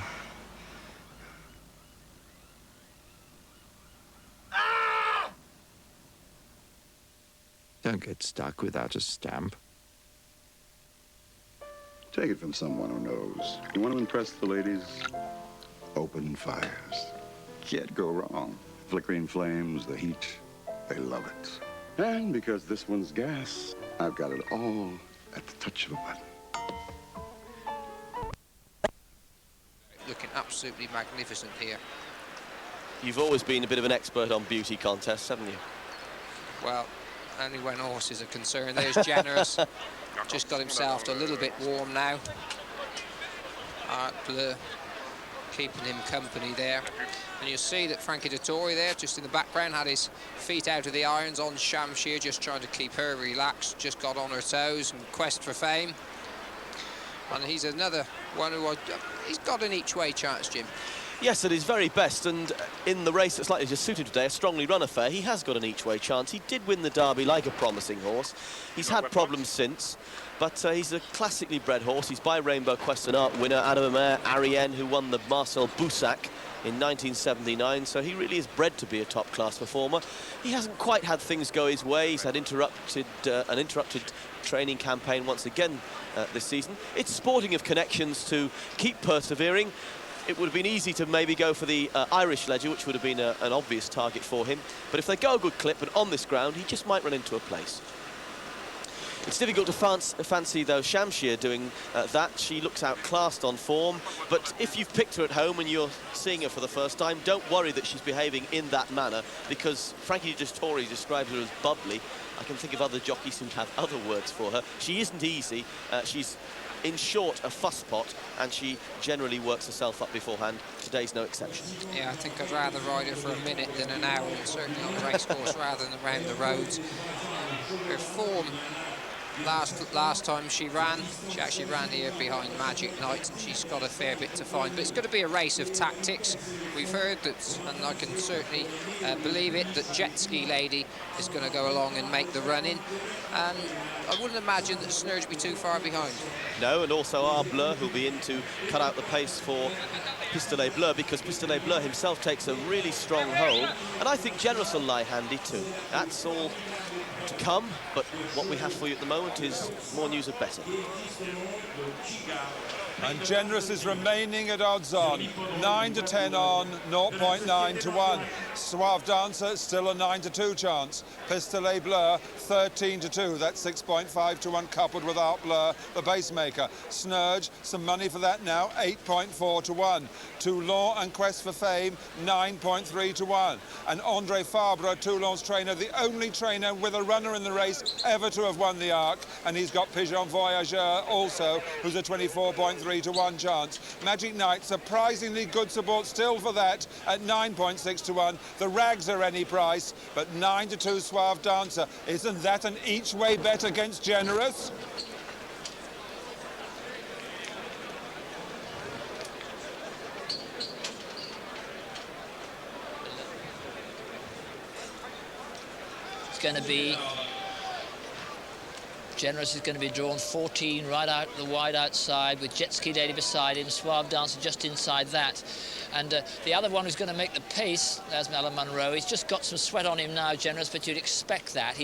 Don't get stuck without a stamp. Take it from someone who knows. You want to impress the ladies? Open fires. Can't go wrong. Flickering flames, the heat, they love it. And because this one's gas, I've got it all at the touch of a button. Looking absolutely magnificent here. You've always been a bit of an expert on beauty contests, haven't you? Well, only when horses are concerned. There's Generous. Just got himself a little bit warm now. Art Bleu keeping him company there. And you'll see that Frankie Dettori there, just in the background, had his feet out of the irons on Shamshir, just trying to keep her relaxed, just got on her toes and quest for fame. And he's another one who, he's got an each-way chance, Jim. Yes, at his very best, and in the race that's likely to suit him today, a strongly run affair, he has got an each-way chance. He did win the Derby like a promising horse. He's had problems since, but he's a classically bred horse. He's by Rainbow Quest and Art winner, Adam Amer, Ariane, who won the Marcel Boussac in 1979, so he really is bred to be a top-class performer. He hasn't quite had things go his way. He's had an interrupted training campaign once again this season. It's sporting of connections to keep persevering. It would have been easy to maybe go for the Irish Ledger, which would have been an obvious target for him. But if they go a good clip and on this ground, he just might run into a place. It's difficult to fancy, though, Shamshir doing that. She looks outclassed on form. But if you've picked her at home and you're seeing her for the first time, don't worry that she's behaving in that manner, because Frankie Dettori describes her as bubbly. I can think of other jockeys who have other words for her. She isn't easy. She's, in short, a fuss pot, and she generally works herself up beforehand. Today's no exception. Yeah, I think I'd rather ride her for a minute than an hour, and certainly on the racecourse rather than around the roads. Her form last time she actually ran here behind Magic Knight, and she's got a fair bit to find. But it's going to be a race of tactics. We've heard that, and I can certainly believe it, that Jet Ski Lady is going to go along and make the run-in. And I wouldn't imagine that Snurge will be too far behind. No, and also Art Bleu, who'll be in to cut out the pace for Pistolet Bleu, because Pistolet Bleu himself takes a really strong hold, and I think Generous will lie handy too. That's all to come, but what we have for you at the moment is more news of better. And Generous is remaining at odds on. 9 to 10 on, 0.9 to 1. Suave Dancer, still a 9 to 2 chance. Pistolet Bleu, 13 to 2. That's 6.5 to 1, coupled with Art Bleu, the pacemaker. Snurge, some money for that now, 8.4 to 1. Toulon and Quest for Fame, 9.3 to 1. And Andre Fabre, Toulon's trainer, the only trainer with a runner in the race ever to have won the Arc. And he's got Pigeon Voyageur also, who's a 24.3 to 1 chance. Magic Knight, surprisingly good support still for that at 9.6 to 1. The Rags are any price, but 9 to 2 Suave Dancer. Isn't that an each way bet against Generous? going to be... Generous is going to be drawn 14 right out the wide outside with Jet Ski Lady beside him, Suave Dancer just inside that. And the other one who's going to make the pace, there's Alan Munro. He's just got some sweat on him now, Generous, but you'd expect that.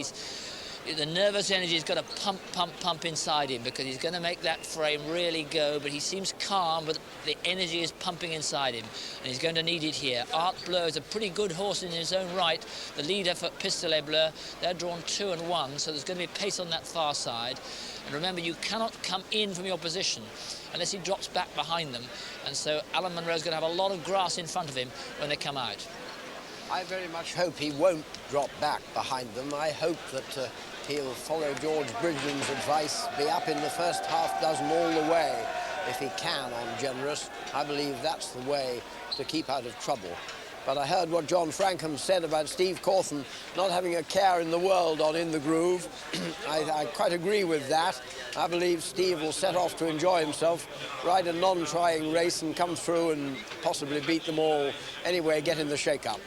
The nervous energy's got to pump, pump, pump inside him because he's going to make that frame really go, but he seems calm, but the energy is pumping inside him, and he's going to need it here. Art Bleu is a pretty good horse in his own right. The leader for Pistolet Bleu, they're drawn 2 and 1, so there's going to be pace on that far side. And remember, you cannot come in from your position unless he drops back behind them, and so Alan Munro's going to have a lot of grass in front of him when they come out. I very much hope he won't drop back behind them. I hope that he'll follow George Bridgen's advice, be up in the first half dozen all the way, if he can, on Generous. I believe that's the way to keep out of trouble. But I heard what John Frankham said about Steve Cawthon not having a care in the world on In the Groove. I quite agree with that. I believe Steve will set off to enjoy himself, ride a non-trying race and come through and possibly beat them all. Anyway, get in the shake-up.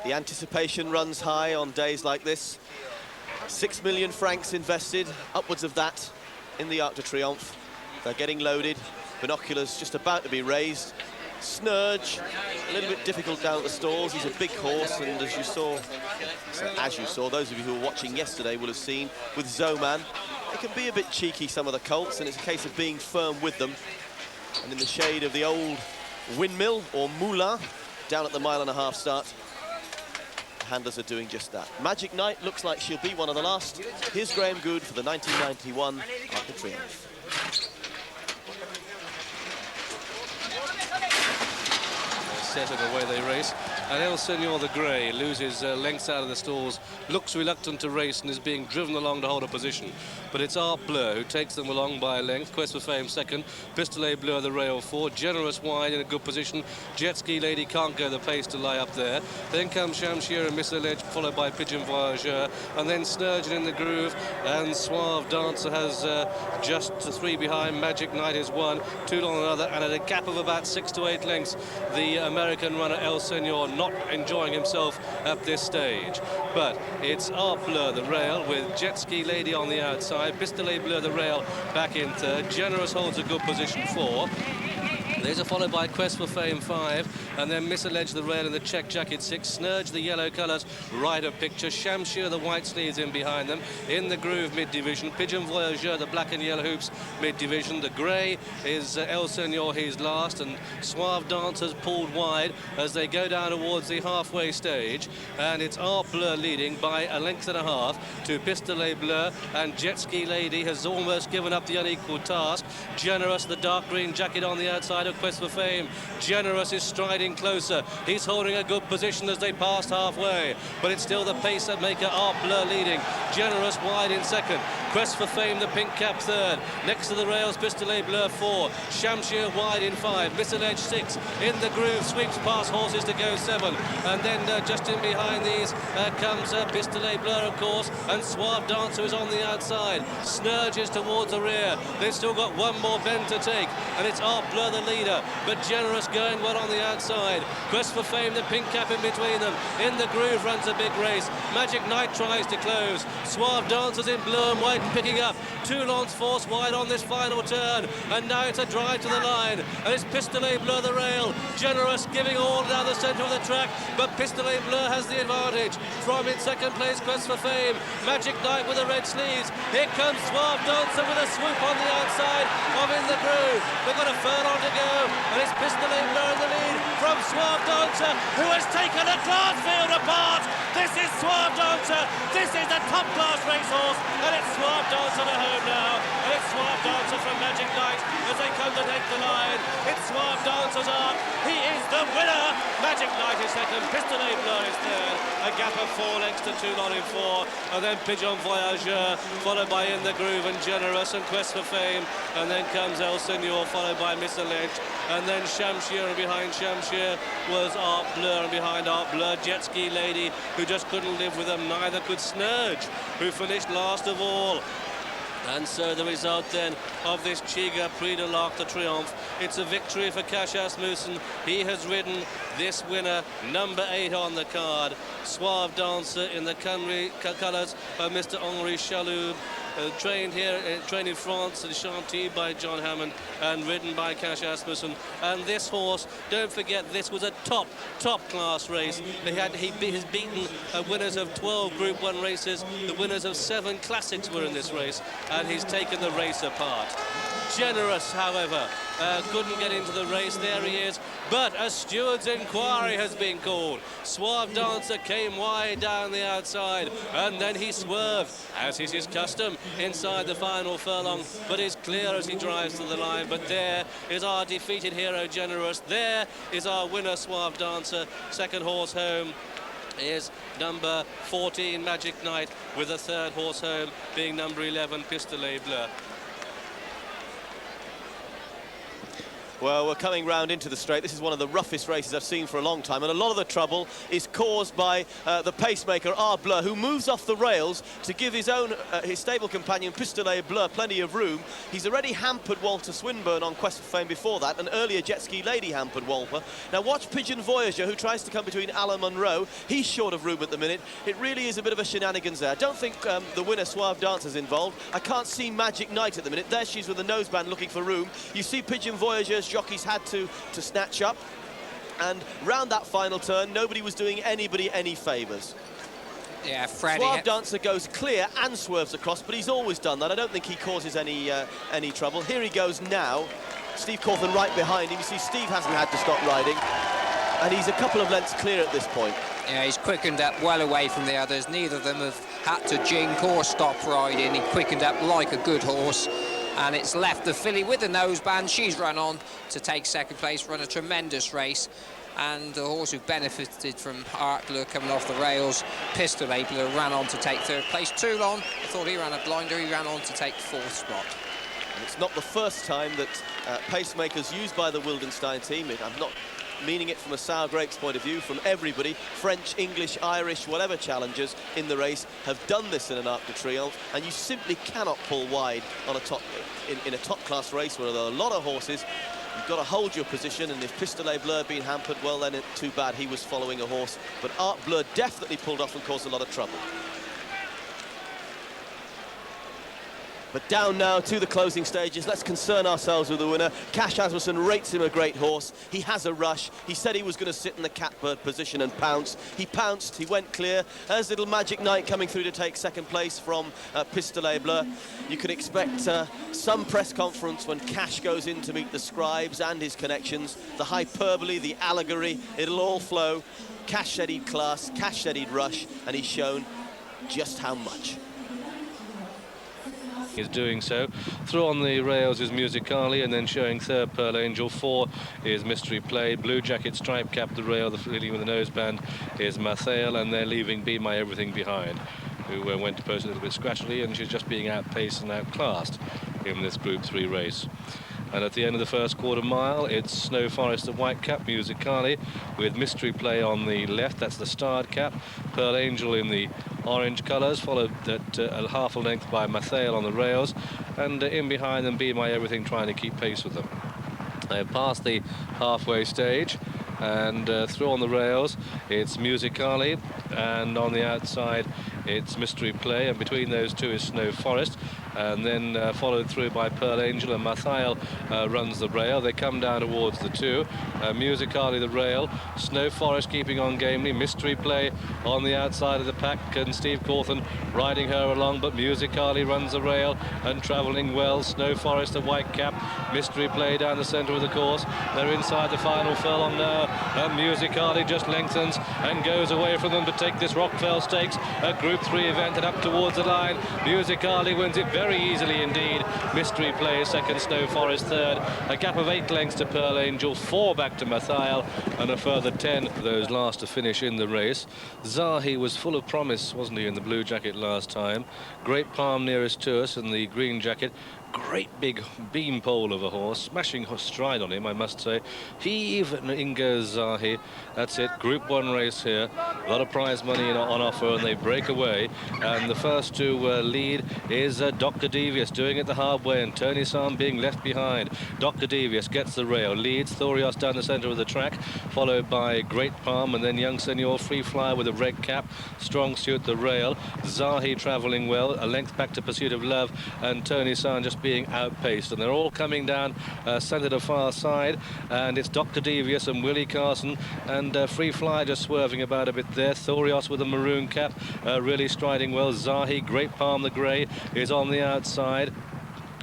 The anticipation runs high on days like this. 6 million francs invested, upwards of that, in the Arc de Triomphe. They're getting loaded, binoculars just about to be raised. Snurge, a little bit difficult down at the stalls. He's a big horse, and as you saw, those of you who were watching yesterday will have seen with Zoman, they can be a bit cheeky, some of the colts, and it's a case of being firm with them. And in the shade of the old windmill, or moulin, down at the 1.5 mile start, handlers are doing just that. Magic Knight looks like she'll be one of the last. Here's Graham Good for the 1991 Arc de Triomphe. Set and away they race. And El Senor the Grey loses lengths out of the stalls, looks reluctant to race and is being driven along to hold a position. But it's Art Bleu who takes them along by a length. Quest for Fame second, Pistolet Bleu the rail 4, Generous wide in a good position. Jet Ski Lady can't go the pace to lie up there. Then comes Shamshir and Miss Ledge, followed by Pigeon Voyageur, and then Snurgeon in the groove, and Suave Dancer has just 3 behind. Magic Knight is 1, 2 on another, and at a gap of about 6 to 8 lengths, the American runner El Senor not enjoying himself at this stage. But it's Art Bleu the rail with Jet Ski Lady on the outside, Pistolet Bleu the rail back in third. Generous holds a good position 4. These are followed by Quest for Fame 5, and then Miss Ledge the rail in the check jacket 6, Snurge the yellow colours right of picture, Shamshir the white sleeves in behind them, in the groove mid-division, Pigeon Voyageur the black and yellow hoops mid-division, the grey is El Senor, he's last, and Suave Dancers pulled wide as they go down towards the halfway stage, and it's Art Bleu leading by 1.5 lengths to Pistolet Bleu, and Jet Ski Lady has almost given up the unequal task. Generous, the dark green jacket on the outside of Quest for Fame. Generous is striding closer. He's holding a good position as they pass halfway, but it's still the pace that maker Art Bleu leading. Generous wide in second. Quest for Fame, the pink cap third. Next to the rails, Pistolet Bleu 4. Shamshir wide in 5. Miss Ledge 6. In the groove, sweeps past horses to go 7. And then just in behind these comes Pistolet Bleu, of course, and Suave Dancer is on the outside. Snurge is towards the rear. They've still got one more bend to take, and it's Art Bleu the leader, but Generous going well on the outside. Quest for Fame, the pink cap in between them. In the groove runs a big race. Magic Knight tries to close. Suave Dancers in blue and white picking up. Toulon's force wide on this final turn, and now it's a drive to the line, and it's Pistolet Bleu the rail. Generous giving all down the centre of the track, but Pistolet Bleu has the advantage. From in second place, Quest for Fame. Magic Knight with the red sleeves. Here comes Suave Dancer with a swoop on the outside of In the Groove. They've got a furlong to go, and it's Pistolet Bleu in the lead from Suave Dancer, who has taken a glass field apart. This is Suave Dancer. This is a top-class racehorse, and it's Suave Dancer to home now. And it's Suave Dancer from Magic Knight as they come to take the line. It's Suave Dancer's arc. He is the winner. Magic Knight is second. Pistolet Bleu is third. A gap of 4 lengths to Toulon in 4. And then Pigeon Voyageur, followed by In the Groove and Generous and Quest for Fame. And then comes El Senor, followed by Miss Ledge. And then Shamshir, and behind Shamshir was Art Bleu, and behind Art Bleu, Jet Ski Lady, who just couldn't live with them. Neither could Snurge, who finished last of all. And so the result then of this Chica Preda Lark the Triomphe, it's a victory for Cash Asmussen. He has ridden this winner, number 8 on the card, Suave Dancer in the colours of Mr. Henri Chaloub, trained in France in Chantilly by John Hammond and ridden by Cash Asmussen. And this horse, don't forget, this was a top class race. He has beaten winners of 12 Group 1 races. The winners of 7 classics were in this race, and he's taken the race apart. Generous, however, couldn't get into the race. There he is, but a steward's inquiry has been called. Suave Dancer came wide down the outside, and then he swerved, as is his custom, inside the final furlong, but is clear as he drives to the line. But there is our defeated hero, Generous. There is our winner, Suave Dancer. Second horse home is number 14, Magic Night, with a third horse home being number 11, Pistolet Bleu. Well, we're coming round into the straight. This is one of the roughest races I've seen for a long time, and a lot of the trouble is caused by the pacemaker, Bleu, who moves off the rails to give his stable companion, Pistolet Bleu, plenty of room. He's already hampered Walter Swinburne on Quest for Fame before that, and earlier Jet Ski Lady hampered Walper. Now watch Pigeon Voyager, who tries to come between Alan Munro. He's short of room at the minute. It really is a bit of a shenanigans there. I don't think the winner, Suave Dancer's involved. I can't see Magic Night at the minute. There she is with the noseband looking for room. You see Pigeon Voyager's jockeys had to snatch up, and round that final turn nobody was doing anybody any favours. Yeah, Freddie. Suave Dancer goes clear and swerves across, but he's always done that. I don't think he causes any trouble. Here he goes now. Steve Cawthon right behind him. You see Steve hasn't had to stop riding, and he's a couple of lengths clear at this point. Yeah, he's quickened up well away from the others. Neither of them have had to jink or stop riding. He quickened up like a good horse. And it's left the filly with the noseband. She's run on to take second place, run a tremendous race. And the horse who benefited from Art Bleu coming off the rails, Pistolet Bleu, ran on to take third place. Toulon, I thought he ran a blinder. He ran on to take fourth spot. And it's not the first time that pacemakers used by the Wildenstein team, I'm not meaning it from a sour grapes point of view, from everybody, French, English, Irish, whatever challengers in the race have done this in an Arc de Triomphe, and you simply cannot pull wide on a in a top-class race where there are a lot of horses. You've got to hold your position, and if Pistolet Bleu had been hampered, well, then too bad, he was following a horse. But Art Bleu definitely pulled off and caused a lot of trouble. But down now to the closing stages. Let's concern ourselves with the winner. Cash Asmussen rates him a great horse. He has a rush. He said he was going to sit in the catbird position and pounce. He pounced. He went clear. There's little Magic Night coming through to take second place from Pistolet Bleu. You can expect some press conference when Cash goes in to meet the scribes and his connections. The hyperbole, the allegory, it'll all flow. Cash said he'd class. Cash said he'd rush. And he's shown just how much. Is doing so. Through on the rails is Musicali, and then showing third Pearl Angel. 4 is Mystery Play. Blue Jacket, Stripe Cap, the rail, the filly with the noseband is Mathael, and they're leaving Be My Everything behind, who went to post a little bit scratchily, and she's just being outpaced and outclassed in this Group 3 race. And at the end of the first quarter mile, it's Snow Forest and White Cap, Musicali, with Mystery Play on the left. That's the starred cap. Pearl Angel in the orange colours, followed at a half a length by Mathael on the rails. And in behind them, Be My Everything, trying to keep pace with them. They've passed the halfway stage, and through on the rails, it's Musicali, and on the outside, it's Mystery Play, and between those two is Snow Forest. And then followed through by Pearl Angel, and Mathael runs the rail. They come down towards the two. Musicali the rail, Snow Forest keeping on gamely, Mystery Play on the outside of the pack, and Steve Cawthon riding her along, but Musicali runs the rail and travelling well. Snow Forest, the White Cap, Mystery Play down the centre of the course. They're inside the final furlong now, and Musicali just lengthens and goes away from them to take this Rockfell Stakes, a Group 3 event, and up towards the line. Musicali wins it very easily indeed. Mystery Play second, Snow Forest third. A gap of 8 lengths to Pearl Angel, 4 back to Mathael, and a further 10 for those last to finish in the race. Zahi was full of promise, wasn't he, in the blue jacket last time. Great Palm nearest to us in the green jacket great big beanpole of a horse, smashing stride on him, I must say. Heave and in goes Zahi. That's it, Group 1 race here. A lot of prize money on offer, and they break away. And the first to lead is Dr. Devious, doing it the hard way, and Tony Sam being left behind. Dr. Devious gets the rail, leads Thorios down the centre of the track, followed by Great Palm, and then Young Senor Free Flyer with a red cap. Strong Suit the rail. Zahi travelling well, a length back to Pursuit of Love, and Tony San just being outpaced. And they're all coming down centre to far side, and it's Dr. Devious and Willie Carson, and Free Flyer just swerving about a bit there. Thorios with a maroon cap, really striding well. Zahi, Great Palm the grey, is on the outside.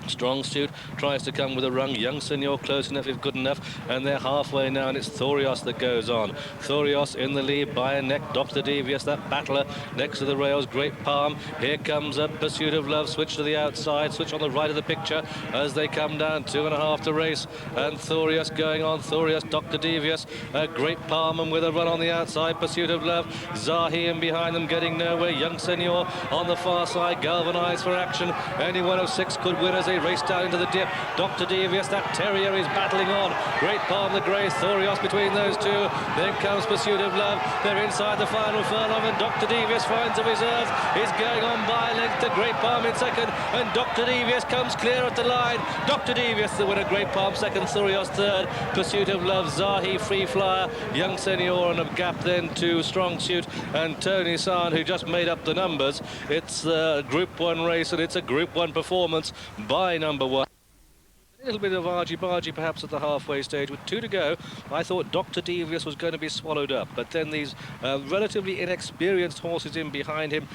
Strong Suit tries to come with a rung. Young Senor close enough if good enough, and they're halfway now, and it's Thorios that goes on. Thorios in the lead by a neck. Dr. Devious, that battler next to the rails. Great Palm. Here comes a Pursuit of Love. Switch to the outside, switch on the right of the picture as they come down. 2.5 to race, and Thorios going on. Thorios, Dr. Devious, Great Palm, and with a run on the outside. Pursuit of Love. Zahi in behind them, getting nowhere. Young Senor on the far side, galvanised for action. Any one of 6 could win as they race down into the dip. Dr. Devious, that terrier, is battling on. Great Palm the grey, Thorios between those two. Then comes Pursuit of Love. They're inside the final furlong, and Dr. Devious finds a reserve. Is going on by a length to Great Palm in second, and Dr. Devious comes clear at the line. Dr. Devious the winner, Great Palm second, Thorios third. Pursuit of Love, Zahi, Free Flyer, Young Senor, and a gap then to Strong Suit and Tony San, who just made up the numbers. It's a Group 1 race, and it's a Group 1 performance by number 1. A little bit of argy-bargy perhaps at the halfway stage. With 2 to go, I thought Dr. Devious was going to be swallowed up, but then these relatively inexperienced horses in behind him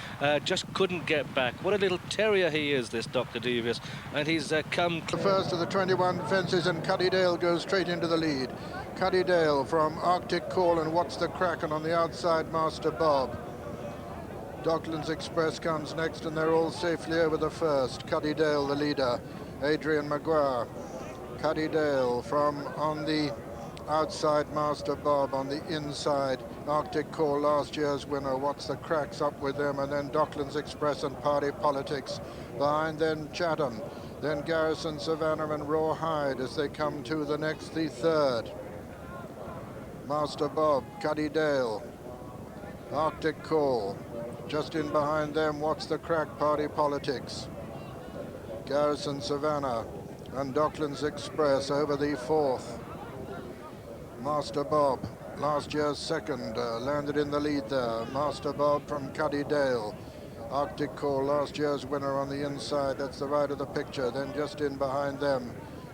just couldn't get back. What a little terrier he is, this Dr. Devious, and he's come... The first of the 21 fences, and Cuddydale goes straight into the lead. Cuddydale from Arctic Call and What's the Kraken on the outside, Master Bob. Docklands Express comes next, and they're all safely over the first. Cuddydale the leader. Adrian Maguire. Cuddydale from on the outside, Master Bob. On the inside, Arctic Call, last year's winner. What's the Cracks up with them, and then Docklands Express and Party Politics. Behind then Chatham, then Garrison Savannah and Rawhide as they come to the next, the third. Master Bob, Cuddydale, Arctic Call. Just in behind them, What's the Crack, Party Politics. Garrison Savannah and Docklands Express over the fourth. Master Bob, last year's second, landed in the lead there. Master Bob from Cuddydale. Arctic Call, last year's winner on the inside. That's the right of the picture. Then just in behind them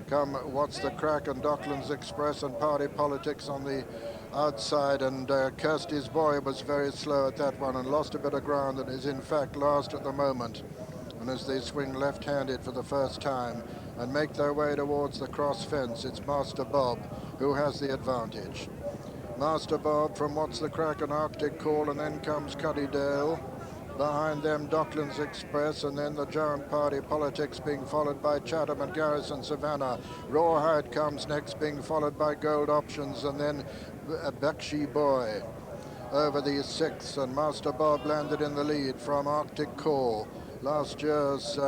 come What's the Crack and Docklands Express and Party Politics on the outside, and Kirsty's Boy was very slow at that one and lost a bit of ground and is in fact last at the moment. And as they swing left-handed for the first time and make their way towards the cross fence, it's Master Bob who has the advantage. Master Bob from What's the Crack and Arctic Call, and then comes Cuddydale. Behind them, Docklands Express, and then the Giant Party Politics being followed by Chatham and Garrison Savannah. Rawhide comes next, being followed by Gold Options, and then Bakshi Boy over the sixth, and Master Bob landed in the lead from Arctic Call. Last year's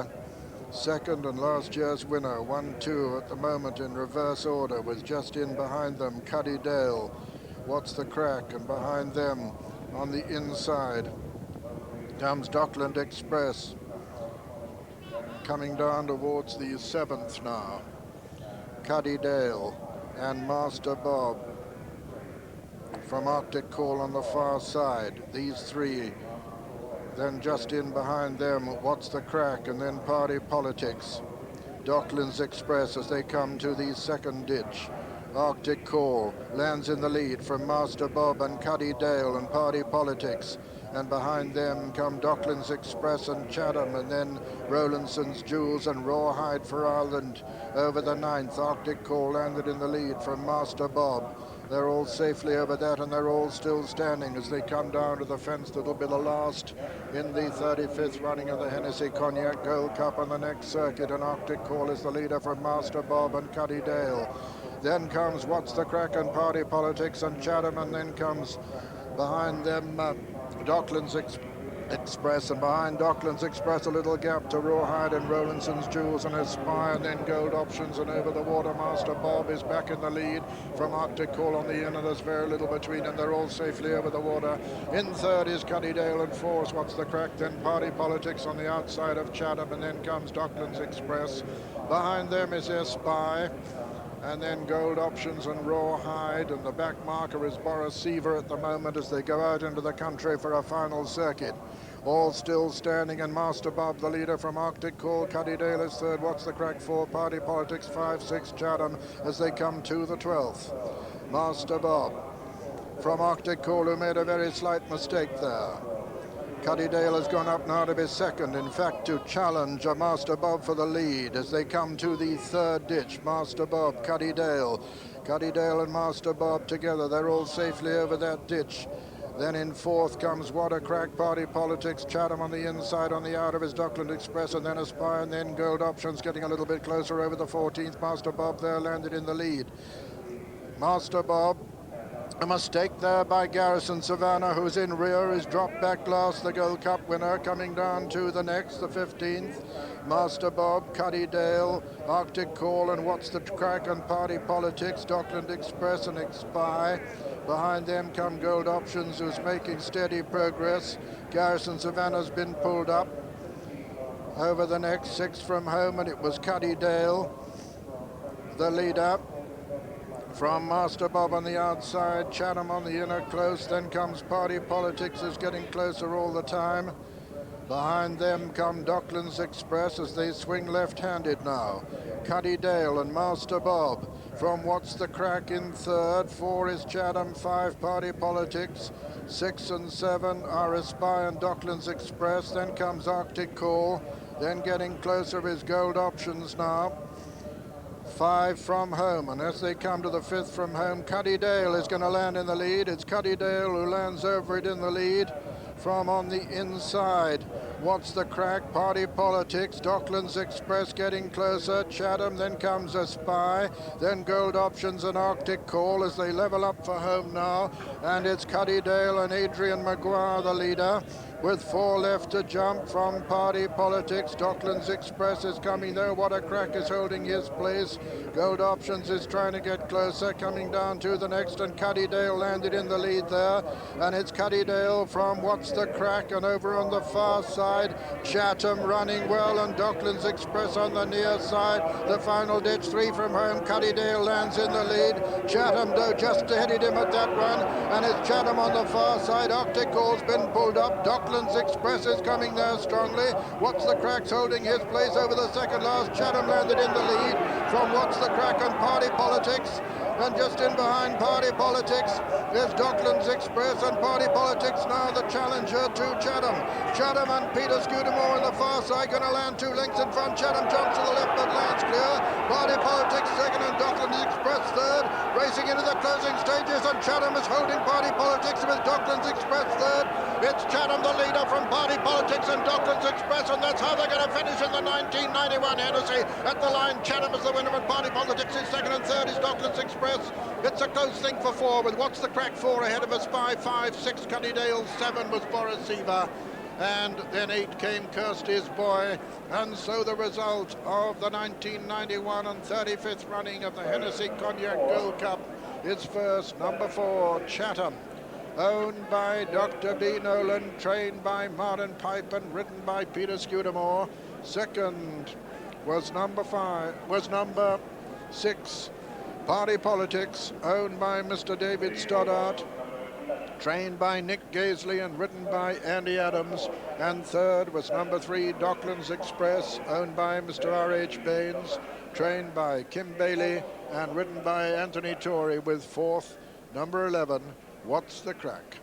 second and last year's winner. 1-2 at the moment in reverse order, with just in behind them Cuddydale. What's the Crack? And behind them on the inside comes Dockland Express, coming down towards the seventh now. Cuddydale and Master Bob from Arctic Call on the far side. These three. Then just in behind them, What's the Crack? And then Party Politics. Docklands Express as they come to the second ditch. Arctic Call lands in the lead from Master Bob and Cuddydale and Party Politics. And behind them come Docklands Express and Chatham, and then Rowlandson's Jewels and Rawhide for Ireland over the ninth. Arctic Call landed in the lead from Master Bob. They're all safely over that, and they're all still standing as they come down to the fence that'll be the last in the 35th running of the Hennessy Cognac Gold Cup on the next circuit. And Arctic Call is the leader from Master Bob and Cuddydale. Then comes What's the Crack and Party Politics and Chatham, and then comes behind them Docklands Express, and behind Docklands Express a little gap to Rawhide and Rowlandson's Jewels and Aspire, and then Gold Options, and over the water Master Bob is back in the lead from Arctic Call on the in, and there's very little between, and they're all safely over the water. In third is Cuddydale, and fourth What's the Crack, then Party Politics on the outside of Chatham, and then comes Docklands Express. Behind them is Aspire, and then Gold Options and Rawhide, and the back marker is Boris Seaver at the moment as they go out into the country for a final circuit. All still standing, and Master Bob the leader from Arctic Call. Cuddydale is third, What's the Crack 4, Party Politics 5, 6 Chatham as they come to the 12th. Master Bob from Arctic Call, who made a very slight mistake there. Cuddydale has gone up now to be second, in fact to challenge Master Bob for the lead as they come to the third ditch. Master Bob, Cuddydale and Master Bob together, they're all safely over that ditch. Then in fourth comes What a Crack, Party Politics, Chatham on the inside, on the outer is Dockland Express, and then Aspire, and then Gold Options getting a little bit closer over the 14th. Master Bob there landed in the lead. Master Bob, a mistake there by Garrison Savannah, who's in rear, is dropped back last, the Gold Cup winner, coming down to the next, the 15th. Master Bob, Cuddydale, Arctic Call, and What's the Crack, and Party Politics, Dockland Express and Expire. Behind them come Gold Options, who's making steady progress. Garrison Savannah's been pulled up over the next, sixth from home, and it was Cuddydale, the leader. From Master Bob on the outside, Chatham on the inner close, then comes Party Politics, who's getting closer all the time. Behind them come Docklands Express as they swing left-handed now. Cuddydale and Master Bob. From What's the Crack in third, 4 is Chatham, 5 Party Politics, 6 and 7 are Aspire and Docklands Express, then comes Arctic Call, then getting closer is Gold Options now. 5 from home, and as they come to the 5th from home, Cuddydale is going to land in the lead. It's Cuddydale who lands over it in the lead. From on the inside, What's the Crack, Party Politics, Docklands Express getting closer, Chatham, then comes Aspire, then Gold Options and Arctic Call as they level up for home now, and it's Cuddydale and Adrian Maguire the leader, with 4 left to jump from Party Politics. Docklands Express is coming there. What a Crack is holding his place. Gold Options is trying to get closer, coming down to the next, and Cuddydale landed in the lead there, and it's Cuddydale from What's the Crack, and over on the far side, Chatham running well, and Docklands Express on the near side. The final ditch, 3 from home. Cuddydale lands in the lead. Chatham, though, just headed him at that run, and it's Chatham on the far side. Arctic Call's been pulled up. Docklands Express is coming there strongly. What's the Crack's holding his place over the second last. Chatham landed in the lead from What's the Crack and Party Politics. And just in behind Party Politics is Docklands Express, and Party Politics now the challenger to Chatham. Chatham and Peter Scudamore on the far side going to land 2 lengths in front. Chatham jumps to the left but lands clear. Party Politics second and Docklands Express third. Racing into the closing stages, and Chatham is holding Party Politics with Docklands Express third. It's Chatham the leader from Party Politics and Docklands Express, and that's how they're going to finish in the 1991 Hennessy. At the line, Chatham is the winner, and Party Politics is second, and third is Docklands Express. It's a close thing for 4, with What's the Crack 4 ahead of us by 5, 6 Cuddydale, 7 was Boris Seaver, and then 8 came Kirsty's Boy. And so the result of the 1991 and 35th running of the Hennessy Cognac Gold Cup is first, number 4, Chatham, owned by Dr. B. Nolan, trained by Martin Pipe and ridden by Peter Scudamore. Second was number 6, Party Politics, owned by Mr. David Stoddart, trained by Nick Gaisley and ridden by Andy Adams. And third was number 3, Docklands Express, owned by Mr. R.H. Baines, trained by Kim Bailey and ridden by Anthony Torrey, with fourth, number 11, What's the Crack.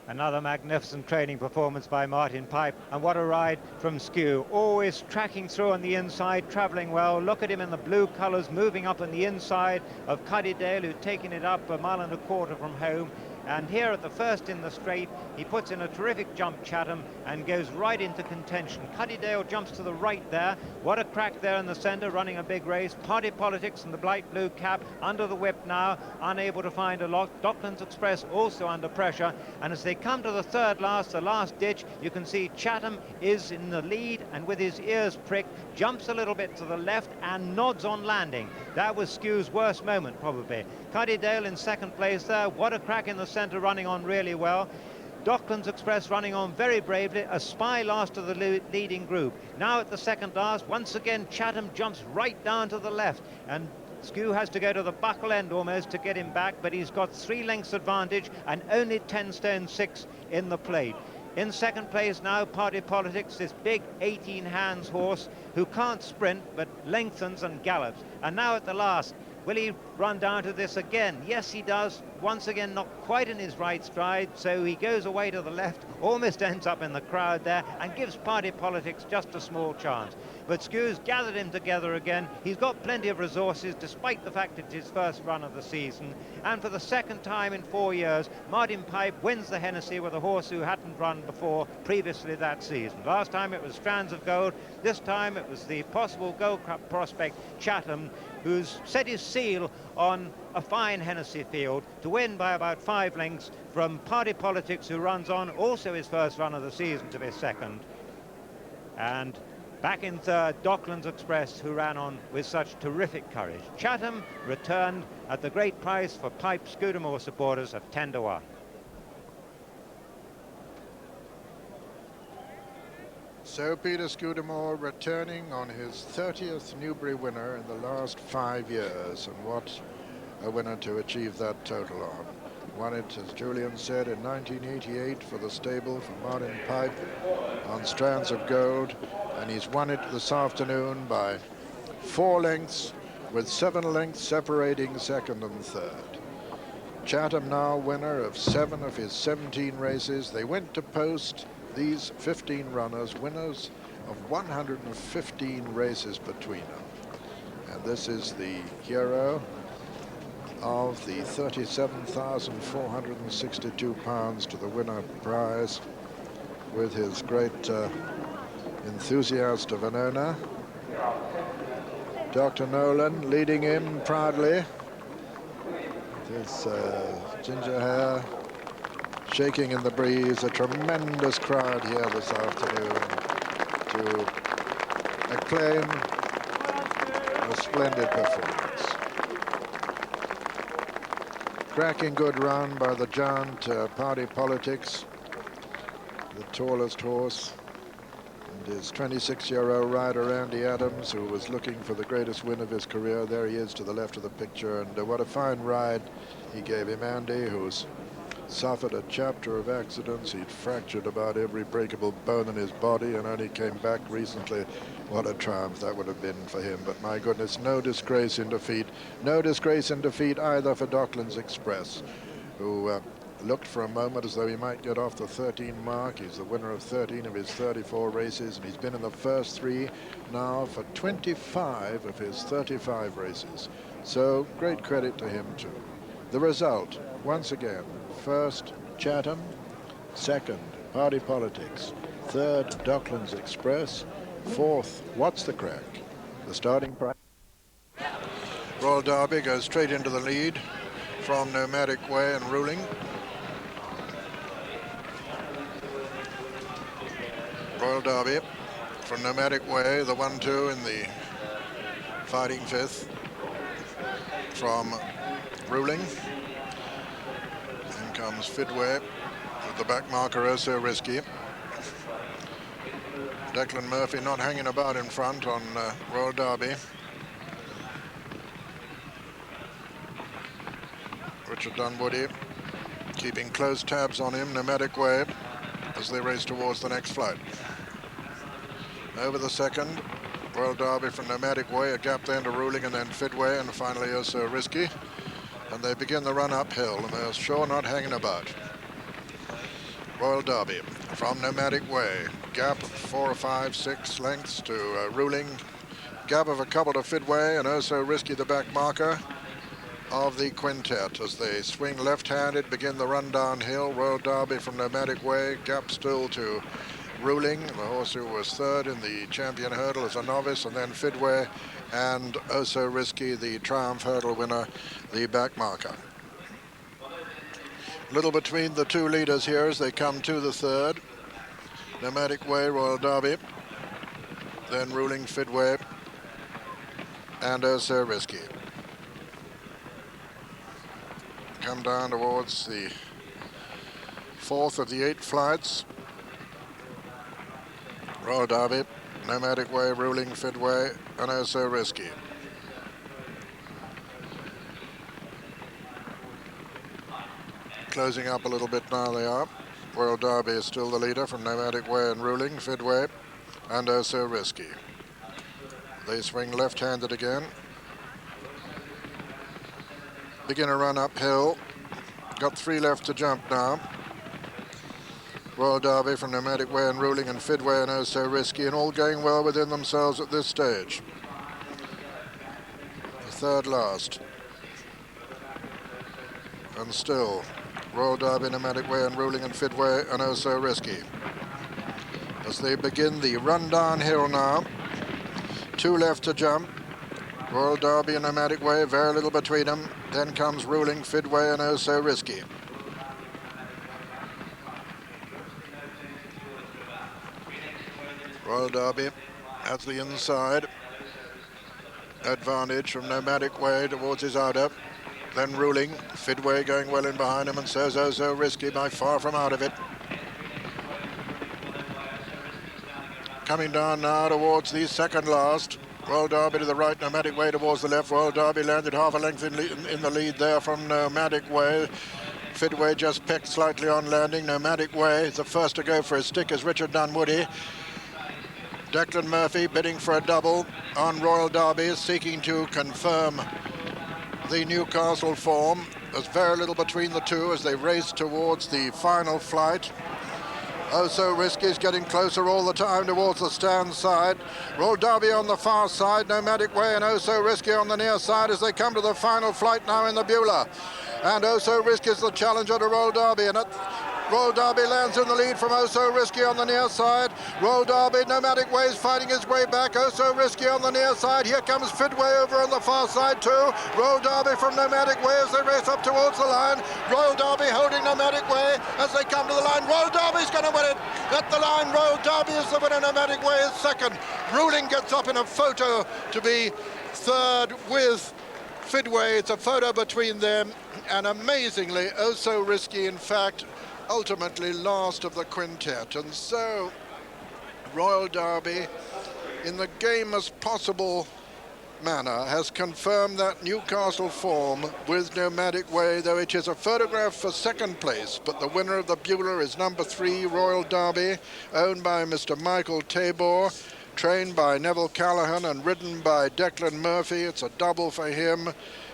Another magnificent training performance by Martin Pipe, and what a ride from Skew. Always tracking through on the inside, travelling well. Look at him in the blue colours, moving up on the inside of Cuddydale, who'd taken it up 1.25 miles from home. And here at the first in the straight, he puts in a terrific jump, Chatham, and goes right into contention. Cuddydale jumps to the right there. What a crack there in the centre, running a big race. Party Politics and the light blue cap under the whip now, unable to find a lock. Docklands Express also under pressure. And as they come to the third last, the last ditch, you can see Chatham is in the lead and with his ears pricked, jumps a little bit to the left and nods on landing. That was Skew's worst moment, probably. Cuddydale in second place there. What a crack in the centre, running on really well. Docklands Express running on very bravely. A Spy last of the leading group. Now at the second last, once again Chatham jumps right down to the left, and Skew has to go to the buckle end almost to get him back, but he's got 3 lengths advantage and only 10 stone 6 in the plate. In second place now, Party Politics, this big 18 hands horse who can't sprint but lengthens and gallops. And now at the last, will he run down to this again? Yes, he does. Once again, not quite in his right stride, so he goes away to the left, almost ends up in the crowd there, and gives Party Politics just a small chance. But Skew's gathered him together again. He's got plenty of resources, despite the fact it's his first run of the season. And for the second time in 4 years, Martin Pipe wins the Hennessy with a horse who hadn't run before previously that season. Last time it was Strands of Gold. This time it was the possible Gold Cup prospect Chatham, who's set his seal on a fine Hennessy field to win by about 5 lengths from Party Politics, who runs on, also his first run of the season, to be second. And back in third, Docklands Express, who ran on with such terrific courage. Chatham returned at the great price for Pipe Scudamore supporters of 10 to 1. So Peter Scudamore returning on his 30th Newbury winner in the last 5 years, and what a winner to achieve that total on. Won it, as Julian said, in 1988 for the stable for Martin Pipe on Strands of Gold, and he's won it this afternoon by 4 lengths, with 7 lengths separating second and third. Chatham now winner of 7 of his 17 races. They went to post, these 15 runners, winners of 115 races between them. And this is the hero of the £37,462 to the winner prize, with his great enthusiast of an owner. Dr. Nolan leading him proudly. This ginger hair shaking in the breeze. A tremendous crowd here this afternoon to acclaim a splendid performance. Cracking good run by the giant Party Politics, the tallest horse, and his 26-year-old rider Andy Adams, who was looking for the greatest win of his career. There he is to the left of the picture, and what a fine ride he gave him. Andy, who's suffered a chapter of accidents. He'd fractured about every breakable bone in his body and only came back recently. What a triumph that would have been for him. But my goodness, no disgrace in defeat. No disgrace in defeat either for Docklands Express, who looked for a moment as though he might get off the 13 mark. He's the winner of 13 of his 34 races, and he's been in the first 3 now for 25 of his 35 races. So great credit to him too. The result, once again, first Chatham, second Party Politics, third Docklands Express, fourth What's the Crack. The starting price. Royal Derby goes straight into the lead from Nomadic Way and Ruling. Royal Derby from Nomadic Way, the 1-2 in the fighting fifth from Ruling. In comes Fidway with the back marker, Oh So Risky. Declan Murphy not hanging about in front on Royal Derby. Richard Dunwoody keeping close tabs on him, Nomadic Way, as they race towards the next flight. Over the second, Royal Derby from Nomadic Way, a gap then to Ruling, and then Fidway, and finally Oh So Risky. And they begin the run uphill, and they're sure not hanging about. Royal Derby from Nomadic Way, gap 4 or 5, 6 lengths to Ruling, gap of a couple to Fidway, and Oh So Risky the back marker. of the quintet as they swing left-handed, begin the run downhill. Royal Derby from Nomadic Way, gap still to Ruling, the horse who was third in the champion hurdle as a novice, and then Fidway and Oh So Risky, the Triumph hurdle winner, the back marker. Little between the two leaders here as they come to the third. Nomadic Way, Royal Derby, then Ruling, Fidway, and Oh So Risky. Come down towards the fourth of the 8 flights. Royal Derby, Nomadic Way, Ruling, Fidway, and Oh So Risky. Closing up a little bit now they are. Royal Derby is still the leader from Nomadic Way and Ruling, Fidway, and Oh So Risky. They swing left-handed again. Begin a run uphill. Got 3 left to jump now. Royal Derby from Nomadic Way and Ruling and Fidway and Oh So Risky, and all going well within themselves at this stage. The third last. And still, Royal Derby, Nomadic Way and Ruling and Fidway and Oh So Risky. As they begin the run downhill now. 2 left to jump. Royal Derby and Nomadic Way, very little between them. Then comes Ruling, Fidway and Oh So Risky. Royal Derby has the inside advantage from Nomadic Way towards his outer. Then Ruling, Fidway going well in behind him, and so's Oh So Risky, by far from out of it. Coming down now towards the second last. Royal Derby to the right, Nomadic Way towards the left. Royal Derby landed half a length in the lead there from Nomadic Way. Fidway just pecked slightly on landing. Nomadic Way, the first to go for his stick is Richard Dunwoody. Declan Murphy bidding for a double on Royal Derby, seeking to confirm the Newcastle form. There's very little between the two as they race towards the final flight. Oh So Risky is getting closer all the time towards the stand side. Royal Derby on the far side, Nomadic Way and Oh So Risky on the near side as they come to the final flight now in the Beulah. And Oh So Risky is the challenger to Royal Derby, and Royal Derby lands in the lead from Oh So Risky on the near side. Royal Derby, Nomadic Way is fighting his way back. Oh So Risky on the near side. Here comes Fidway over on the far side too. Royal Derby from Nomadic Way as they race up towards the line. Royal Derby holding Nomadic Way as they come to the line. Royal Derby's going to win it. At the line, Royal Derby is the winner. Nomadic Way is second. Ruling gets up in a photo to be third with Fidway. It's a photo between them, and amazingly, Oh So Risky, in fact, ultimately last of the quintet. And so Royal Derby, in the gamest possible manner, has confirmed that Newcastle form with Nomadic Way, though it is a photograph for second place. But the winner of the Beulah is number 3, Royal Derby, owned by Mr. Michael Tabor, trained by Neville Callaghan and ridden by Declan Murphy. It's a double for him,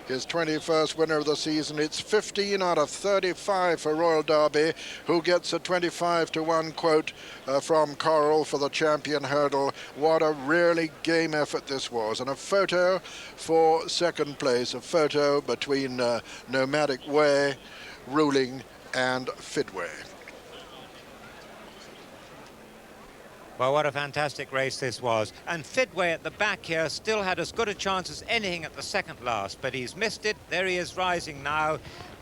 his 21st winner of the season. It's 15 out of 35 for Royal Derby, who gets a 25-1 quote from Coral for the champion hurdle. What a really game effort this was. And a photo for second place, a photo between Nomadic Way, Ruling and Fidway. Well, what a fantastic race this was. And Fidway at the back here still had as good a chance as anything at the second last, but he's missed it. There he is rising now.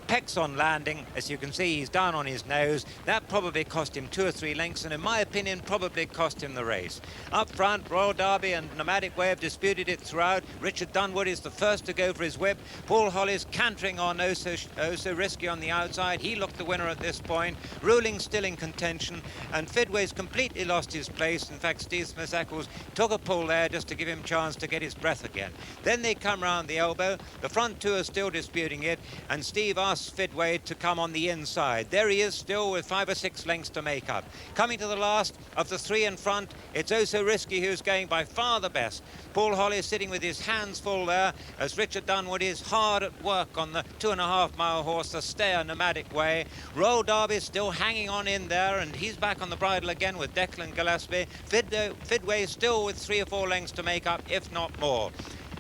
Pecks on landing. As you can see, he's down on his nose. That probably cost him 2 or 3 lengths, and in my opinion, probably cost him the race. Up front, Royal Derby and Nomadic Way have disputed it throughout. Richard Dunwoody is the first to go for his whip. Paul Holly's cantering on Oh So Risky on the outside. He looked the winner at this point. Ruling still in contention, and Fidway's completely lost his place. In fact, Steve Smith-Eccles took a pull there just to give him a chance to get his breath again. Then they come round the elbow. The front two are still disputing it, and Steve asked Fidway to come on the inside. There he is still with 5 or 6 lengths to make up. Coming to the last of the 3 in front, it's Oh So Risky who's going by far the best. Paul Holly is sitting with his hands full there as Richard Dunwoody is hard at work on the 2.5-mile horse, the Stair Nomadic Way. Royal Derby still hanging on in there, and he's back on the bridle again with Declan Gillespie. Fidway still with 3 or 4 lengths to make up, if not more.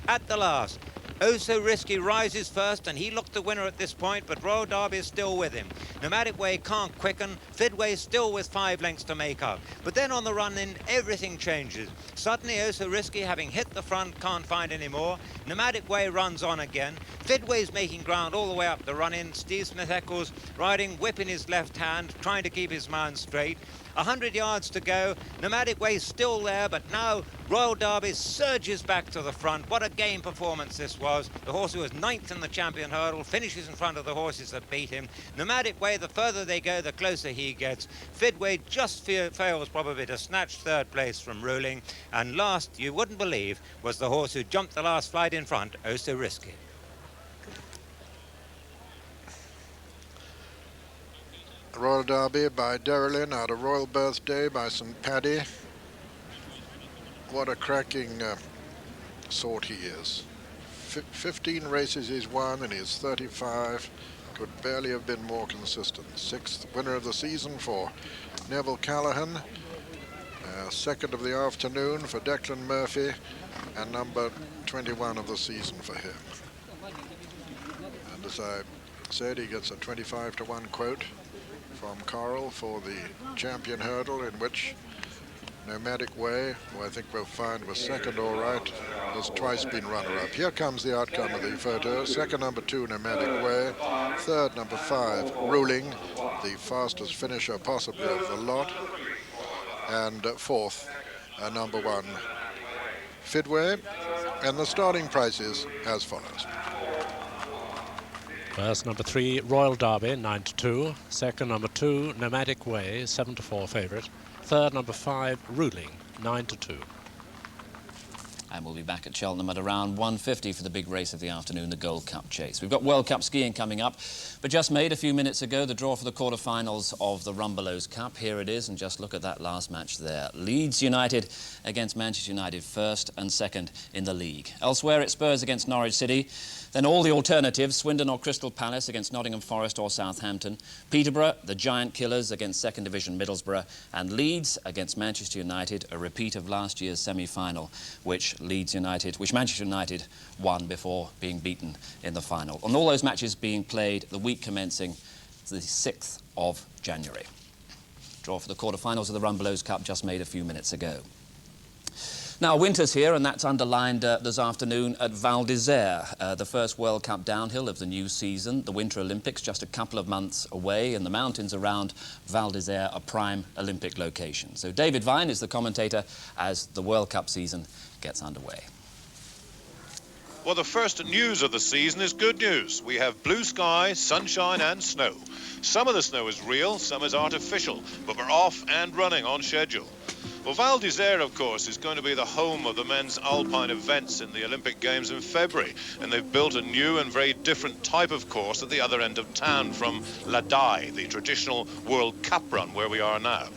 At the last, Oh So Risky rises first, and he looked the winner at this point, but Royal Derby is still with him. Nomadic Way can't quicken. Fidway still with 5 lengths to make up. But then on the run-in, everything changes. Suddenly, Oh So Risky, having hit the front, can't find any more. Nomadic Way runs on again. Fidway's making ground all the way up the run-in. Steve Smith-Eccles riding, whip in his left hand, trying to keep his mount straight. 100 yards to go. Nomadic Way still there, but now Royal Derby surges back to the front. What a game performance this was. The horse who was 9th in the champion hurdle finishes in front of the horses that beat him. Nomadic Way, the further they go, the closer he gets. Fidway just fails probably to snatch 3rd place from Ruling. And last, you wouldn't believe, was the horse who jumped the last flight in front, Oh So Risky. Royal Derby by Derrylin out of Royal Birthday by St Paddy. What a cracking sort he is. 15 races he's won and he's 35. Could barely have been more consistent. 6th winner of the season for Neville Callaghan. 2nd of the afternoon for Declan Murphy, and number 21 of the season for him. And as I said, he gets a 25-to-1 quote from Coral for the champion hurdle, in which Nomadic Way, who I think we'll find was 2nd all right, has twice been runner-up. Here comes the outcome of the photo. 2nd, number 2, Nomadic Way. 3rd, number 5, Ruling, the fastest finisher possibly of the lot. And 4th, number 1, Fidway. And the starting price is as follows. First, number 3, Royal Derby, 9-2. Second, number 2, Nomadic Way, 7-4 favourite. Third, number 5, Ruling, 9-2. And we'll be back at Cheltenham at around 1:50 for the big race of the afternoon, the Gold Cup Chase. We've got World Cup skiing coming up, but just made a few minutes ago the draw for the quarter-finals of the Rumbelows Cup. Here it is, and just look at that last match there. Leeds United against Manchester United, 1st and 2nd in the league. Elsewhere, it's Spurs against Norwich City. Then all the alternatives, Swindon or Crystal Palace against Nottingham Forest or Southampton. Peterborough, the Giant Killers against 2nd Division Middlesbrough. And Leeds against Manchester United, a repeat of last year's semi-final, which Manchester United won before being beaten in the final. And all those matches being played the week commencing the 6th of January. Draw for the quarter-finals of the Rumbelows Cup just made a few minutes ago. Now, winter's here, and that's underlined this afternoon at Val d'Isère, the first World Cup downhill of the new season. The Winter Olympics just a couple of months away, and the mountains around Val d'Isère are prime Olympic location. So David Vine is the commentator as the World Cup season gets underway. Well, the first news of the season is good news. We have blue sky, sunshine and snow. Some of the snow is real, some is artificial, but we're off and running on schedule. Well, Val d'Isère, of course, is going to be the home of the men's alpine events in the Olympic Games in February, and they've built a new and very different type of course at the other end of town from Ladbroke, the traditional World Cup run where we are now.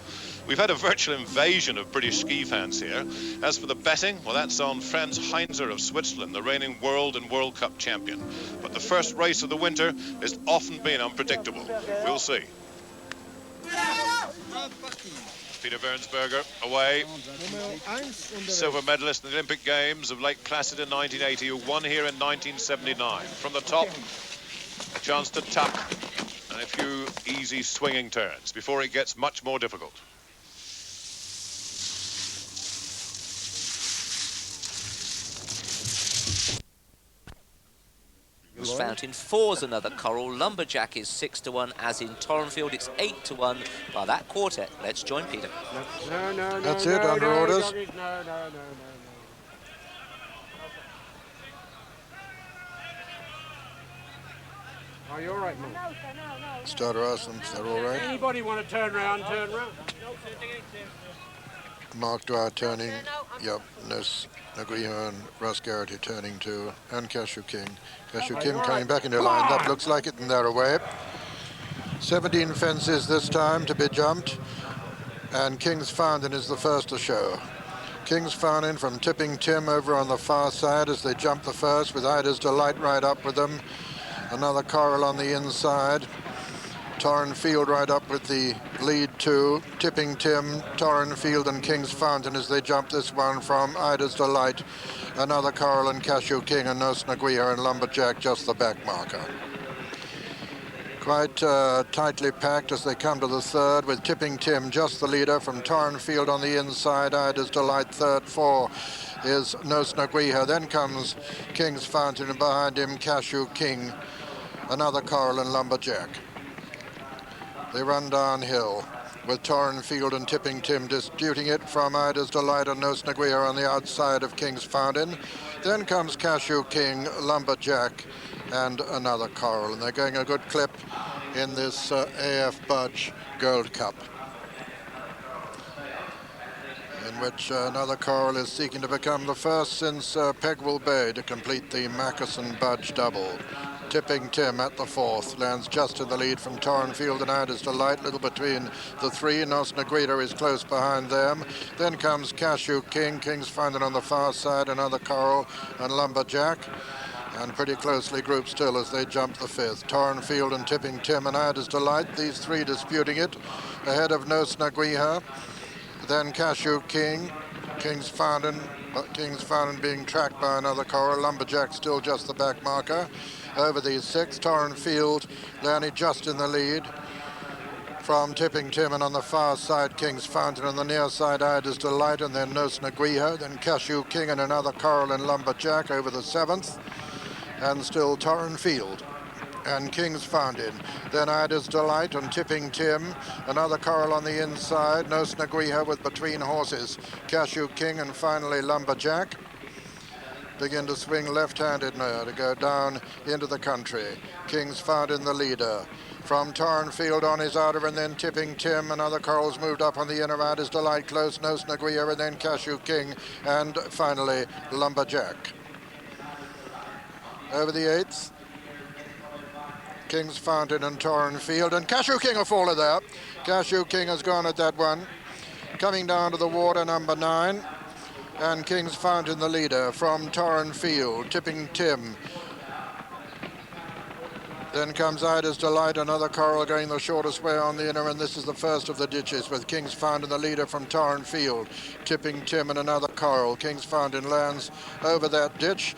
We've had a virtual invasion of British ski fans here. As for the betting, well, that's on Franz Heinzer of Switzerland, the reigning World and World Cup champion. But the first race of the winter has often been unpredictable. We'll see. Peter Bernsberger away. Silver medalist in the Olympic Games of Lake Placid in 1980, who won here in 1979. From the top, a chance to tuck and a few easy swinging turns before it gets much more difficult. Fountain 4's another Coral. Lumberjack is 6-1, as in Torrenfield it's 8-1 by that quartet. Let's join Peter. No, that's it, under orders. No. Are you all right, Mum? Starter asked them if they're all right. Anybody want to turn round, turn round. Mark Dwyer turning, yep, Ness Nagriho and Russ Garrity turning too, and Cashew King. Cashew King coming back into line, that looks like it, and they're away. 17 fences this time to be jumped, and King's Fountain is the first to show. King's Fountain from Tipping Tim over on the far side as they jump the first, with Ida's Delight right up with them. Another Coral on the inside. Torrenfield right up with the lead two. Tipping Tim, Torrenfield and King's Fountain as they jump this one from Ida's Delight. Another Coral and Cashew King and No Snaguia and Lumberjack just the back marker. Quite tightly packed as they come to the third with Tipping Tim just the leader from Torrenfield on the inside. Ida's Delight third, four is No Snaguia. Then comes King's Fountain and behind him Cashew King, another Coral and Lumberjack. They run downhill with Torrenfield and Tipping Tim disputing it from Ida's Delight and No Snaguia on the outside of King's Fountain. Then comes Cashew King, Lumberjack, and another Coral. And they're going a good clip in this AF Budge Gold Cup, in which another Coral is seeking to become the first since Pegwell Bay to complete the Mackerson-Budge double. Tipping Tim at the fourth, lands just in the lead from Torrenfield and Ida's Delight, little between the three. No Snaguia is close behind them. Then comes Cashew King, King's Fountain on the far side, another Coral and Lumberjack, and pretty closely grouped still as they jump the fifth. Torrenfield and Tipping Tim and Ida's Delight, these three disputing it, ahead of No Snaguia. Then Cashew King, King's Fountain being tracked by another Coral. Lumberjack still just the back marker. Over these six, Torrenfield, Lanny just in the lead from Tipping Tim, and on the far side King's Fountain, on the near side Ida's Delight, and then No Snaguia, then Cashew King and another Coral and Lumberjack over the seventh, and still Torrenfield and King's Fountain. Then Ida's Delight and Tipping Tim, another Coral on the inside, No Snaguia with between horses, Cashew King, and finally Lumberjack. Begin to swing left-handed now to go down into the country. King's Fountain the leader. From Torrenfield on his outer, and then Tipping Tim, and other Corals moved up on the inner. Ida's Delight close, No Snaguia, and then Cashew King, and finally Lumberjack. Over the eighth, King's Fountain and Torrenfield, and Cashew King will fall there. Cashew King has gone at that one. Coming down to the water, number 9. And King's Fountain the leader from Torrenfield, Tipping Tim. Then comes Ida's Delight, another Coral going the shortest way on the inner, and this is the first of the ditches with King's Fountain the leader from Torrenfield, Tipping Tim and another Coral. King's Fountain lands over that ditch.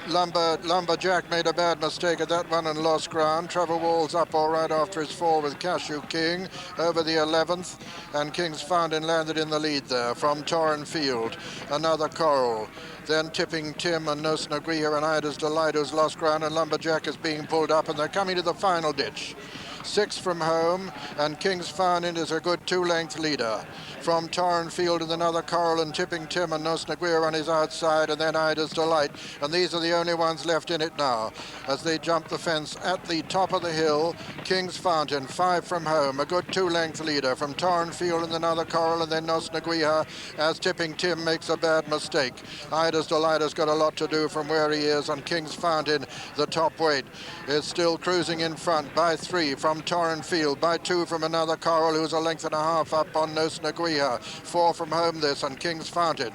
Lumberjack made a bad mistake at that one and lost ground. Trevor Wall's up all right after his fall with Cashew King over the 11th, and King's Fountain landed in the lead there from Torrenfield, another Coral. Then Tipping Tim and No Snaguia and Ida's Delight, who's lost ground, and Lumberjack is being pulled up, and they're coming to the final ditch. 6 from home, and King's Fountain is a good 2-length leader. From Torrenfield and another Coral, and Tipping Tim and No Snaguia on his outside, and then Ida's Delight. And these are the only ones left in it now as they jump the fence at the top of the hill. King's Fountain, 5 from home, a good 2-length leader from Torrenfield and another Coral, and then No Snaguia as Tipping Tim makes a bad mistake. Ida's Delight has got a lot to do from where he is, and King's Fountain, the top weight, is still cruising in front by 3 from Torrenfield, by 2 from another Coral, who's a length and a half up on No Snaguia. 4 from home this, and King's Fountain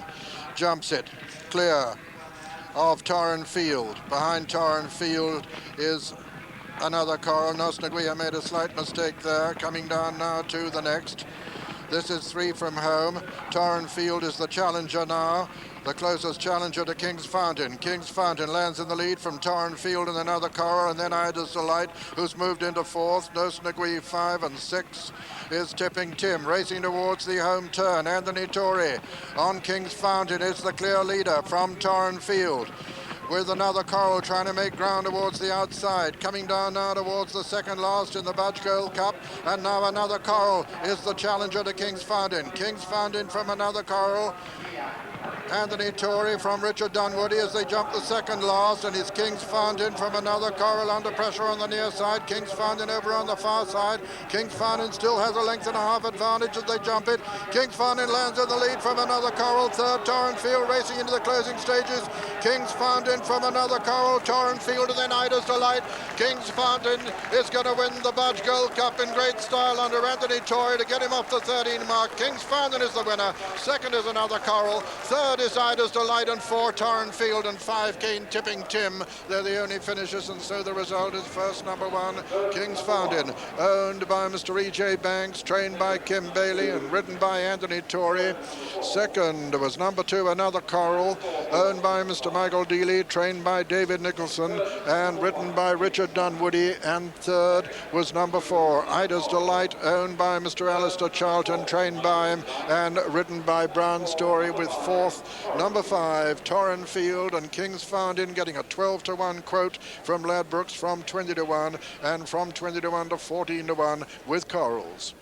jumps it clear of Torrenfield. Behind Torrenfield is another Coral. No Snaguia made a slight mistake there, coming down now to the next. This is 3 from home. Torrenfield is the challenger now, the closest challenger to King's Fountain. King's Fountain lands in the lead from Torrenfield and another Coral, and then Ida's Delight, who's moved into 4th. No Snaguia 5, and 6 is Tipping Tim, racing towards the home turn. Anthony Torrey on King's Fountain is the clear leader from Torrenfield, with another Coral trying to make ground towards the outside, coming down now towards the second last in the Budge Gold Cup, and now another Coral is the challenger to King's Fountain. King's Fountain from another Coral, Anthony Torrey from Richard Dunwoody as they jump the second last, and it's King's Fountain from another Coral under pressure on the near side. King's Fountain over on the far side. King's Fountain still has a length and a half advantage as they jump it. King's Fountain lands in the lead from another Coral. Third, Torrenfield racing into the closing stages. King's Fountain from another Coral, Torrenfield, and then Ida's Delight. King's Fountain is going to win the Budge Gold Cup in great style under Anthony Torrey to get him off the 13 mark. King's Fountain is the winner. Second is another Coral. Third third is Ida's Delight, and 4 Torrenfield, and 5 Keen Tipping Tim. They're the only finishers, and so the result is first number 1, King's Fountain, owned by Mr. E.J. Banks, trained by Kim Bailey and ridden by Anthony Torrey. Second was number 2, Another Coral, owned by Mr. Michael Dealey, trained by David Nicholson and ridden by Richard Dunwoody. And third was number 4, Ida's Delight, owned by Mr. Alistair Charlton, trained by him and ridden by Brown Story, with fourth number 5, Torrenfield, and King's Fountain getting a 12-to-1 quote from Ladbrokes, from 20-to-1 and from 20-to-1 to 14-to-1 with Corals.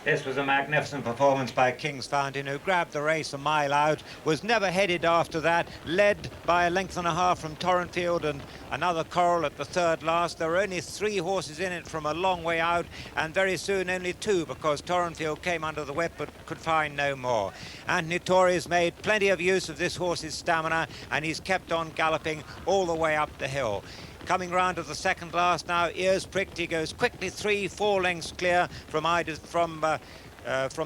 This was a magnificent performance by King's Fountain, who grabbed the race a mile out, was never headed after that, led by a length and a half from Torrenfield and Another Coral at the third last. There were only 3 horses in it from a long way out, and very soon only 2, because Torrenfield came under the whip but could find no more. Anthony Torrey's made plenty of use of this horse's stamina, and he's kept on galloping all the way up the hill. Coming round to the second last now, ears pricked, he goes quickly 3-4 lengths clear from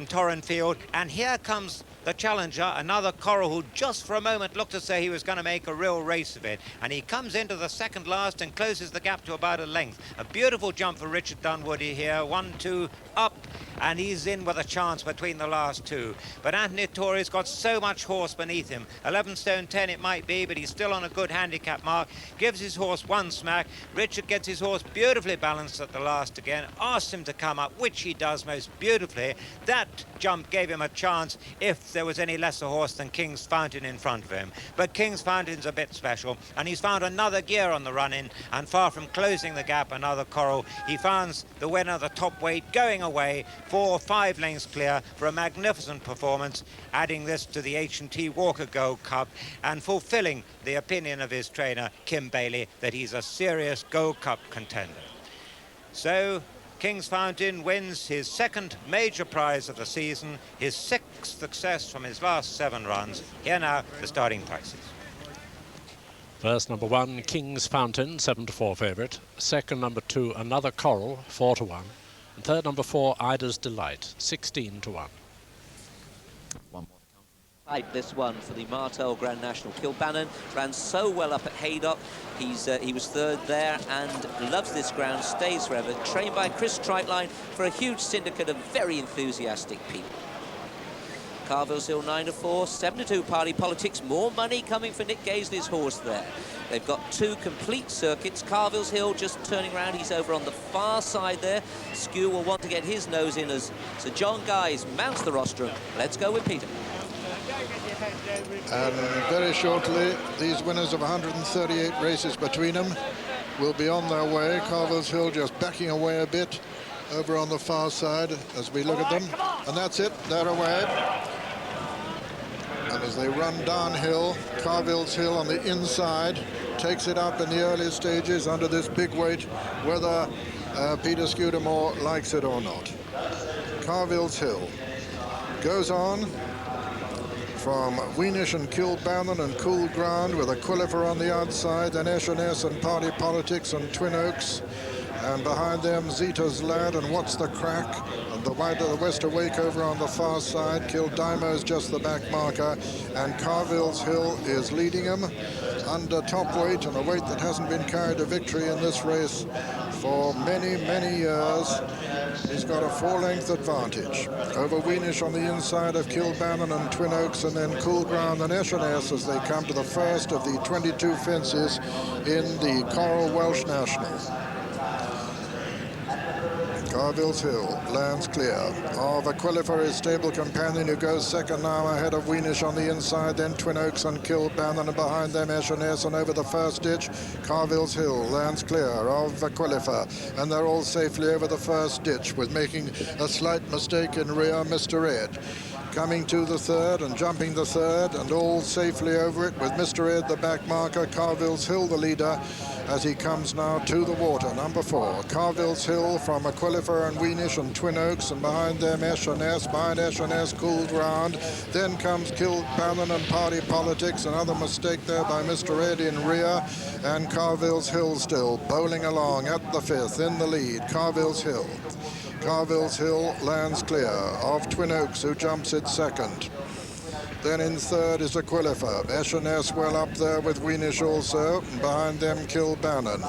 Torrenfield, and here comes the challenger, Another Coral, who just for a moment looked to say he was going to make a real race of it, and he comes into the second last and closes the gap to about a length. A beautiful jump for Richard Dunwoody here, 1-2 up, and he's in with a chance between the last 2. But Anthony Torrey's got so much horse beneath him, 11 stone 10 it might be, but he's still on a good handicap mark, gives his horse 1 smack. Richard gets his horse beautifully balanced at the last again, asks him to come up, which he does most beautifully. That jump gave him a chance if there was any lesser horse than King's Fountain in front of him. But King's Fountain's a bit special, and he's found another gear on the run-in, and far from closing the gap, Another Coral, he finds the winner, the top weight, going away 4-5 lengths clear for a magnificent performance, adding this to the H&T Walker Gold Cup and fulfilling the opinion of his trainer, Kim Bailey, that he's a serious Gold Cup contender. So King's Fountain wins his 2nd major prize of the season, his 6th success from his last 7 runs. Here now, the starting prices. First, number 1, King's Fountain, 7-4 favourite. Second, number 2, Another Coral, 4-1. And third, number 4, Ida's Delight, 16-1. Fight this one for the Martel Grand National. Kilbannon ran so well up at Haydock. He was third there and loves this ground, stays forever. Trained by Chris Trightline for a huge syndicate of very enthusiastic people. Carville's Hill 9-4, 7-2 Party Politics. More money coming for Nick Gaisley's horse there. They've got 2 complete circuits. Carville's Hill just turning around. He's over on the far side there. Skew will want to get his nose in as Sir John Guise mounts the rostrum. Let's go with Peter. And very shortly, these winners of 138 races between them will be on their way. Carville's Hill just backing away a bit over on the far side as we look at them. And that's it, they're away. And as they run downhill, Carville's Hill on the inside takes it up in the early stages under this big weight, whether Peter Scudamore likes it or not. Carville's Hill goes on from Weenish and Kilbannon and Cool Ground with a Quillifer on the outside, then S&S and Party Politics and Twin Oaks. And behind them, Zeta's Lad and What's the Crack? And the wide of the West Awake over on the far side. Kildimo's just the back marker. And Carville's Hill is leading him under top weight, and a weight that hasn't been carried to victory in this race for many, many years. He's got a 4-length advantage over Weenish on the inside of Kilbannon and Twin Oaks, and then Cool Ground and S&S as they come to the first of the 22 fences in the Coral Welsh National. Carville's Hill lands clear of a Quillifer, his stable companion, who goes second now ahead of Weenish on the inside, then Twin Oaks and Kilbannon, and behind them S&S, and over the first ditch Carville's Hill lands clear of a Quillifer, and they're all safely over the first ditch, with making a slight mistake in rear Mr. Ed. Coming to the third and jumping the third, and all safely over it with Mr. Ed the back marker. Carville's Hill the leader as he comes now to the water. Number 4, Carville's Hill from a Quillifer and Weenish and Twin Oaks, and behind them S&S, behind S&S Cool Ground. Then comes Kilbannon and Party Politics. Another mistake there by Mr. Ed in rear, and Carville's Hill still bowling along at the 5th in the lead. Carville's Hill Carville's Hill lands clear of Twin Oaks, who jumps it second. Then in third is Aquilifer. Echerness well up there with Weenish also. And behind them, Kilbannon.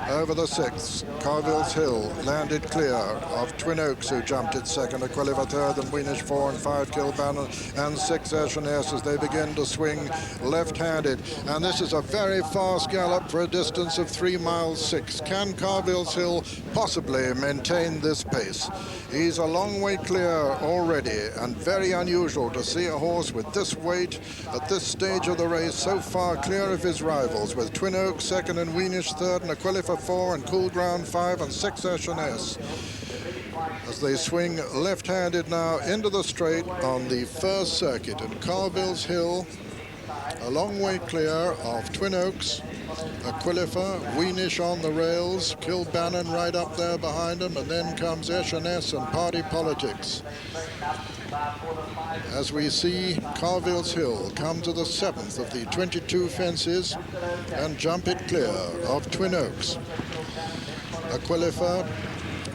Over the sixth, Carville's Hill landed clear of Twin Oaks, who jumped it second. Aquilifer third, and Weenish 4 and 5, Kilbannon, and 6, Echerness, as they begin to swing left-handed. And this is a very fast gallop for a distance of 3 miles 6. Can Carville's Hill possibly maintain this pace? He's a long way clear already, and very unusual to see a horse with this weight at this stage of the race so far clear of his rivals, with Twin Oaks second and Weenish third, and Aquilifer 4 and Cool Ground 5 and 6, Echerness. As they swing left-handed now into the straight on the first circuit, and Carville's Hill a long way clear of Twin Oaks, Aquilifer, Weenish on the rails, Kilbannon right up there behind him, and then comes Echerness and Party Politics. As we see Carville's Hill come to the 7th of the 22 fences and jump it clear of Twin Oaks. Aquilifer,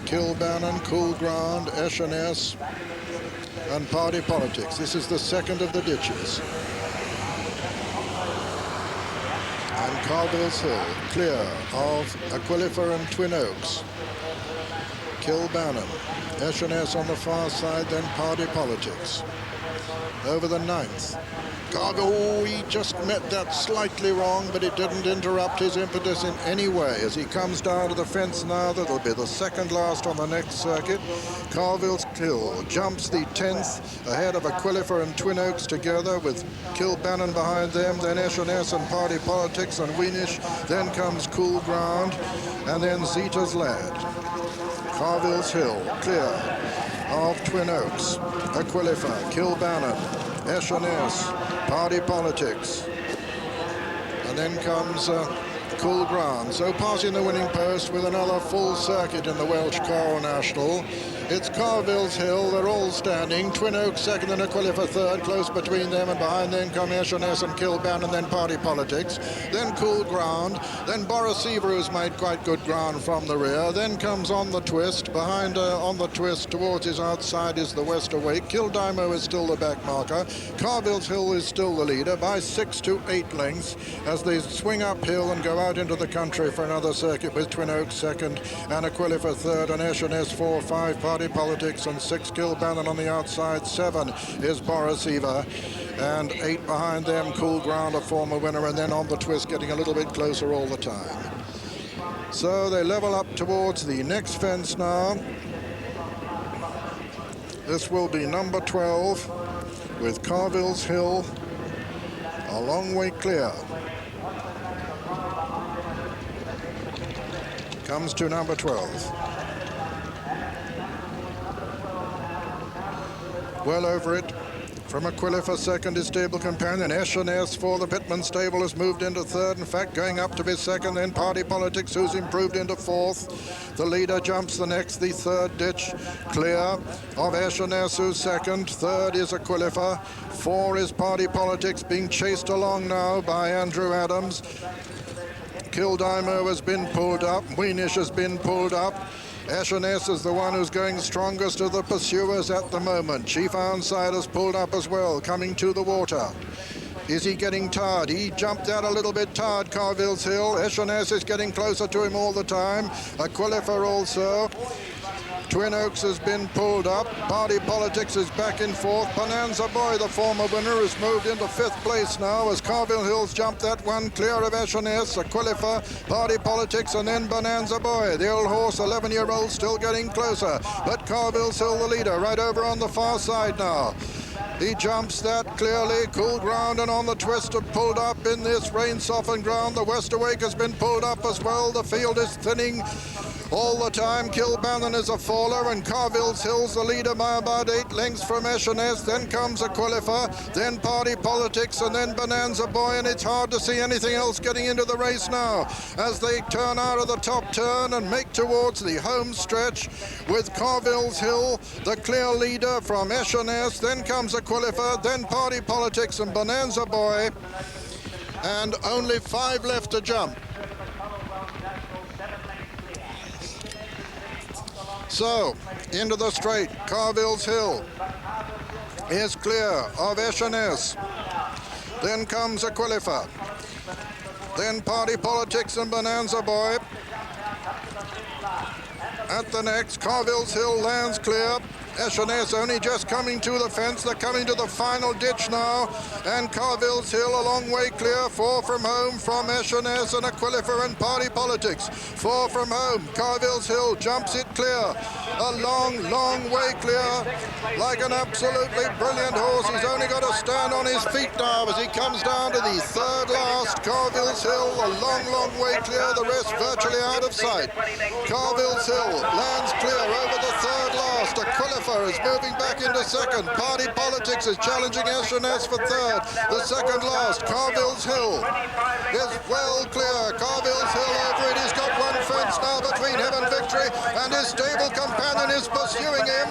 Kilbannon, Cool Ground, Echerness, and Party Politics. This is the second of the ditches. And Carville's Hill clear of Aquilifer and Twin Oaks. Kilbannon, Echerness on the far side, then Party Politics. Over the 9th. Carville, he just met that slightly wrong, but it didn't interrupt his impetus in any way. As he comes down to the fence now, that'll be the second last on the next circuit. Carville's Hill jumps the 10th ahead of Aquilifer and Twin Oaks together, with Kilbannon behind them, then Echerness and Party Politics and Weenish. Then comes Cool Ground, and then Zeta's Lad. Carville's Hill clear of Twin Oaks, Aquilifer, Kilbannon, Echerness, Party Politics, and then comes Cool Ground. So passing the winning post with another full circuit in the Welsh Coral National. It's Carville's Hill, they're all standing. Twin Oaks second and Aquilifer third, close between them, and behind them come Echerness and Kilbannon, and then Party Politics. Then Cool Ground, then Boris Seaver, who's made quite good ground from the rear. Then comes On the Twist. Behind On the Twist, towards his outside, is the West Awake. Kildimo is still the back marker. Carville's Hill is still the leader by 6 to 8 lengths as they swing uphill and go out into the country for another circuit, with Twin Oaks second and Aquilifer third, and Echerness 4, 5, Party Politics, and 6, Kilbannon on the outside. 7 is Boris Seaver, and 8 behind them, Cool Ground, a former winner, and then On the Twist getting a little bit closer all the time. So they level up towards the next fence now. This will be number 12, with Carville's Hill a long way clear. Comes to number 12. Well over it. From Aquilifer second is stable companion. Echerness for the Pittman stable has moved into third. In fact, going up to be second. Then Party Politics, who's improved into fourth. The leader jumps the next, the third ditch clear of Echerness, who's second. Third is Aquilifer. 4 is Party Politics, being chased along now by Andrew Adams. Kildimo has been pulled up. Weenish has been pulled up. Echerness is the one who's going strongest of the pursuers at the moment. Chief Ironside has pulled up as well, coming to the water. Is he getting tired? He jumped out a little bit tired, Carville's Hill. Echerness is getting closer to him all the time. Aquilifer also. Twin Oaks has been pulled up. Party Politics is back in fourth. Bonanza Boy, the former winner, has moved into 5th place now as Carville Hill's jumped that one clear of Echerness, Aquilifer, Party Politics, and then Bonanza Boy. The old horse, 11-year-old, still getting closer, but Carville's Hill the leader, right over on the far side now. He jumps that clearly. Cool Ground and On the Twist have pulled up in this rain-softened ground. The West Awake has been pulled up as well. The field is thinning all the time. Kilbannon is a faller, and Carville's Hill's the leader by about 8 lengths from Echerness. Then comes Aquilifer, then Party Politics, and then Bonanza Boy, and it's hard to see anything else getting into the race now as they turn out of the top turn and make towards the home stretch, with Carville's Hill the clear leader from Echerness. Then comes Aquilifer, then Party Politics and Bonanza Boy, and only 5 left to jump. So, into the straight, Carville's Hill is clear of Echeniers. Then comes Aquilifer. Then Party Politics and Bonanza Boy. At the next, Carville's Hill lands clear. Echeniers only just coming to the fence. They're coming to the final ditch now. And Carville's Hill a long way clear. 4 from home from Echeniers and Aquilifer and Party Politics. 4 from home. Carville's Hill jumps it clear. A long, long way clear. Like an absolutely brilliant horse. He's only got to stand on his feet now as he comes down to the third last. Carville's Hill a long, long way clear. The rest virtually out of sight. Carville's Hill lands clear over the third last. Aquilifer is moving back into second. Party Politics is challenging Echeniers for third. The second last, Carville's Hill, is well clear. Carville's Hill over it. He's got one fence now between him and victory, and his stable companion is pursuing him.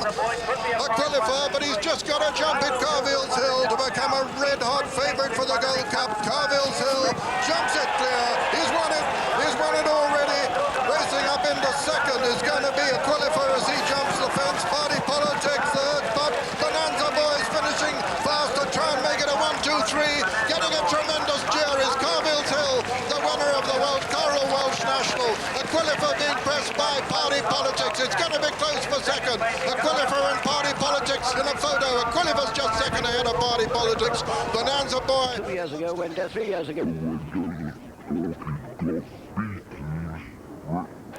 Aquilifer, but he's just got to jump at Carville's Hill to become a red-hot favourite for the Gold Cup. Carville's Hill jumps it clear. He's won it. He's won it already. Racing up into second is going to be Aquilifer as he jumps the fence. Party Politics third, but Bonanza Boy's finishing fast to try and make it a 1-2-3. Getting a tremendous cheer is Carville's Hill, the winner of the Coral Welsh National. Aquilifer being pressed by Party Politics. It's going to be close for second. Aquilifer and Party Politics in a photo. Aquilifer's just second ahead of Party Politics. Bonanza Boy. 3 years ago, went there 3 years ago.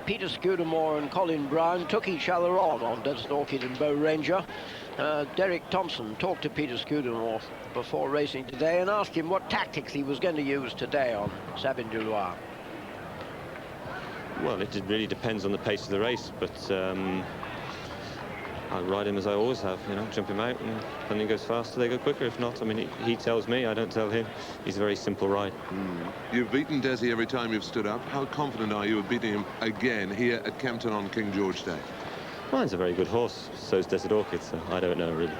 Peter Scudamore and Colin Brown took each other on Desert Orchid and Bow Ranger. Derek Thompson talked to Peter Scudamore before racing today and asked him what tactics he was going to use today on Sabine du Loire. Well, it really depends on the pace of the race, but I ride him as I always have, you know, jump him out, and when he goes faster, they go quicker. If not, I mean, he tells me, I don't tell him. He's a very simple ride. You've beaten Desi every time you've stood up. How confident are you of beating him again here at Kempton on King George Day? Well, he's a very good horse. So's Desert Orchid, so I don't know, really.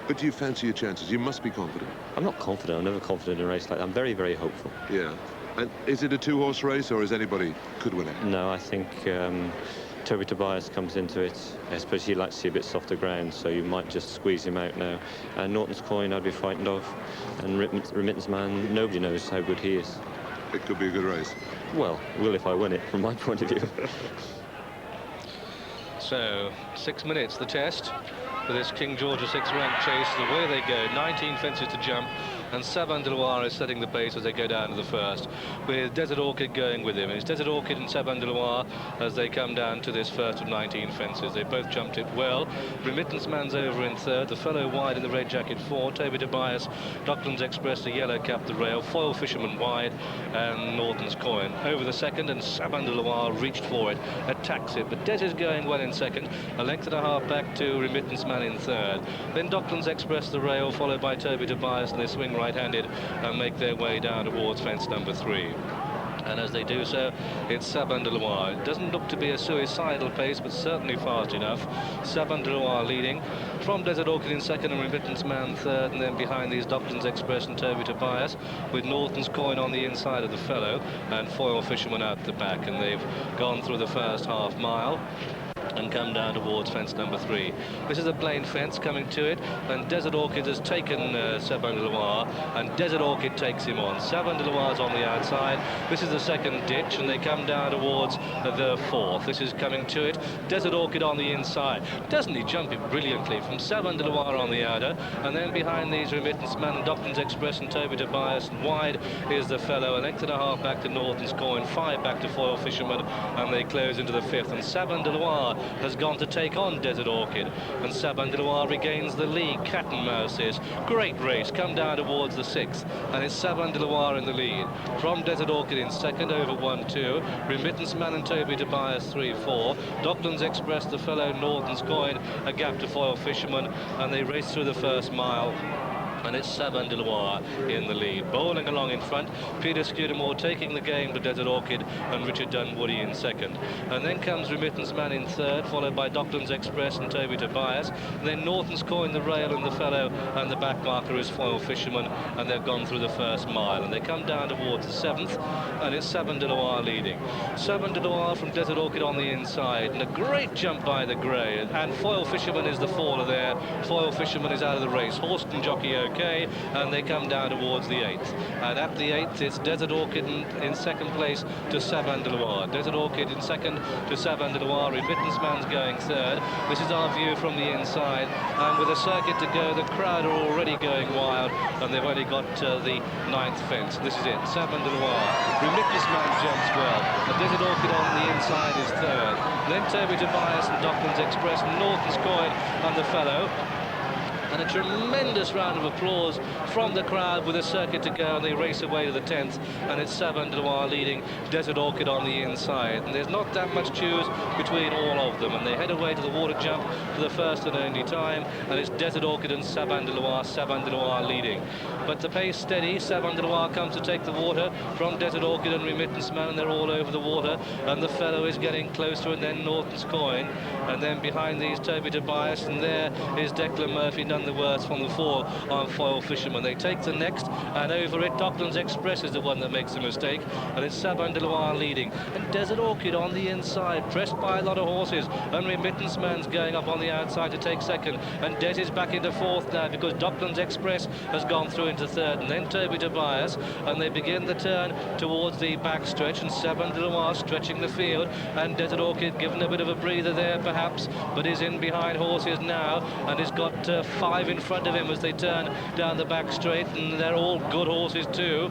But do you fancy your chances? You must be confident. I'm not confident. I'm never confident in a race like that. I'm very, very hopeful. Yeah. And is it a 2-horse race, or is anybody could win it? No, I think Toby Tobias comes into it. I suppose he likes to see a bit softer ground, so you might just squeeze him out now. And Norton's Coin I'd be frightened of. And Remittance Man, nobody knows how good he is. It could be a good race. Well, will if I win it, from my point of view. So, 6 minutes, the test for this King George VI rank chase. Away they go, 19 fences to jump, and Sabine de Loire is setting the pace as they go down to the first, with Desert Orchid going with him. It's Desert Orchid and Sabine de Loire as they come down to this first of 19 fences. They both jumped it well. Remittance Man's over in third, the fellow wide in the red jacket four, Toby Tobias, Docklands Express, the yellow cap the rail, Foil Fisherman wide, and Norton's Coin over the second, and Sabine de Loire reached for it, attacks it, but Des is going well in second, a length and a half back to Remittance Man in third. Then Docklands Express the rail, followed by Toby Tobias, and they swing right-handed and make their way down towards fence number 3. And as they do so, it's Sabine de Loire. It doesn't look to be a suicidal pace, but certainly fast enough. Sabine de Loire leading. From Desert Orchid in second and Remittance Man third, and then behind these Docklands Express and Toby Tobias, with Norton's Coin on the inside of the fellow and Foil Fisherman out the back. And they've gone through the first half mile and come down towards fence number 3. This is a plain fence coming to it, and Desert Orchid has taken Sabine de Loire, and Desert Orchid takes him on. Sabine de Loire's on the outside. This is the second ditch, and they come down towards the fourth. This is coming to it. Desert Orchid on the inside. Doesn't he jump it brilliantly from Sabine de Loire on the outer, and then behind these Remittance Man and Docklands Express and Toby Tobias, and wide is the fellow, a length and a half back to Norton's Coin, 5 back to Foil Fisherman, and they close into the 5th, and Sabine de Loire has gone to take on Desert Orchid, and Sabine de Loire regains the lead. Cat and Mouse is great race, come down towards the 6th, and it's Sabine de Loire in the lead. From Desert Orchid in second, over 1-2, Remittance Man and Toby Tobias 3-4, Docklands Express the fellow Norton's Coin, a gap to Foil Fisherman, and they race through the first mile. And it's Savin de Loire in the lead. Bowling along in front, Peter Scudamore taking the game to Desert Orchid and Richard Dunwoody in second. And then comes Remittance Man in third, followed by Docklands Express and Toby Tobias. And then Norton's Coin, the Rail and the Fellow, and the back marker is Foil Fisherman, and they've gone through the first mile. And they come down towards the seventh, and it's Savin de Loire leading. Savin de Loire from Desert Orchid on the inside, and a great jump by the grey. And Foil Fisherman is the faller there. Foil Fisherman is out of the race. Horst and Jockey okay, and they come down towards the eighth. And at the eighth, it's Desert Orchid in second place to Savin de Loire. Desert Orchid in second to Savin de Loire. Remittance Man's going third. This is our view from the inside, and with a circuit to go, the crowd are already going wild, and they've only got the ninth fence. This is it, Savin de Loire. Remittance Man jumps well. And Desert Orchid on the inside is third. Then Toby Tobias and Docklands Express, Norton's Coin and the Fellow. And a tremendous round of applause from the crowd with a circuit to go, and they race away to the 10th, and it's Savin de Loire leading, Desert Orchid on the inside. And there's not that much choose between all of them, and they head away to the water jump for the first and only time, and it's Desert Orchid and Savin de Loire leading. But the pace steady. Savin de Loire comes to take the water from Desert Orchid and Remittance Man, and they're all over the water, and the Fellow is getting closer, and then Norton's Coin, and then behind these Toby Tobias, and there is Declan Murphy, none the worse from the fall on Foil Fisherman. They take the next, and over it Docklands Express is the one that makes a mistake, and it's Savin de Loire leading, and Desert Orchid on the inside, pressed by a lot of horses, and Remittance Man's going up on the outside to take second, and Des is back into fourth now because Docklands Express has gone through into third, and then Toby Tobias, and they begin the turn towards the back stretch, and Savin de Loire stretching the field, and Desert Orchid given a bit of a breather there perhaps, but is in behind horses now, and has got 5 in front of him as they turn down the back straight, and they're all good horses too.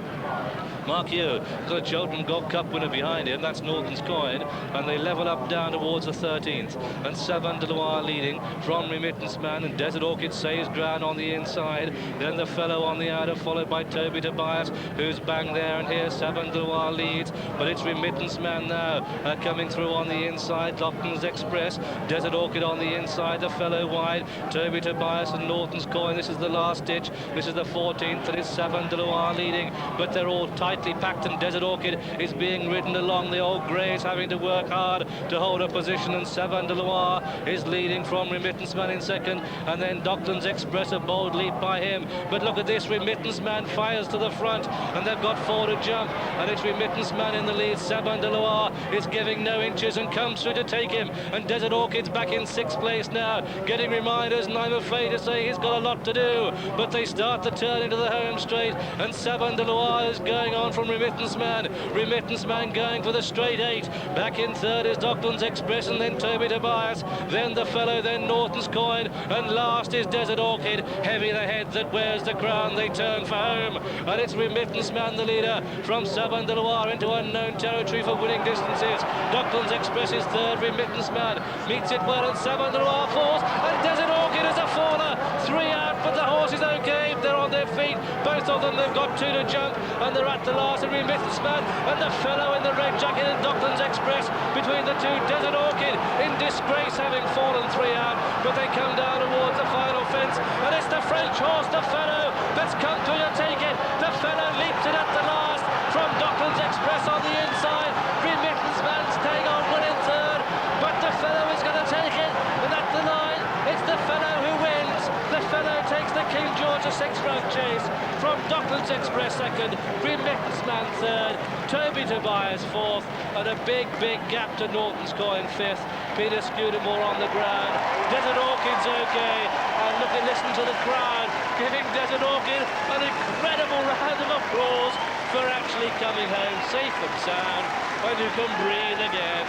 Mark you, got a Cheltenham Gold Cup winner behind him, that's Norton's Coin, and they level up down towards the 13th, and Savin de Loire leading from Remittance Man, and Desert Orchid saves ground on the inside, then the Fellow on the outer, followed by Toby Tobias, who's bang there, and here Savin de Loire leads, but it's Remittance Man now, coming through on the inside, Docklands Express, Desert Orchid on the inside, the Fellow wide, Toby Tobias and Norton's Coin, this is the last ditch, this is the 14th, and it's Savin de Loire leading, but they're all tightly packed, and Desert Orchid is being ridden along. The old greys having to work hard to hold a position, and Savin de Loire is leading from Remittance Man in second, and then Docklands Express, a bold leap by him, but look at this, Remittance Man fires to the front, and they've got 4 to jump, and it's Remittance Man in the lead. Savin de Loire is giving no inches and comes through to take him, and Desert Orchid's back in 6th place now, getting reminders, and I'm afraid to say he's got a lot to do, but they start to turn into the home straight, and Savin de Loire is going on from Remittance Man. Remittance Man going for the straight 8. Back in third is Docklands Express, and then Toby Tobias, then the Fellow, then Norton's Coin, and last is Desert Orchid. Heavy the head that wears the crown, they turn for home, and it's Remittance Man the leader from Savin de Loire into unknown territory for winning distances. Docklands Express is third, Remittance Man meets it well, and Savin de Loire falls, and Desert Orchid is a faller. 3 out, but the horse is okay, they're on their feet, both of them, they've got 2 to jump, and they're at the last, and Remittance Man and the Fellow in the red jacket and Docklands Express between the two. Desert Orchid in disgrace, having fallen 3 out, but they come down towards the final fence, and it's the French horse, the Fellow, that's come through to take it. The Fellow leaps it at the last from Docklands Express on the inside. Remittance Man staying on winning third, but the Fellow is going to take it, and at the line, it's the Fellow who wins. The Fellow takes the King George VI round chase from Docklands Express second, Remittance Man third, Toby Tobias fourth, and a big gap to Norton's Coin fifth. Peter Scudamore on the ground. Desert Orchid's okay, and look and listen to the crowd giving Desert Orchid an incredible round of applause for actually coming home safe and sound, and you can breathe again.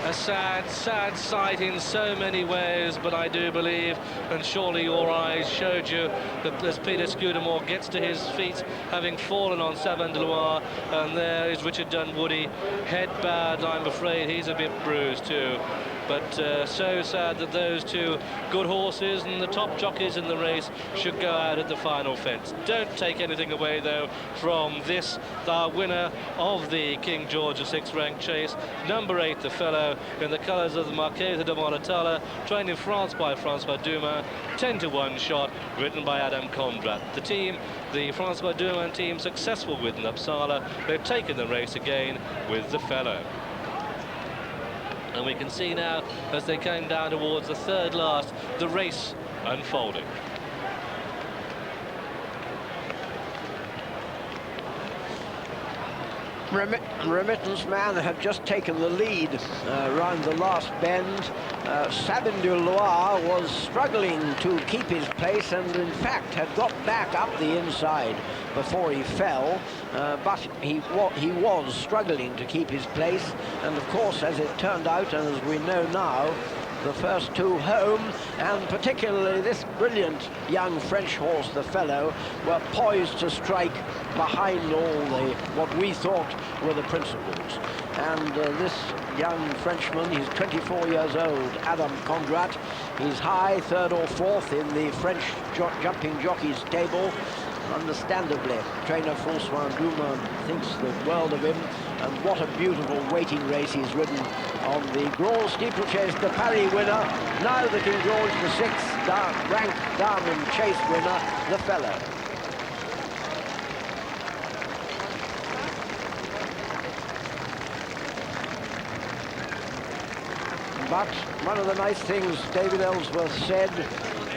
A sad sight in so many ways, but I do believe, and surely your eyes showed you, that as Peter Scudamore gets to his feet, having fallen on Savin de Loire, and there is Richard Dunwoody, head bowed, I'm afraid he's a bit bruised too. But so sad that those two good horses and the top jockeys in the race should go out at the final fence. Don't take anything away, though, from this, the winner of the King George VI rank chase, number 8, the fellow, in the colours of the Marquesa de Moratala, trained in France by Francois Dumas, 10-to-1 shot, written by Adam Conrad. The team, the Francois Dumas team, successful with Uppsala. They've taken the race again with the fellow. And we can see now, as they came down towards the third last, the race unfolding. Remittance Man had just taken the lead round the last bend. Sabin du Loire was struggling to keep his place and in fact had got back up the inside before he fell, but he was struggling to keep his place, and of course, as it turned out and as we know now, the first two home, and particularly this brilliant young French horse, the fellow, were poised to strike behind all the what we thought were the principals. And this young Frenchman, he's 24 years old, Adam Conrad, he's high, third or fourth in the French jumping jockeys table. Understandably, trainer Francois Dumas thinks the world of him, and what a beautiful waiting race he's ridden on the Grand Steeplechase, the Paris winner, now the King George VI rank Diamond Chase winner, the fellow. But one of the nice things David Ellsworth said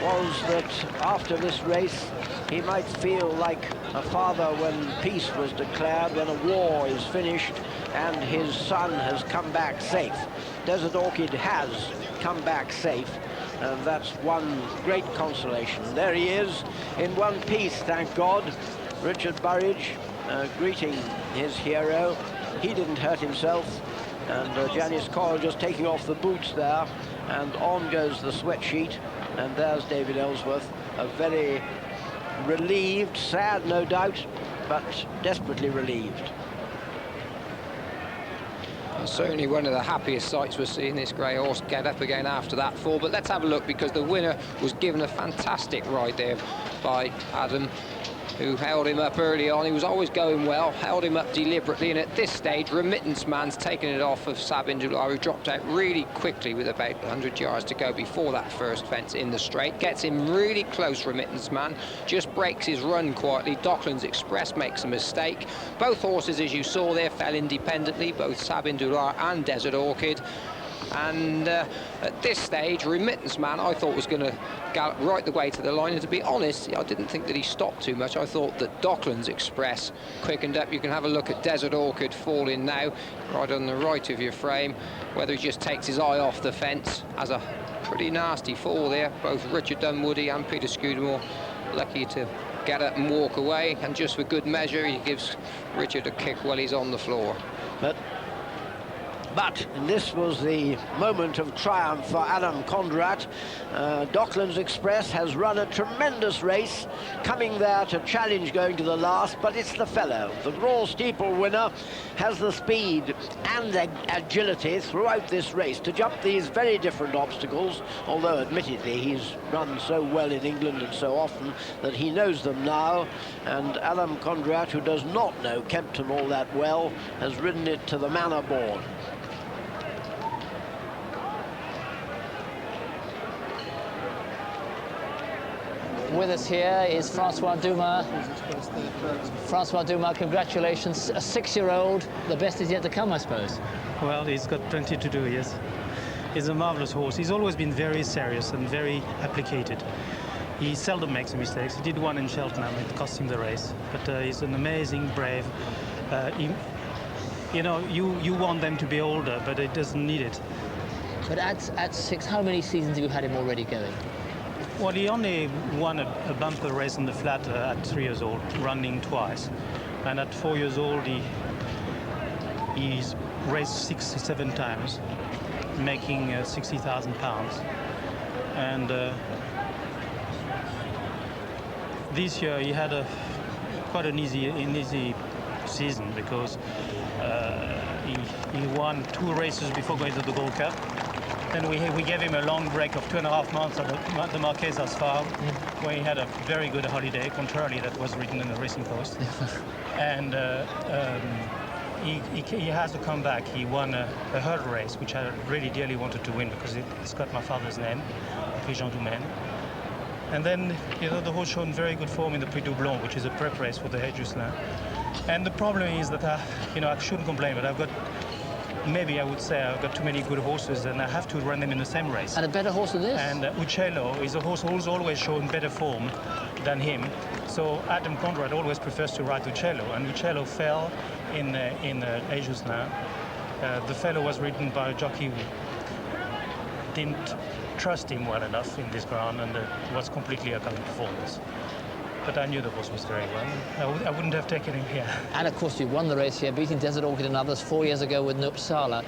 was that after this race, he might feel like a father when peace was declared, when a war is finished, and his son has come back safe. Desert Orchid has come back safe, and that's one great consolation. There he is, in one piece, thank God. Richard Burridge greeting his hero. He didn't hurt himself, and Janice Coyle just taking off the boots there, and on goes the sweat sheet, and there's David Ellsworth, a very relieved, sad no doubt, but desperately relieved. Certainly one of the happiest sights we're seeing this grey horse get up again after that fall. But let's have a look, because the winner was given a fantastic ride there by Adam, who held him up early on. He was always going well, held him up deliberately, and at this stage, Remittance Man's taken it off of Sabin du Loire, who dropped out really quickly with about 100 yards to go before that first fence in the straight. Gets him really close, Remittance Man, just breaks his run quietly. Docklands Express makes a mistake. Both horses, as you saw there, fell independently, both Sabin du Loire and Desert Orchid. And at this stage, Remittance Man, I thought, was going to gallop right the way to the line. And to be honest, I didn't think that he stopped too much. I thought that Docklands Express quickened up. You can have a look at Desert Orchid falling now, right on the right of your frame. Whether he just takes his eye off the fence, has a pretty nasty fall there. Both Richard Dunwoody and Peter Scudamore lucky to get up and walk away. And just for good measure, he gives Richard a kick while he's on the floor. But this was the moment of triumph for Adam Conrad. Docklands Express has run a tremendous race, coming there to challenge going to the last, but it's the fellow. The Grand Steeple winner has the speed and agility throughout this race to jump these very different obstacles, although admittedly he's run so well in England and so often that he knows them now. And Adam Conrad, who does not know Kempton all that well, has ridden it to the manor born. With us here is Francois Dumas. Francois Dumas, congratulations. A 6-year-old, the best is yet to come, I suppose. Well, he's got plenty to do, yes. He's a marvelous horse. He's always been very serious and very applicated. He seldom makes mistakes. He did one in Cheltenham, it cost him the race. But he's an amazing, brave. You know, you want them to be older, but it doesn't need it. But at 6, how many seasons have you had him already going? Well, he only won a bumper race on the flat at 3 years old, running twice. And at 4 years old, he's raced 6 or 7 times, making 60,000 pounds. And this year he had quite an easy season, because he won 2 races before going to the Gold Cup. Then we gave him a long break of 2.5 months at the Marquesas Farm, where he had a very good holiday, contrarily that was written in the Racing Post. And he has to come back. He won a hurdle race, which I really dearly wanted to win because it's got my father's name, Jean Doumaine. And then, you know, the horse showed very good form in the Prix du Blanc, which is a prep race for the Hedgeslin. And the problem is that I shouldn't complain, but I've got, maybe I would say I've got too many good horses and I have to run them in the same race. And a better horse than this? And Uccello is a horse who's always shown better form than him. So Adam Conrad always prefers to ride Uccello, and Uccello fell in Hedgeslin. The fellow was ridden by a jockey who didn't trust him well enough in this ground, and was completely a coming performance. But I knew the horse was very well. I wouldn't have taken him here. And of course you won the race here, beating Desert Orchid and others 4 years ago with Uppsala.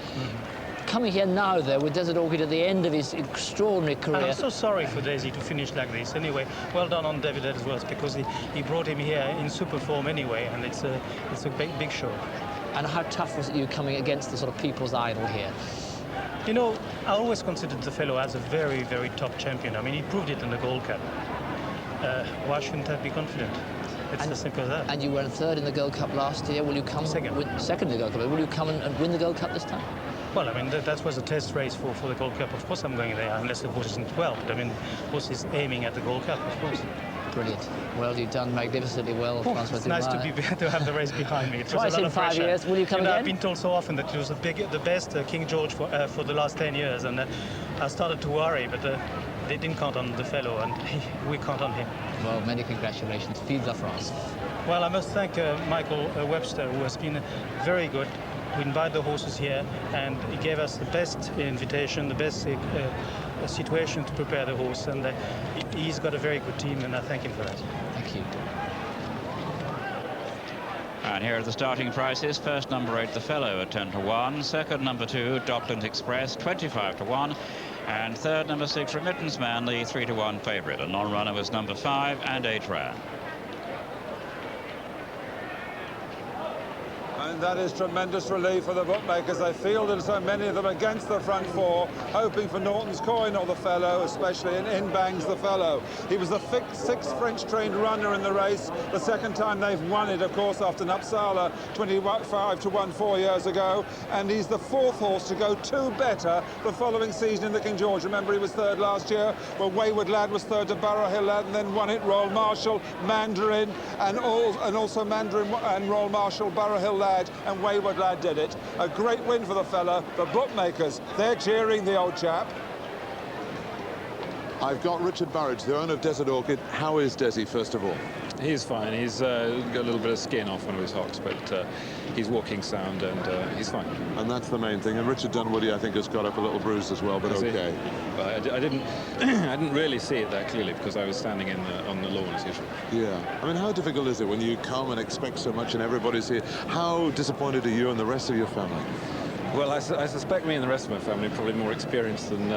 Coming here now, though, with Desert Orchid at the end of his extraordinary career. I'm so sorry for Daisy to finish like this. Anyway, well done on David Edwards, because he brought him here in super form anyway, and it's a big show. And how tough was it you coming against the sort of people's idol here? You know, I always considered the fellow as a very, very top champion. I mean, he proved it in the Gold Cup. Why shouldn't I be confident? It's as simple as that. And you were third in the Gold Cup last year. Will you come second in the Gold Cup? Will you come and win the Gold Cup this time? Well, I mean, that was a test race for the Gold Cup. Of course I'm going there, unless the horse isn't well. But I mean, the horse is aiming at the Gold Cup, of course. Brilliant. Well, you've done magnificently well, Francois. It's nice to have the race behind me. It Twice was a lot in of 5 pressure. years. Will you come again? I've been told so often that it was the best King George for the last 10 years, and I started to worry, but they didn't count on the fellow, and we count on him. Well, many congratulations. Vive la France. Well, I must thank Michael Webster, who has been very good. We invite the horses here, and he gave us the best invitation, the best situation to prepare the horse, and he's got a very good team, and I thank him for that. Thank you. And here are the starting prices. First, number 8, The Fellow, at 10-1. Second, number 2, Dockland Express, 25-1. And third, number 6, Remittance Man, the 3-1 favourite. A non-runner was number 5, and 8 ran. And that is tremendous relief for the bookmakers. They fielded so many of them against the front four, hoping for Norton's Coin or The Fellow, especially in bangs The Fellow. He was the 6th French-trained runner in the race. The second time they've won it, of course, after Uppsala 25-1 4 years ago. And he's the 4th horse to go 2 better the following season in the King George. Remember, he was 3rd last year. Well, Wayward Lad was 3rd to Barrow Hill Lad, and then won it. Royal Marshal, Mandarin, and also Mandarin and Royal Marshal, Barrow Hill Lad, and Wayward Lad did it. A great win for the fella. The bookmakers, they're cheering the old chap. I've got Richard Burridge, the owner of Desert Orchid. How is Desi, first of all? He's fine. He's got a little bit of skin off one of his hocks, but he's walking sound, and he's fine. And that's the main thing. And Richard Dunwoody, I think, has got up a little bruise as well, but okay. I didn't I didn't really see it that clearly because I was standing on the lawn as usual. Yeah. I mean, how difficult is it when you come and expect so much and everybody's here? How disappointed are you and the rest of your family? Well, I suspect me and the rest of my family are probably more experienced than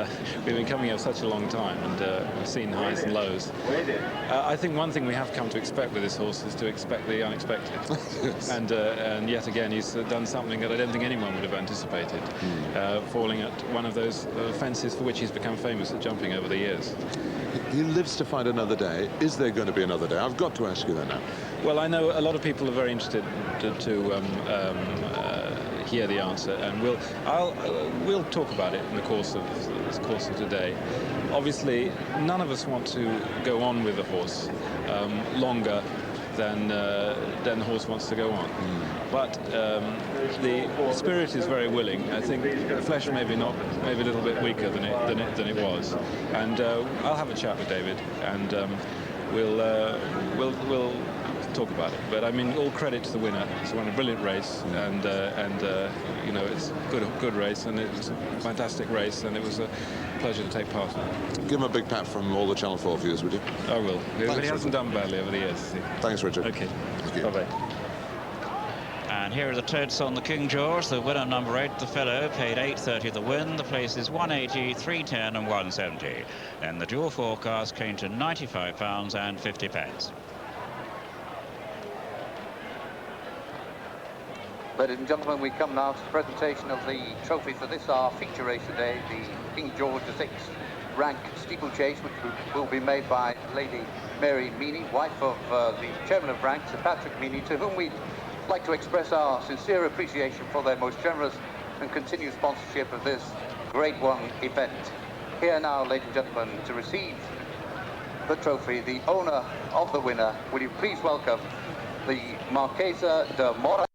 we've been coming here such a long time, and we've seen highs and lows. I think one thing we have come to expect with this horse is to expect the unexpected. Yes. And yet again, he's done something that I don't think anyone would have anticipated, falling at one of those fences for which he's become famous at jumping over the years. He lives to fight another day. Is there going to be another day? I've got to ask you that now. Well, I know a lot of people are very interested to hear the answer, and we'll talk about it in the course of today. Obviously, none of us want to go on with the horse longer than the horse wants to go on. But the spirit is very willing. I think the flesh maybe a little bit weaker than it was. And I'll have a chat with David, and we'll talk about it. But I mean, all credit to the winner. It's won a brilliant race, and you know, it's a good race, and it was a fantastic race, and it was a pleasure to take part in it. Give him a big pat from all the Channel 4 viewers, would you? I will. Thanks, But he hasn't done badly over the years. Thanks, Richard. Okay. Thank you. Bye-bye. And here are the totes on the King George. The winner, number 8, The Fellow, paid $8.30 the win. The places $180, $3.10 and $1.70. Then the dual forecast came to £95 and 50 pence. Ladies and gentlemen, we come now to the presentation of the trophy for this, our feature race today, the King George VI rank steeplechase, which will be made by Lady Mary Meany, wife of the chairman of rank, Sir Patrick Meany, to whom we'd like to express our sincere appreciation for their most generous and continued sponsorship of this Grade 1 event. Here now, ladies and gentlemen, to receive the trophy, the owner of the winner, will you please welcome the Marquesa de Mora.